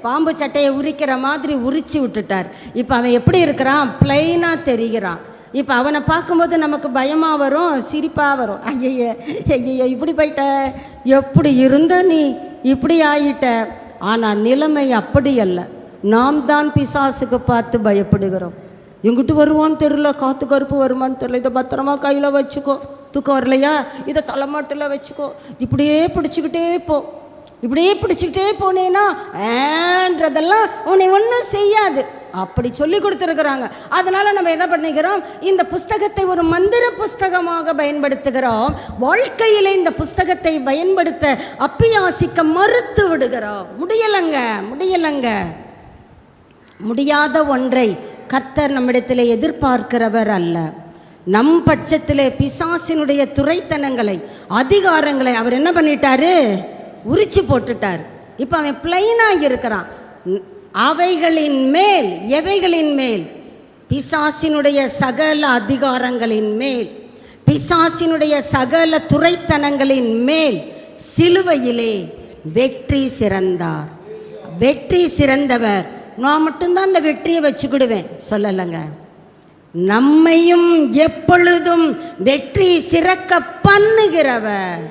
Speaker 2: பாம்பு சட்டையை உரிக்கிற மாதிரி உரிச்சு விட்டுட்டார். இப்போ அவன் எப்படி இருக்கிறான், பிளைனாக தெரிகிறான். இப்போ அவனை பார்க்கும்போது நமக்கு பயமாக வரும், சிரிப்பாக வரும். ஐயைய இப்படி போயிட்ட, எப்படி இருந்த நீ இப்படி ஆயிட்ட. ஆனால் நிலைமை அப்படி அல்ல. நாம் தான் பிசாசுக்கு பார்த்து பயப்படுகிறோம். எங்கிட்டு வருவான்னு தெரியல, காற்று கருப்பு வருமானு தெரியல, இதை பத்திரமா கையில் வச்சுக்கோ, தூக்கம் வரலையா இதை தலைமாட்டில் வச்சுக்கோ, இப்படியே பிடிச்சிக்கிட்டே போ, இப்படியே பிடிச்சிக்கிட்டே போனேன்னா ஏன்றதெல்லாம் உன்னை ஒன்றும் செய்யாது. அப்படி சொல்லி கொடுத்துருக்குறாங்க. அதனால் நம்ம என்ன பண்ணிக்கிறோம், இந்த புஸ்தகத்தை ஒரு மந்திர புஸ்தகமாக பயன்படுத்துகிறோம். வாழ்க்கையில் இந்த புஸ்தகத்தை பயன்படுத்த அப்பியாசிக்க மறுத்து விடுகிறோம். முடியலைங்க. முடியாத ஒன்றை கர்த்தர் நம்மிடத்திலே எதிர்பார்க்கிறவர் அல்ல. நம் பட்சத்திலே பிசாசினுடைய துரைத்தனங்களை, அதிகாரங்களை அவர் என்ன பண்ணிட்டாரு? உரிச்சு போட்டுட்டார். இப்போ அவன் பிளைனாக இருக்கிறான். அவைகளின் மேல், எவைகளின் மேல்? பிசாசினுடைய சகல அதிகாரங்களின் மேல், பிசாசினுடைய சகல துரைத்தனங்களின் மேல் சிலுவையிலே வெற்றி சிறந்தார். வெற்றி சிறந்தவர். நான் மட்டும்தான் அந்த வெற்றியை வச்சுக்கிடுவேன் சொல்லலைங்க. நம்மையும் எப்பொழுதும் வெற்றி சிறக்க பண்ணுகிறவர்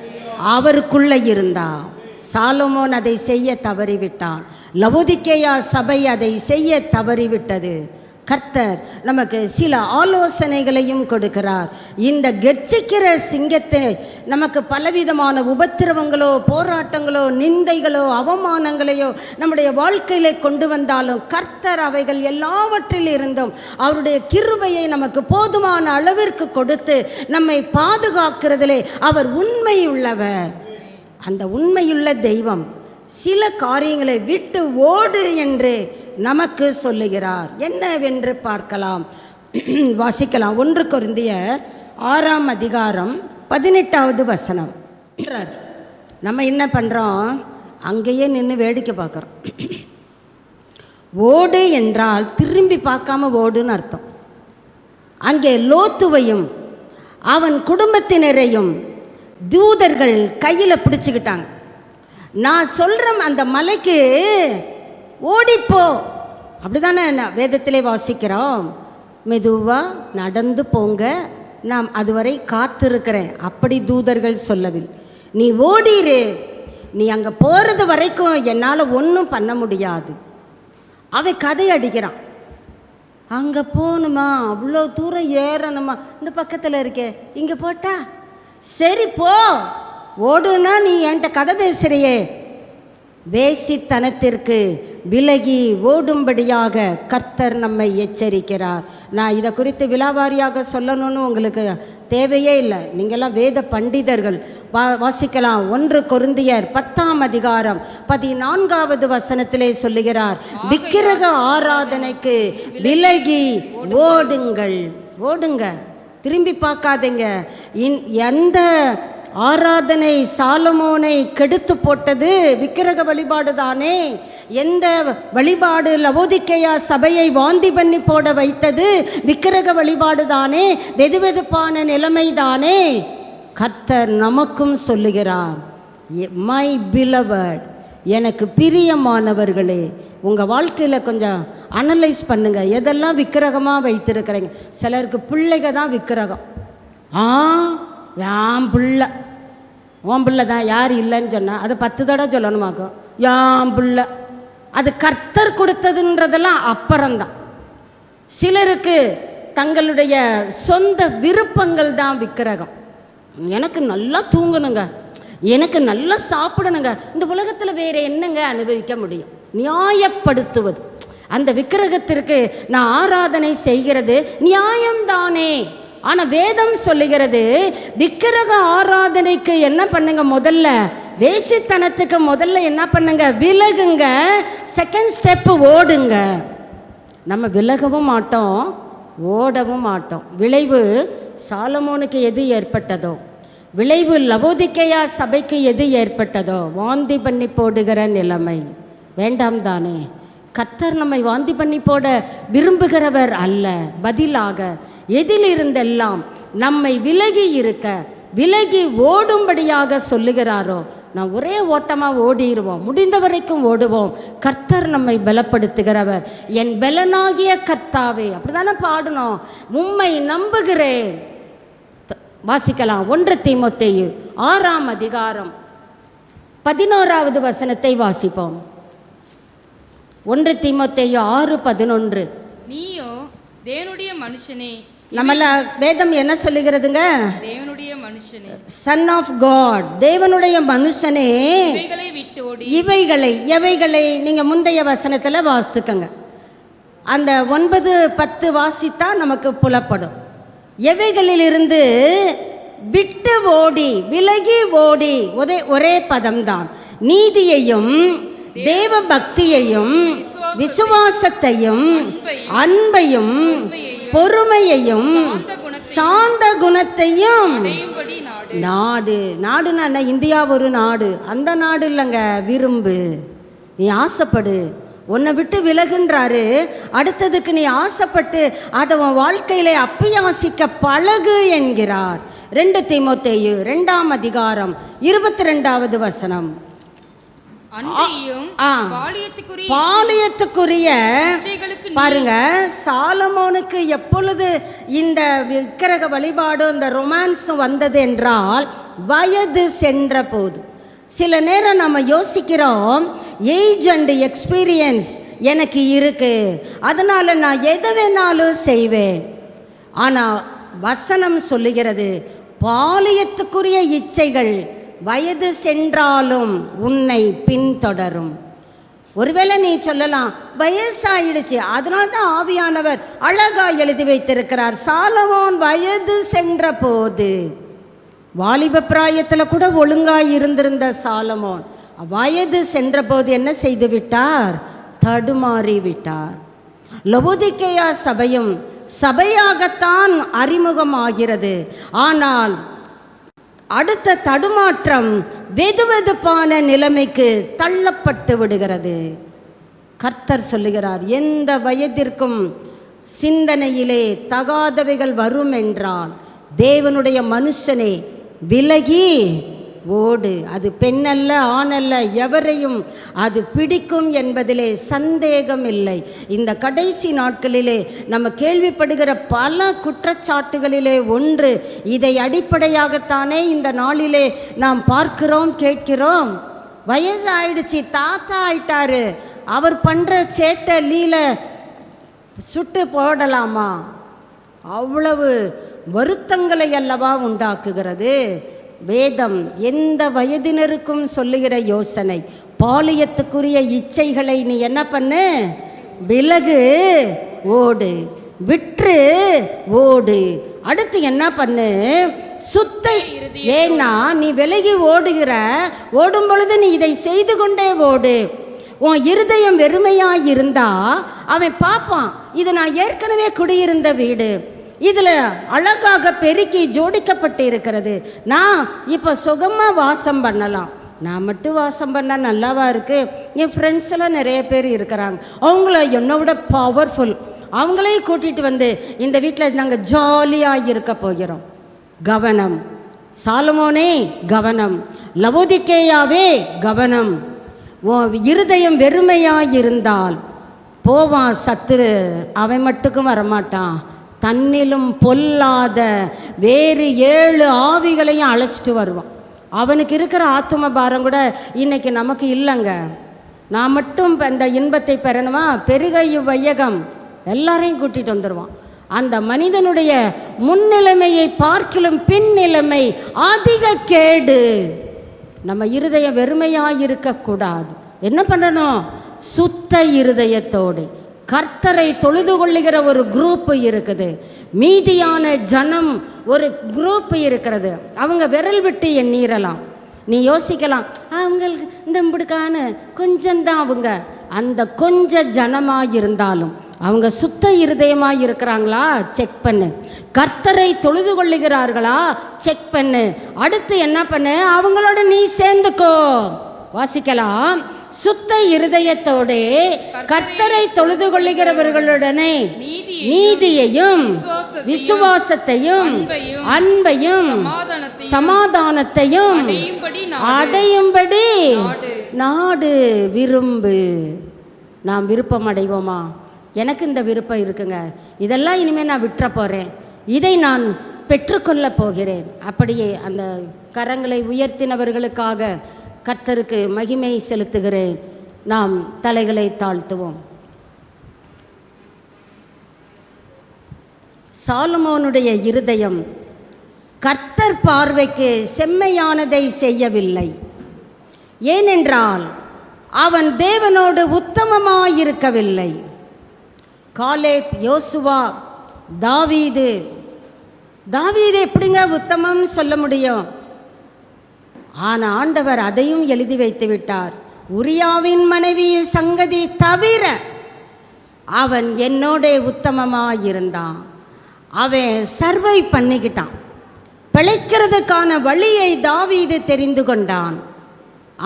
Speaker 2: அவருக்குள்ள இருந்தார். சாலமோன் அதை செய்ய தவறிவிட்டான். லவோதிக்கேயா சபை அதை செய்ய தவறிவிட்டது. கர்த்தர் நமக்கு சில ஆலோசனைகளையும் கொடுக்கிறார். இந்த கெர்ச்சிக்கிற சிங்கத்தை நமக்கு பலவிதமான உபத்திரவங்களோ, போராட்டங்களோ, நிந்தைகளோ, அவமானங்களையோ நம்முடைய வாழ்க்கையிலே கொண்டு வந்தாலும் கர்த்தர் அவைகள் எல்லாவற்றில் இருந்தும் அவருடைய கிருபையை நமக்கு போதுமான அளவிற்கு கொடுத்து நம்மை பாதுகாக்கிறதிலே அவர் உண்மையுள்ளவர். அந்த உண்மையுள்ள தெய்வம் சில காரியங்களை விட்டு ஓடு என்று நமக்கு சொல்லுகிறார். என்னவென்று பார்க்கலாம், வாசிக்கலாம். 1 கொரிந்தியர் 6ஆம் அதிகாரம் 18வது வசனம். நம்ம என்ன பண்ணுறோம்? அங்கேயே நின்று வேடிக்கை பார்க்குறோம். ஓடு என்றால் திரும்பி பார்க்காம ஓடுன்னு அர்த்தம். அங்கே லோத்துவையும் அவன் குடும்பத்தினரையும் தூதர்கள் கையில் பிடிச்சிக்கிட்டாங்க. நான் சொல்கிறேன், அந்த மலைக்கு ஓடிப்போ, அப்படிதானே வேதத்திலே வாசிக்கிறோம். மெதுவாக நடந்து போங்க, நான் அதுவரை காத்திருக்கிறேன். அப்படி தூதர்கள் சொல்லவில்லை. நீ ஓடிரு, நீ அங்கே போகிறது வரைக்கும் என்னால் ஒன்றும் பண்ண முடியாது. அவன் கதை அடிக்கிறான். அங்கே போகணுமா, அவ்வளோ தூரம் ஏறணுமா, இந்த பக்கத்தில் இருக்கே, இங்கே போட்டா சரி போ, ஓடுனா நீ என்கிட்ட கதை பேசுறியே. வேசித்தனத்திற்கு விலகி ஓடும்படியாக கர்த்தர் நம்மை எச்சரிக்கிறார். நான் இதை குறித்து விலாவாரியாக சொல்லணும்னு உங்களுக்கு தேவையே இல்லை. நீங்கள்லாம் வேத பண்டிதர்கள். வாசிக்கலாம். 1 கொரிந்தியர் 10ஆம் அதிகாரம் 14வது வசனத்திலே சொல்லுகிறார், விக்கிரக ஆராதனைக்கு விலகி ஓடுங்கள். ஓடுங்க, திரும்பி பார்க்காதீங்க. எந்த ஆராதனை சாலமோனை கெடுத்து போட்டது? விக்கிரக வழிபாடு தானே. எந்த வழிபாடு லவோதிக்கேயா சபையை வாந்தி பண்ணி போட வைத்தது? விக்கிரக வழிபாடு தானே, வெதுவெதுப்பான நிலைமை தானே. கர்த்தர் நமக்கும் சொல்லுகிறார், மை பிலவட், எனக்கு பிரியமானவர்களே, உங்கள் வாழ்க்கையில் கொஞ்சம் அனலைஸ் பண்ணுங்கள். எதெல்லாம் விக்கிரகமாக வைத்திருக்கிறீங்க? சிலருக்கு பிள்ளைங்க தான் விக்கிரகம். யாம் பிள்ளை, உன் பிள்ளை தான், யார் இல்லைன்னு சொன்னால் அதை 10 தடவை சொல்லணுமாக்கும். யாம் பிள்ளை, அது கர்த்தர் கொடுத்ததுன்றதெல்லாம் அப்புறம்தான். சிலருக்கு தங்களுடைய சொந்த விருப்பங்கள் தான் விக்கிரகம். எனக்கு நல்லா தூங்கணுங்க, எனக்கு நல்லா சாப்பிடணுங்க, இந்த உலகத்தில் வேறு என்னங்க அனுபவிக்க முடியும்? நியாயப்படுத்துவது. அந்த விக்கிரகத்திற்கு நான் ஆராதனை செய்கிறது நியாயம்தானே. ஆனால் வேதம் சொல்லுகிறது, விக்கிரக ஆராதனைக்கு என்ன பண்ணுங்க? முதல்ல வேசித்தனத்துக்கு முதல்ல என்ன பண்ணுங்க? விலகுங்க. செகண்ட் ஸ்டெப்பு ஓடுங்க. நம்ம விலகவும் மாட்டோம், ஓடவும் மாட்டோம். விளைவு சாலமோனுக்கு எது ஏற்பட்டதோ, விளைவு லவோதிக்கேயா சபைக்கு எது ஏற்பட்டதோ, வாந்தி பண்ணி போடுகிற நிலைமை வேண்டாம் தானே. கர்த்தர் நம்மை வாந்தி பண்ணி போட விரும்புகிறவர் அல்ல. பதிலாக எதிலிருந்தெல்லாம் நம்மை விலகி இருக்க, விலகி ஓடும்படியாக சொல்லுகிறாரோ, நான் ஒரே ஓட்டமாக ஓடிடுவோம், முடிந்த வரைக்கும் ஓடுவோம். கர்த்தர் நம்மை பலப்படுத்துகிறவர். என் பலனாகிய கர்த்தாவே, அப்படிதானே பாடணும். உம்மை நம்புகிறேன். வாசிக்கலாம். 1 தீமோத்தேயு 6ஆம் அதிகாரம் 11வது வசனத்தை வாசிப்போம். 1 தீமோத்தேயு 6:11.
Speaker 3: நீயோ தேவனுடைய மனுஷனே.
Speaker 2: நம்மள வேதம் என்ன சொல்லுகிறதுங்க?
Speaker 3: தேவனுடைய மனுஷனே,
Speaker 2: சன் ஆஃப் காட், தேவனுடைய மனுஷனே,
Speaker 3: இவைகளை விட்டு ஓடி.
Speaker 2: எவைகளை நீங்க முந்தைய வசனத்துல வாசித்துக்கங்க. அந்த 9, 10 வாசித்தா நமக்கு புலப்படும். எவைகளிலிருந்து விட்டு ஓடி, விலகி ஓடி. ஒரே பதம்தான். நீதியையும் தேவ பக்தியையும் விசுவாசத்தையும் அன்பையும் பொறுமையையும் சாந்த குணத்தையும் நாடு. நாடுன்னா என்ன? இந்தியா ஒரு நாடு, அந்த நாடு இல்லைங்க. விரும்பு, நீ ஆசைப்படு. உன்னை விட்டு விலகுன்றாரு, அடுத்ததுக்கு நீ ஆசைப்பட்டு அதை உன் வாழ்க்கையிலே அப்பியாசிக்க பழகு என்கிறார். 2 தீமோத்தேயு 2ஆம் அதிகாரம் 22வது வசனம். பாலியத்துக்குரிய பாருங்க, சாலமோனுக்கு எப்பொழுது இந்த விக்கிரக வழிபாடு, இந்த ரொமான்ஸ் வந்தது என்றால் வயது சென்ற போது. சில நேரம் நம்ம யோசிக்கிறோம், ஏஜ் அண்ட் எக்ஸ்பீரியன்ஸ் எனக்கு இருக்கு, அதனால நான் எதை வேணாலும் செய்வேன். ஆனால் வசனம் சொல்லுகிறது, பாலியத்துக்குரிய இச்சைகள் வயது சென்றாலும் உன்னை பின்தொடரும். ஒருவேளை நீ சொல்லலாம், வயசாயிடுச்சு, அதனால தான் ஆவியானவர் அழகா எழுதி வைத்திருக்கிறார். சாலமோன் வயது சென்ற போது, வாலிப பிராயத்தில் கூட ஒழுங்காய் இருந்திருந்த சாலமோன் வயது சென்ற போது என்ன செய்து விட்டார்? தடுமாறி விட்டார். லவோதிக்கேயா சபையும் சபையாகத்தான் அறிமுகமாகிறது. ஆனால் அடுத்த தடுமாற்றம் வெதுவெதுப்பான நிலைமைக்கு தள்ளப்பட்டு விடுகிறது. கர்த்தர் சொல்லுகிறார், எந்த வயதிற்கும் சிந்தனையிலே தகாதவைகள் வரும் என்றால் தேவனுடைய மனுஷனே விலகி ஓடு. அது பெண்ணல்ல ஆணல்ல, எவரையும் அது பிடிக்கும் என்பதிலே சந்தேகம் இல்லை. இந்த கடைசி நாட்களிலே நம்ம கேள்விப்படுகிற பல குற்றச்சாட்டுகளிலே ஒன்று, இதை அடிப்படையாகத்தானே இந்த நாளிலே நாம் பார்க்கிறோம், கேட்கிறோம். வயது ஆயிடுச்சு, தாத்தா ஆயிட்டாரு, அவர் பண்ணுற சேட்டை லீல சுட்டு போடலாமா? அவ்வளவு வருத்தங்களை அல்லவா உண்டாக்குகிறது வேதம். எந்த வயதினருக்கும் சொல்லுகிற யோசனை, பாலியத்துக்குரிய இச்சைகளை நீ என்ன பண்ணு? விலகு, ஓடு, விற்று ஓடு. அடுத்து என்ன பண்ணு? சுத்தை. ஏன்னா நீ விலகி ஓடும் பொழுது நீ இதை செய்து கொண்டே ஓடு. உன் இருதயம் வெறுமையாக இருந்தா அவன் பார்ப்பான், இது நான் ஏற்கனவே குடியிருந்த வீடு, இதில் அழகாக பெருக்கி ஜோடிக்கப்பட்டு இருக்கிறது, நான் இப்போ சுகமாக வாசம் பண்ணலாம். நான் மட்டும் வாசம் பண்ணால் நல்லாவா இருக்குது? என் ஃப்ரெண்ட்ஸ் எல்லாம் நிறைய பேர் இருக்கிறாங்க, அவங்கள என்னை விட பவர்ஃபுல், அவங்களையும் கூட்டிகிட்டு வந்து இந்த வீட்டில் நாங்கள் ஜாலியாக இருக்க போகிறோம். கவனம். சாலமோனே கவனம், லவோதிக்கேயாவே கவனம். இருதயம் வெறுமையாக இருந்தால் போவான் சத்துரு, அவன் மட்டுக்கும் வரமாட்டான், தன்னிலும் பொல்லாத வேறு 7 ஆவிகளையும் அழைச்சிட்டு வருவான். அவனுக்கு இருக்கிற ஆத்தும பாரம் கூட இன்னைக்கு நமக்கு இல்லைங்க. நான் மட்டும் இந்த இன்பத்தை பெறணுமா? பெருகையும் வையகம் எல்லாரையும் கூட்டிகிட்டு வந்துடுவான். அந்த மனிதனுடைய முன்னிலைமையை பார்க்கிலும் பின்னிலைமை அதிக கேடு. நம்ம இருதயம் வெறுமையாக இருக்கக்கூடாது. என்ன பண்ணணும்? சுத்த இருதயத்தோடு கர்த்தரை தொழுது கொள்ளுகிற ஒரு குரூப்பு இருக்குது, மீதியான ஜனம் ஒரு குரூப் இருக்கிறது. அவங்க விரல் விட்டு எண்ணீரலாம். நீ யோசிக்கலாம், அவங்களுக்கு இந்த இம்புடுக்கான கொஞ்சம்தான் அவங்க. அந்த கொஞ்ச ஜனமாக இருந்தாலும் அவங்க சுத்த இருதயமாக இருக்கிறாங்களா செக் பண்ணு. கர்த்தரை தொழுது கொள்ளுகிறார்களா செக் பண்ணு. அடுத்து என்ன பண்ணு? அவங்களோட நீ சேர்ந்துக்கோ. வாசிக்கலாம், சுத்த இருதயத்தோடு கர்த்தரை தொழுது கொள்ளுகிறவர்களுடனே நீதியையும் விசுவாசத்தையும் அன்பையும் சமாதானத்தையும் அடையும்படி நாடு. விரும்பு. நாம் விருப்பம் அடைவோமா? எனக்கு இந்த விருப்பம் இருக்குங்க, இதெல்லாம் இனிமேல் நான் விட்டுற போகிறேன், இதை நான் பெற்றுக்கொள்ள போகிறேன். அப்படியே அந்த கரங்களை உயர்த்தினவர்களுக்காக கர்த்தருக்கு மகிமை செலுத்துகிறேன். நாம் தலைகளை தாழ்த்துவோம். சாலமோனுடைய இருதயம் கர்த்தர் பார்வைக்கு செம்மையானதை செய்யவில்லை. ஏனென்றால் அவன் தேவனோடு உத்தமமாயிருக்கவில்லை. காலேப், யோசுவா, தாவீது எப்படிங்க உத்தமம் சொல்ல முடியும்? ஆனால் ஆண்டவர் அதையும் எழுதி வைத்து விட்டார். உரியாவின் மனைவி சங்கதி தவிர அவன் என்னோட உத்தமமாக இருந்தான். அவன் சர்வை பண்ணிக்கிட்டான். பிழைக்கிறதுக்கான வழியை தாவீது தெரிந்து கொண்டான்.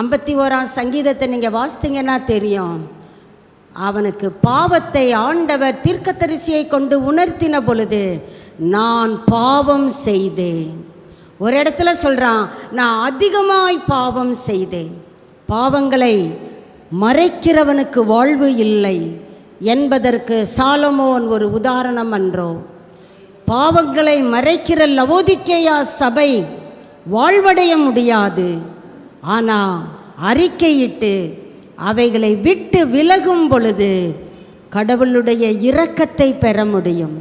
Speaker 2: 51ஆம் சங்கீதத்தை நீங்கள் வாசித்தீங்கன்னா தெரியும். அவனுக்கு பாவத்தை ஆண்டவர் தீர்க்கதரிசியை கொண்டு உணர்த்தின பொழுது, நான் பாவம் செய்தேன். ஒரு இடத்துல சொல்கிறான், நான் அதிகமாய் பாவம் செய்தேன். பாவங்களை மறைக்கிறவனுக்கு வாழ்வு இல்லை என்பதற்கு சாலமோன் ஒரு உதாரணம் அன்றோ. பாவங்களை மறைக்கிற லவோதிக்கேயா சபை வாழ்வடைய முடியாது. ஆனால் அறிக்கையிட்டு அவைகளை விட்டு விலகும் பொழுது கடவுளுடைய இரக்கத்தை பெற முடியும்.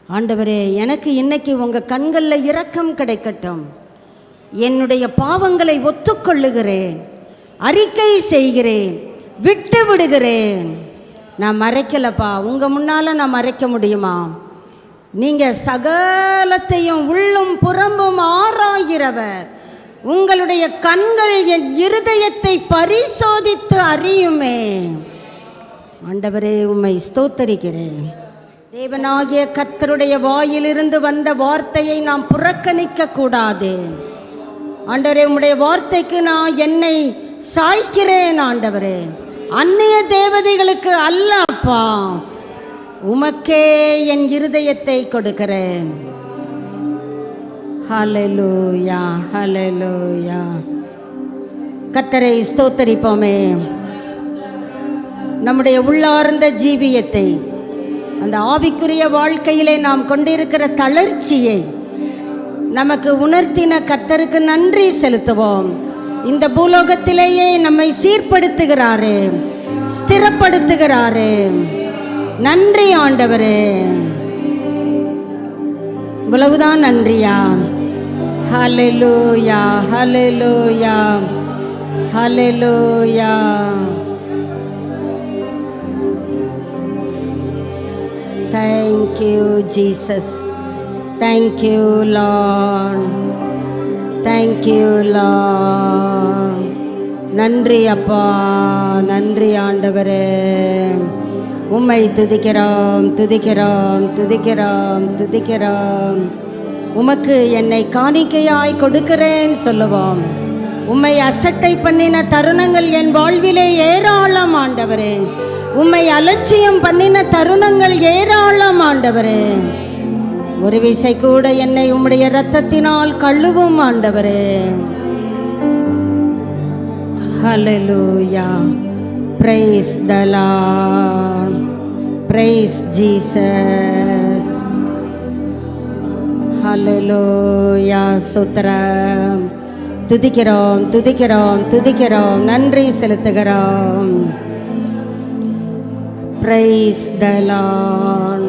Speaker 2: ஆண்டவரே, எனக்கு இன்னைக்கு உங்கள் கண்களில் இரக்கம் கிடைக்கட்டும். என்னுடைய பாவங்களை ஒத்துக்கொள்ளுகிறேன், அறிக்கை செய்கிறேன், விட்டு விடுகிறேன். நான் மறைக்கலப்பா. உங்கள் முன்னால் நான் மறைக்க முடியுமா? நீங்கள் சகலத்தையும் உள்ளும் புறம்பும் ஆராய்கிறவர். உங்களுடைய கண்கள் என் இருதயத்தை பரிசோதித்து அறியுமே. ஆண்டவரே, உம்மை ஸ்தோத்தரிக்கிறேன். தேவனாகிய கர்த்தருடைய வாயிலிருந்து வந்த வார்த்தையை நாம் புறக்கணிக்க கூடாது. ஆண்டவரே, உம்முடைய வார்த்தைக்கு நான் என்னை சாய்க்கிறேன். ஆண்டவரே, அந்நிய தேவதைகளுக்கு அல்ல அப்பா, உமக்கே என் இருதயத்தை கொடுக்கிறேன். ஹல்லேலூயா, ஹல்லேலூயா. கர்த்தரை ஸ்தோத்தரிப்போமே. நம்முடைய உள்ளார்ந்த ஜீவியத்தை, அந்த ஆவிக்குரிய வாழ்க்கையிலே நாம் கொண்டிருக்கிற தளர்ச்சியை நமக்கு உணர்த்தின கர்த்தருக்கு நன்றி செலுத்துவோம். இந்த பூலோகத்திலேயே நம்மை சீர்படுத்துகிறாரு, ஸ்திரப்படுத்துகிறாரு. நன்றி ஆண்டவரே. இவ்வளவுதான் நன்றியா? ஹல்லேலூயா, ஹல்லேலூயா, ஹல்லேலூயா. Thank you Jesus. Thank you Lord. Thank you Lord. நன்றி அப்பா, நன்றி ஆண்டவரே. உம்மை துதிக்கிறோம், துதிக்கிறோம், துதிக்கிறோம், துதிக்கிறோம். உமக்கு என்னை காணிக்கையாய் கொடுக்கிறேன் சொல்லுவோம். உம்மை அசட்டை பண்ணின தருணங்கள் என் வாழ்விலே ஏராளம் ஆண்டவரே. உம்மை அலட்சியம் பண்ணின தருணங்கள் ஏராளம் ஆண்டவரே. ஒரு விசை கூட என்னை உம்முடைய இரத்தத்தினால் கழுவும் ஆண்டவரே. ஹல்லேலூயா. Praise the Lord. Praise Jesus. Hallelujah. சுத்ரம். துதிக்கிறோம், துதிக்கிறோம், துதிக்கிறோம். நன்றி செலுத்துகிறோம். Praise the Lord.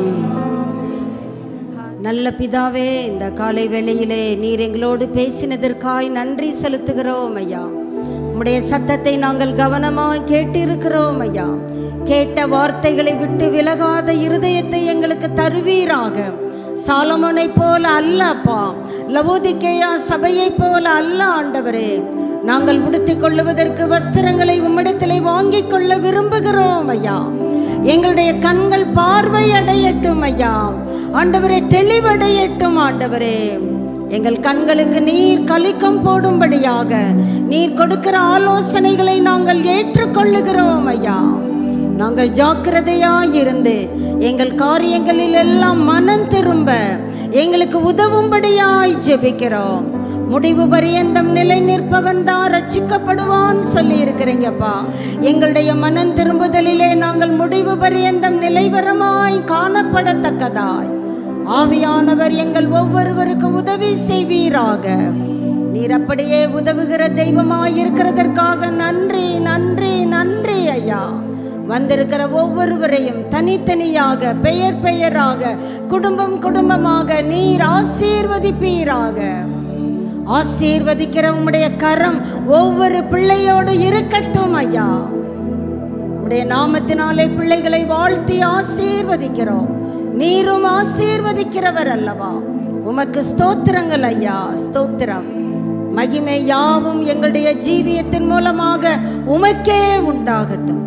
Speaker 2: நல்ல பிதாவே, இந்த காலை வேளையிலே நீர் எங்களோடு பேசினதற்காய் நன்றி செலுத்துகிறோம் ஐயா. உம்முடைய சத்தத்தை நாங்கள் கவனமாக கேட்டிருக்கிறோம் ஐயா. கேட்ட வார்த்தைகளை விட்டு விலகாத இருதயத்தை எங்களுக்கு தருவீராக. சாலமோனை போல அல்ல அப்பா, லவோதிக்கேயா சபையை போல அல்ல ஆண்டவரே. நாங்கள் உடுத்திக் கொள்ளுவதற்கு வஸ்திரங்களை உம்மிடத்திலே வாங்கிக் கொள்ள விரும்புகிறோம் ஐயா. எங்களுடைய கண்கள் பார்வை அடையட்டும் ஐயா. ஆண்டவரே, தெளிவடையட்டும் ஆண்டவரே. எங்கள் கண்களுக்கு நீர் கலிக்கம் போடும்படியாக நீர் கொடுக்கிற ஆலோசனைகளை நாங்கள் ஏற்றுக்கொள்ளுகிறோம் ஐயா. நாங்கள் ஜாக்கிரதையாயிருந்து எங்கள் காரியங்களில் எல்லாம் மனம் திரும்ப எங்களுக்கு உதவும்படியாய் ஜெபிக்கிறோம். முடிவு பரியந்தம் நிலை நிற்பவன் தான் ரட்சிக்கப்படுவான் சொல்லி இருக்கிறீங்கப்பா. எங்களுடைய மனம் திரும்புதலிலே நாங்கள் முடிவு பரியந்தம் நிலைவரமாய் காணப்படத்தக்கதாய் ஆவியானவர் எங்கள் ஒவ்வொருவருக்கு உதவி செய்வீராக. நீர் அப்படியே உதவுகிற தெய்வமாய் இருக்கிறதற்காக நன்றி, நன்றி, நன்றி ஐயா. வந்திருக்கிற ஒவ்வொருவரையும் தனித்தனியாக, பெயர் பெயராக, குடும்பம் குடும்பமாக நீர் ஆசீர்வதிப்பீராக. ஆசீர்வதிக்கிற உம்முடைய கரம் ஒவ்வொரு பிள்ளையோடு இருக்கட்டும் ஐயா. உம்முடைய நாமத்தினாலே பிள்ளைகளை வாழ்த்தி ஆசீர்வதிக்கிறோம். நீரும் ஆசீர்வதிக்கிறவர் அல்லவா. உமக்கு ஸ்தோத்திரங்கள் ஐயா, ஸ்தோத்திரம். மகிமை யாவும் எங்களுடைய ஜீவியத்தின் மூலமாக உமக்கே உண்டாகட்டும்.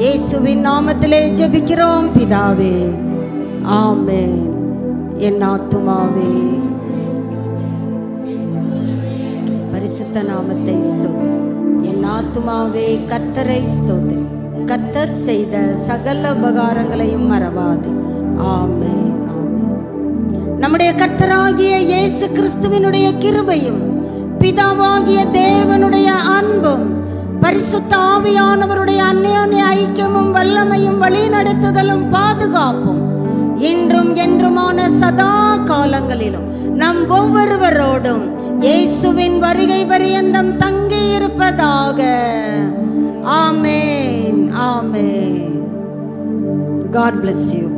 Speaker 2: இயேசுவின் நாமத்திலே ஜெபிக்கிறோம் பிதாவே, ஆமென். என் ஆத்துமாவே பரிசுத்த நாமத்தை ஸ்தோத்திரி. என் ஆத்துமாவே கர்த்தரை ஸ்தோத்திரி. கர்த்தர் செய்த சகல உபகாரங்களையும் மறவாதே. ஆமென், ஆமென். நம்முடைய கர்த்தராகிய இயேசு கிறிஸ்துவினுடைய கிருபையும் பிதாவாகிய தேவனுடைய அன்பும் பரிசுத்த ஆவியானவருடைய அந்யோன்ய ஐக்கியமும் வல்லமையும் வழிநடத்துதலும் பாதுகாப்பும் இன்றும் என்றுமான சதா காலங்களிலும் நம் ஒவ்வொருவரோடும் இயேசுவின் வருகை பரியந்தம் தங்கி இருப்பதாக. ஆமென், ஆமென். God bless you.